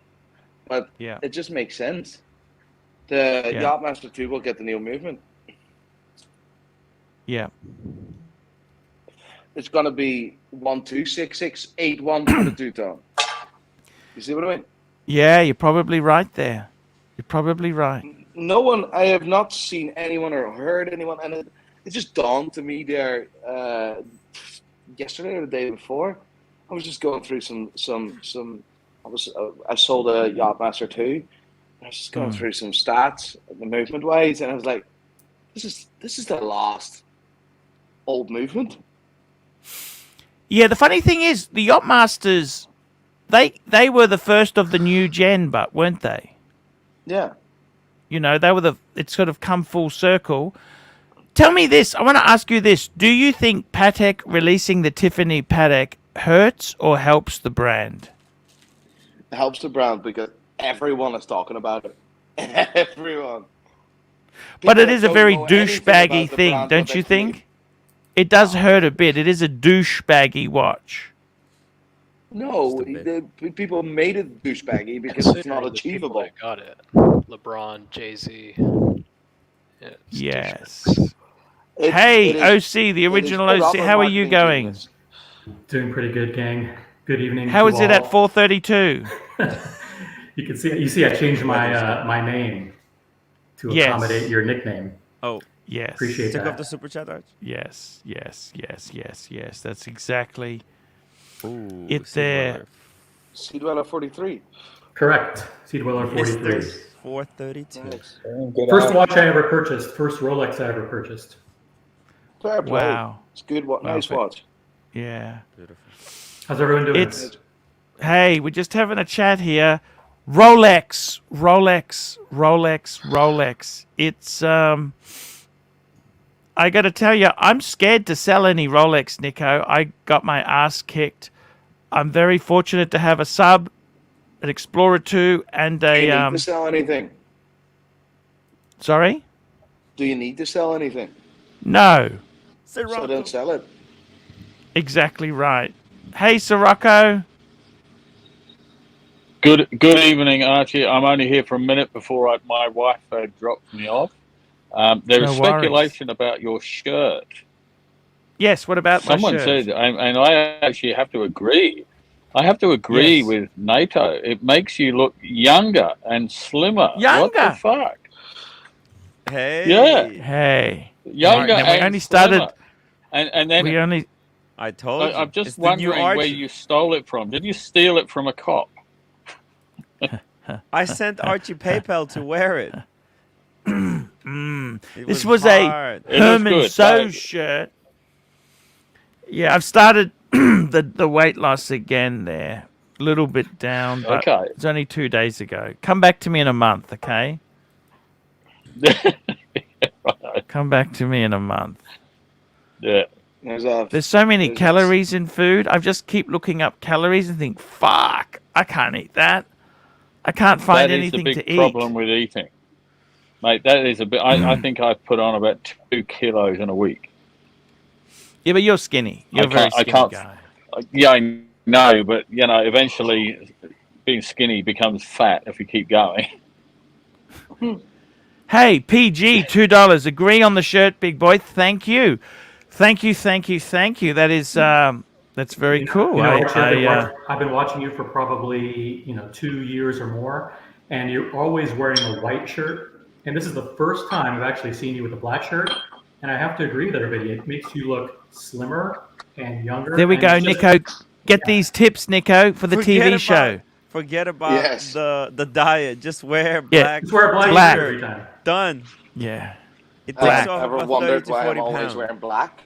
But it just makes sense. The Yachtmaster 2 will get the new movement. Yeah. It's going to be 126681 for the two-tone. You see what I mean? Yeah, you're probably right there. You're probably right. No one, I have not seen anyone or heard anyone, and it just dawned to me there yesterday or the day before. I was just going through I sold a Yachtmaster 2, and I was just going through some stats, the movement wise, and I was like, this is the last old movement. Yeah, the funny thing is, the Yachtmasters, they were the first of the new gen, but weren't they? Yeah. You know, it's sort of come full circle. Tell me this, I want to ask you this. Do you think Patek releasing the Tiffany Patek hurts or helps the brand? It helps the brand because everyone is talking about it. Everyone. But it is a very douchebaggy thing, don't you think? It does hurt a bit. It is a douchebaggy watch. No, the people made it douchebaggy because it's not achievable. I got it. LeBron, Jay-Z. Yeah, yes. Hey, OC, the original OC. How are you going? Doing pretty good, gang. Good evening. How is it at 4:32? You can see. You see, I changed my name to accommodate your nickname. Oh, yes. Appreciate Take that. off the super chat, Arch. Yes. That's exactly it there. Seed Dweller 43. Correct. Seed Dweller 43. 432. Nice. First watch I ever purchased. First Rolex I ever purchased. Fair play. Wow. It's good. Nice watch. Yeah. Beautiful. How's everyone doing? Hey, we're just having a chat here. Rolex. It's I got to tell you, I'm scared to sell any Rolex, Nico. I got my ass kicked. I'm very fortunate to have a sub. an Explorer 2, and Do you need a to sell anything? Sorry? Do you need to sell anything? No. So don't sell it. Exactly right. Hey, Sirocco. Good evening, Archie. I'm only here for a minute before my wife drops me off. There is No worries. speculation about your shirt. Yes, what about my Someone shirt? said, and I actually have to agree. I have to agree Yes. with NATO. It makes you look younger and slimmer. What the Younger? fuck? Hey. Yeah. Hey. Younger Now, we and only slimmer. started. And then We only. I told you. I'm just It's the new wondering where Archie. you stole it from. Did you steal it from a cop? I sent Archie PayPal to wear it. This was hard. a Herman So shirt. Yeah, I've started the weight loss again there. A little bit down, but Okay. it's only 2 days ago. Come back to me in a month, okay? Come back to me in a month. Yeah. There's so many calories in food. I just keep looking up calories and think, fuck, I can't eat that. I can't find anything to eat. That is the big problem with eating. Mate, that is a bit... I think I've put on about 2 kilos in a week. Yeah, but you're skinny. You're a very skinny guy. Yeah, I know, but, you know, eventually being skinny becomes fat if you keep going. Hey, PG, $2. Agree on the shirt, big boy. Thank you. Thank you. That is... that's very cool. You know, Archie, I've been watching you for probably 2 years or more, and you're always wearing a white shirt. And this is the first time I've actually seen you with a black shirt. And I have to agree with everybody. It makes you look slimmer and younger. There we go, Nico. Get these tips, Nico, for the TV show. Forget about the diet. Just wear black. Yeah, just wear black every time. Done. Yeah. It takes off Ever about 30 wondered to why 40 I'm always pounds. wearing black?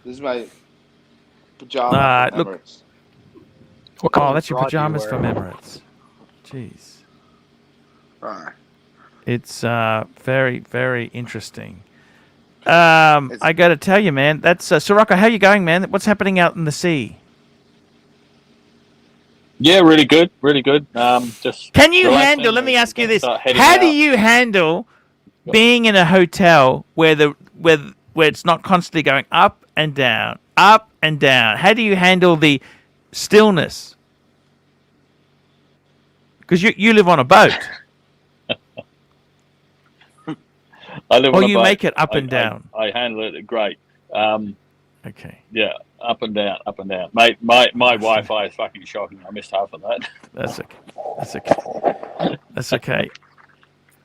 This is my pajama from look. Emirates. Oh, that's your pajamas from Emirates. Jeez. It's very, very interesting. I got to tell you, man. That's Sirocco. How you going, man? What's happening out in the sea? Yeah, really good, really good. Just can you handle? Let me ask you this: how do you handle being in a hotel where it's not constantly going up and down, up and down? How do you handle the stillness? Because you live on a boat. I live on a boat. Make it up and down. I handle it great. Okay. Yeah, up and down, up and down. Mate, my Wi-Fi is fucking shocking. I missed half of that. That's okay. That's okay.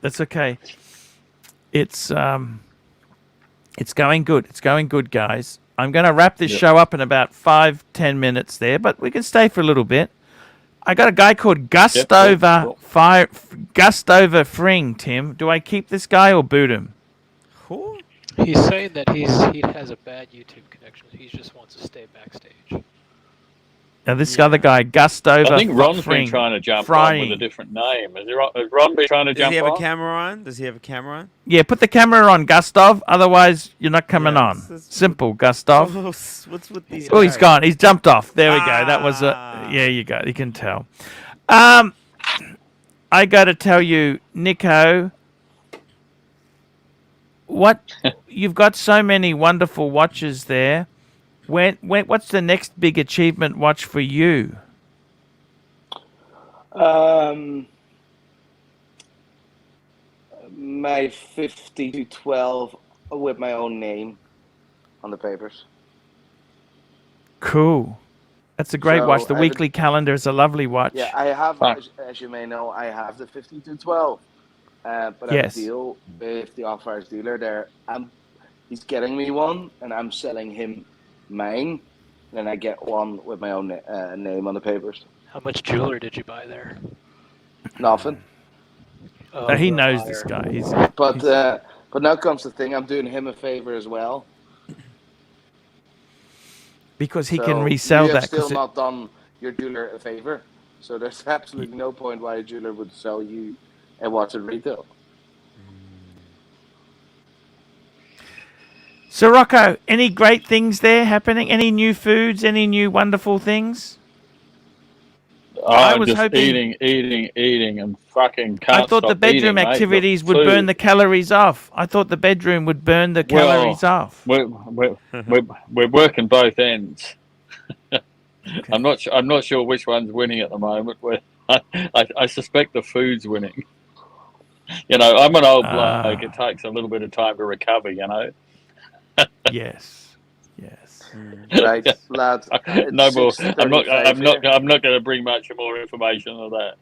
That's okay. It's going good. It's going good, guys. I'm going to wrap this show up in about 5-10 minutes there, but we can stay for a little bit. I got a guy called Gustover Fring, Tim. Do I keep this guy or boot him? Who? He's saying that he has a bad YouTube connection. He just wants to stay backstage. Now this other guy, Gustover. I think Ron's been trying to jump on with a different name. Has Ron been trying to jump on? Does he have a camera on? Does he have a camera on? Yeah, put the camera on, Gustov. Otherwise, you're not coming on. Simple, Gustov. What's with these? Oh, he's gone. He's jumped off. There we go. That was a. Yeah, you go. You can tell. I got to tell you, Nico. What you've got so many wonderful watches there. What's the next big achievement watch for you? My 50-12 with my own name on the papers. Cool. That's a great watch. The weekly calendar is a lovely watch. Yeah, I have, as you may know, I have the 50-12. But I have a deal with the authorized dealer there. He's getting me one, and I'm selling him mine. Then I get one with my own name on the papers. How much jewelry did you buy there? Nothing. He knows this guy. But now comes the thing. I'm doing him a favor as well. Because he can resell that. You have still not done your jeweler a favor. So there's absolutely no point why a jeweler would sell you a watch at retail. So, Rocco, any great things there happening? Any new foods? Any new wonderful things? I was just hoping... eating, and fucking I can't thought the stop eating, bedroom mate. activities The would burn food. the calories off. I thought the bedroom would burn the calories off. We're working both ends. Okay. I'm not sure which one's winning at the moment. I suspect the food's winning. You know, I'm an old bloke. It takes a little bit of time to recover. You know. Yes. Yes. Right, lads. No more. I'm not here. going to bring much more information on that.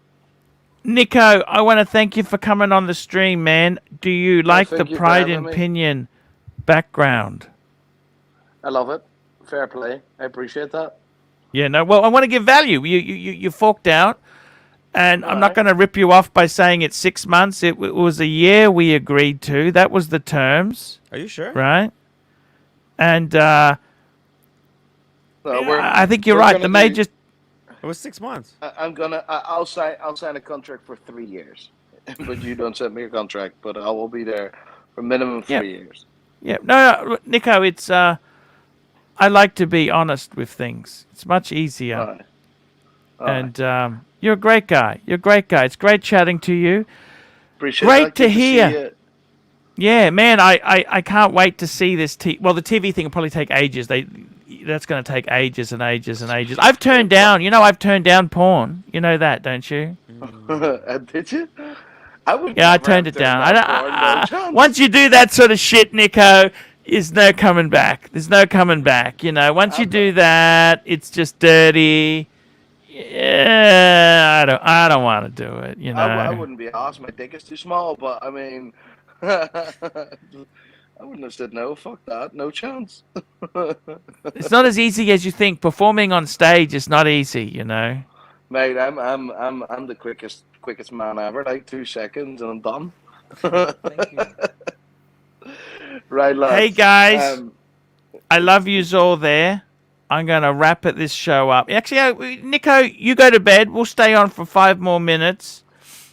Nico, I want to thank you for coming on the stream, man. Do you like the thank you for Pride having and me. Pinion background? I love it. Fair play. I appreciate that. Yeah, no. Well, I want to give value. You forked out, and I'm not going to rip you off by saying it's 6 months. It was a year we agreed to. That was the terms. Are you sure? Right. And I think you're right. The major. It was 6 months. I'll sign a contract for 3 years, but you don't send me a contract. But I will be there for minimum 3 years. Yeah. No, Nico. It's I like to be honest with things. It's much easier. And you're a great guy. You're a great guy. It's great chatting to you. Appreciate great that. to hear. Yeah, man. I can't wait to see this. Well, the TV thing will probably take ages. That's going to take ages and ages and ages. I've turned down porn. You know that, don't you? Did you? I would. Yeah, I turned it down. Once you do that sort of shit, Nico, there's no coming back. There's no coming back. You know, once you do that, it's just dirty. Yeah, I don't want to do it. You know, I wouldn't be asked. My dick is too small. But I mean, I wouldn't have said no. Fuck that. No chance. It's not as easy as you think. Performing on stage is not easy. You know. Mate, I'm the quickest man ever. Like 2 seconds and I'm done. Thank you. Right, lads. Hey guys, I love yous all there. I'm gonna wrap this show up. Actually, Nico, you go to bed. We'll stay on for 5 more minutes.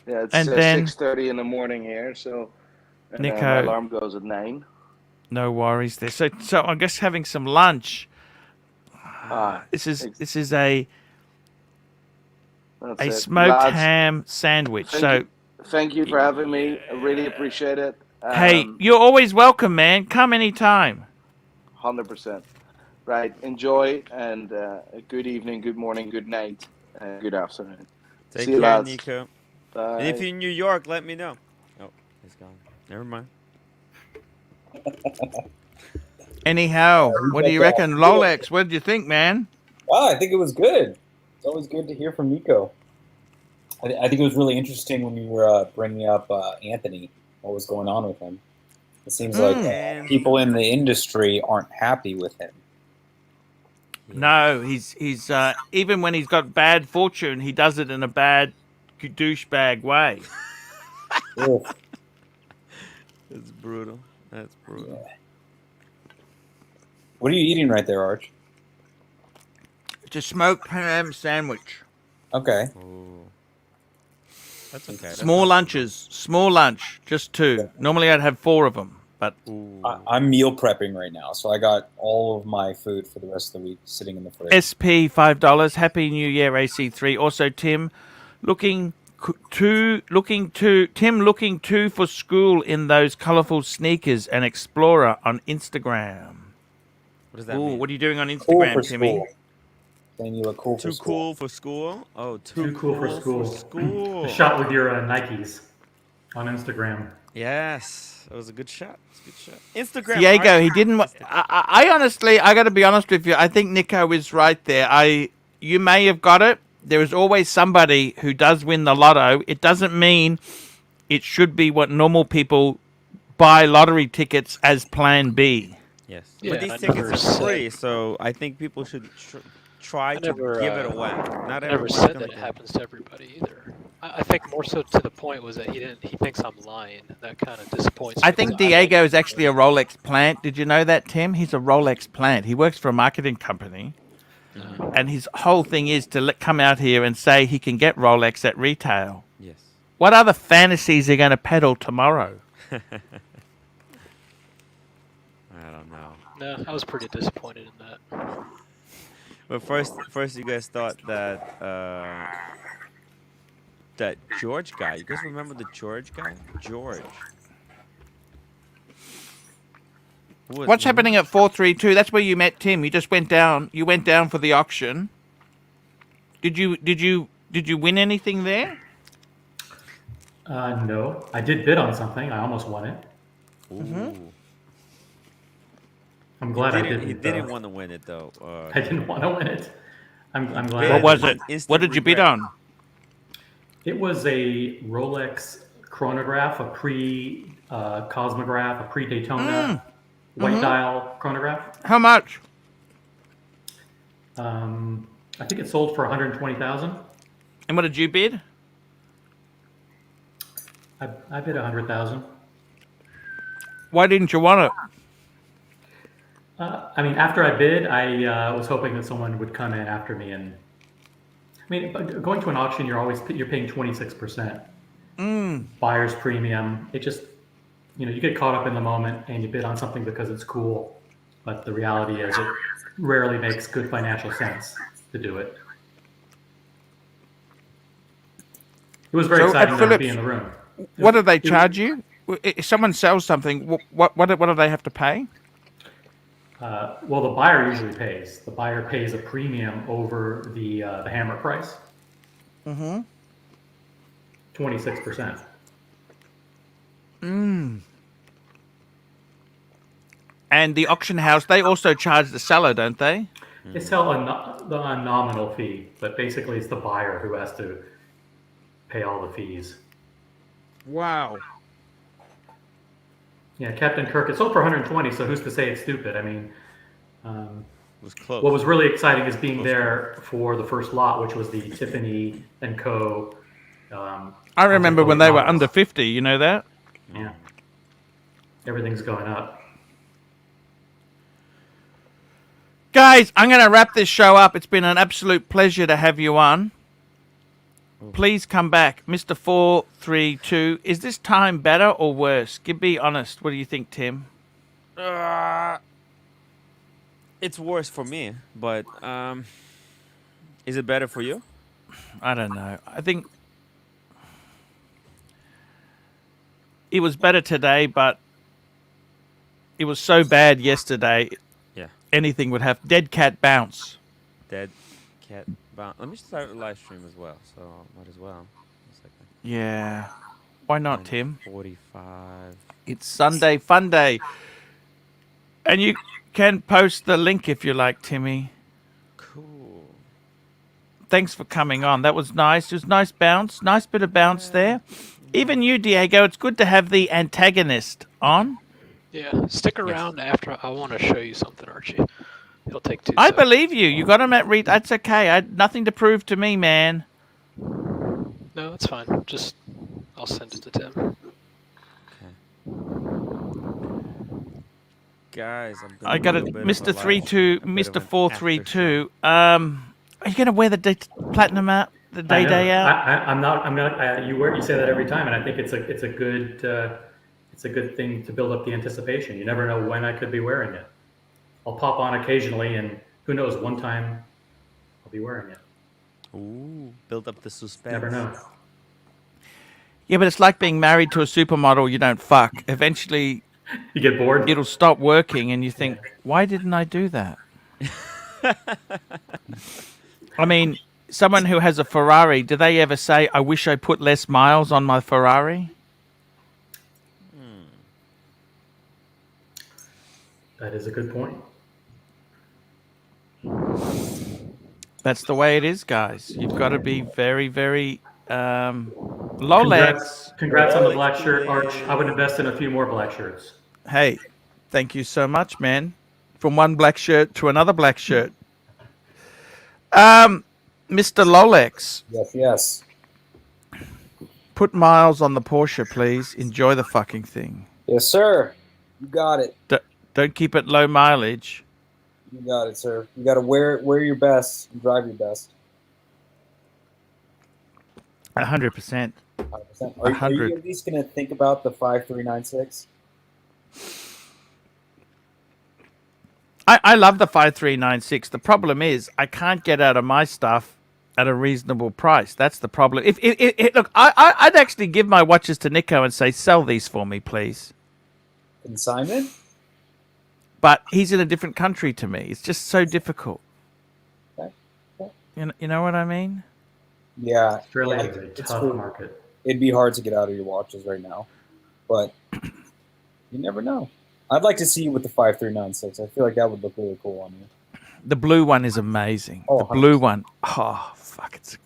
Yeah, it's and then 6:30 in the morning here, so Nico, my alarm goes at 9. No worries there. So I'm just having some lunch. This is a smoked ham sandwich. Thank you for having me. I really appreciate it. Hey, you're always welcome, man. Come anytime. 100%. Right. Enjoy, and good evening, good morning, good night, and good afternoon. Take See you, care, lads. Nico. Bye. And if you're in New York, let me know. Oh, he's gone. Never mind. Anyhow, what do you reckon, Lolex? What did you think, man? Wow, I think it was good. It's always good to hear from Nico. I think it was really interesting when you were bringing up Anthony, what was going on with him. It seems like people in the industry aren't happy with him. No, he's even when he's got bad fortune, he does it in a bad douchebag way. That's brutal. That's brutal. Yeah. What are you eating right there, Arch? It's a smoked ham sandwich. Okay. Ooh. That's okay. Small lunches. Small lunch. Just 2. Normally I'd have 4 of them. But I'm meal prepping right now, so I got all of my food for the rest of the week sitting in the fridge. SP $5. Happy New Year, AC3. Also, Tim, looking too for school in those colourful sneakers and Explorer on Instagram. What does that mean? What are you doing on Instagram, cool Timmy? School. Saying you look cool for Too school. cool for school? Oh, too cool for school. A shot with your Nikes on Instagram. Yes, that was a good shot. It's a good shot. Instagram. Diego, he didn't. I honestly, I got to be honest with you. I think Nico is right there. You may have got it. There is always somebody who does win the lotto. It doesn't mean it should be what normal people buy lottery tickets as Plan B. Yes, Yeah, but these I tickets never are free, so I think people should try to give it away. Not I never everyone's said gonna that it get it. happens to everybody either. I think more so to the point was that he thinks I'm lying. That kind of disappoints me. I think Diego is actually a Rolex plant. Did you know that, Tim? He's a Rolex plant. He works for a marketing company. And his whole thing is to come out here and say he can get Rolex at retail. Yes. What other fantasies are going to peddle tomorrow? All I don't know. No, I was pretty disappointed in that. But first you guys thought that that George guy. You guys remember the George guy? George. What's happening at 432? That's where you met Tim. You just went down. You went down for the auction. Did you win anything there? No, I did bid on something. I almost won it. Ooh. I'm glad I didn't. He didn't want to win it though. I didn't want to win it. I'm glad. What was it? What did you bid on? It was a Rolex chronograph, a pre-Cosmograph, a pre-Daytona white dial chronograph. How much? I think it sold for 120,000. And what did you bid? I bid 100,000. Why didn't you want it? I mean, after I bid, I was hoping that someone would come in after me. And I mean, going to an auction, you're paying 26%. Buyer's premium. It just, you get caught up in the moment and you bid on something because it's cool. But the reality is, it rarely makes good financial sense to do it. It was very exciting to be in the room. What do they charge you? If someone sells something, what do they have to pay? Well, the buyer usually pays. The buyer pays a premium over the hammer price. 26%. And the auction house, they also charge the seller, don't they? They sell a nominal fee, but basically it's the buyer who has to pay all the fees. Wow. Yeah, Captain Kirk, it sold for 120, so who's to say it's stupid? I mean, it was close. What was really exciting is being there for the first lot, which was the Tiffany & Co. I remember when they were under 50, you know that? Yeah. Everything's going up. Guys, I'm going to wrap this show up. It's been an absolute pleasure to have you on. Please come back. Mr. 432, is this time better or worse? Be honest. What do you think, Tim? It's worse for me, but is it better for you? I don't know. I think it was better today, but it was so bad yesterday. Yeah. Anything would have. Dead cat bounce. Dead cat bounce. Let me start a live stream as well, so might as well. Yeah. Why not, Tim? 45. It's Sunday Funday. And you can post the link if you like, Timmy. Cool. Thanks for coming on. That was nice. It was nice bounce. Nice bit of bounce there. Even you, Diego, it's good to have the antagonist on. Yeah, stick around after. I want to show you something, Archie. It'll take 2 I seconds. believe you. You got him at read. That's okay. I had nothing to prove to me, man. No, it's fine. Just, I'll send it to Tim. Guys, I got it, Mr. 32, Mr. 432. Are you gonna wear the platinum out, the day out? I'm not. You say that every time, and I think it's a good thing to build up the anticipation. You never know when I could be wearing it. I'll pop on occasionally, and who knows? One time, I'll be wearing it. Ooh, build up the suspense. Never know. Yeah, but it's like being married to a supermodel you don't fuck. Eventually, you get bored. It'll stop working, and you think, why didn't I do that? I mean, someone who has a Ferrari, do they ever say, I wish I put less miles on my Ferrari? That is a good point. That's the way it is, guys. You've got to be very, very low legs. Congrats on the black shirt, Arch. I would invest in a few more black shirts. Hey, thank you so much, man. From one black shirt to another black shirt. Mr. Lolex. Yes. Put miles on the Porsche, please. Enjoy the fucking thing. Yes, sir. You got it. Don't keep it low mileage. You got it, sir. You got to wear your best and drive your best. 100%. 100%. Are you at least going to think about the 5396? I love the 5396. The problem is I can't get out of my stuff at a reasonable price. That's the problem. If look, I'd actually give my watches to Nico and say, sell these for me, please. Consignment? But he's in a different country to me. It's just so difficult. You know what I mean? Yeah. Australia yeah, is a it's tough true. market. It'd be hard to get out of your watches right now, but you never know. I'd like to see you with the 5396. I feel like that would look really cool on you. The blue one is amazing. Oh, the blue one. Oh, fuck. It's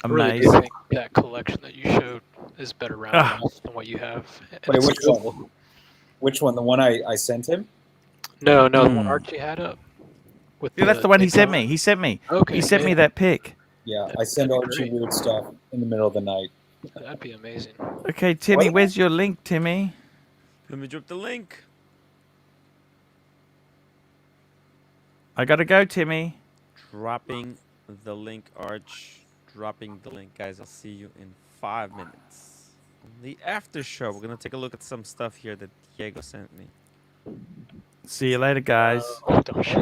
I really do amazing. think that collection that you showed is better rounded off than what you have. And Wait, it's which cool. one? Which one? The one I sent him? No, the one Archie had up. With Yeah, that's the one he sent me. He sent me. Okay, He sent me that pic. Yeah, I send that'd be Archie great. weird stuff in the middle of the night. That'd be amazing. Okay, Timmy, where's your link, Timmy? Let me drop the link. I gotta go, Timmy. Dropping the link, Arch. Dropping the link, guys. I'll see you in 5 minutes. On the after show, we're gonna take a look at some stuff here that Diego sent me. See you later, guys. Don't show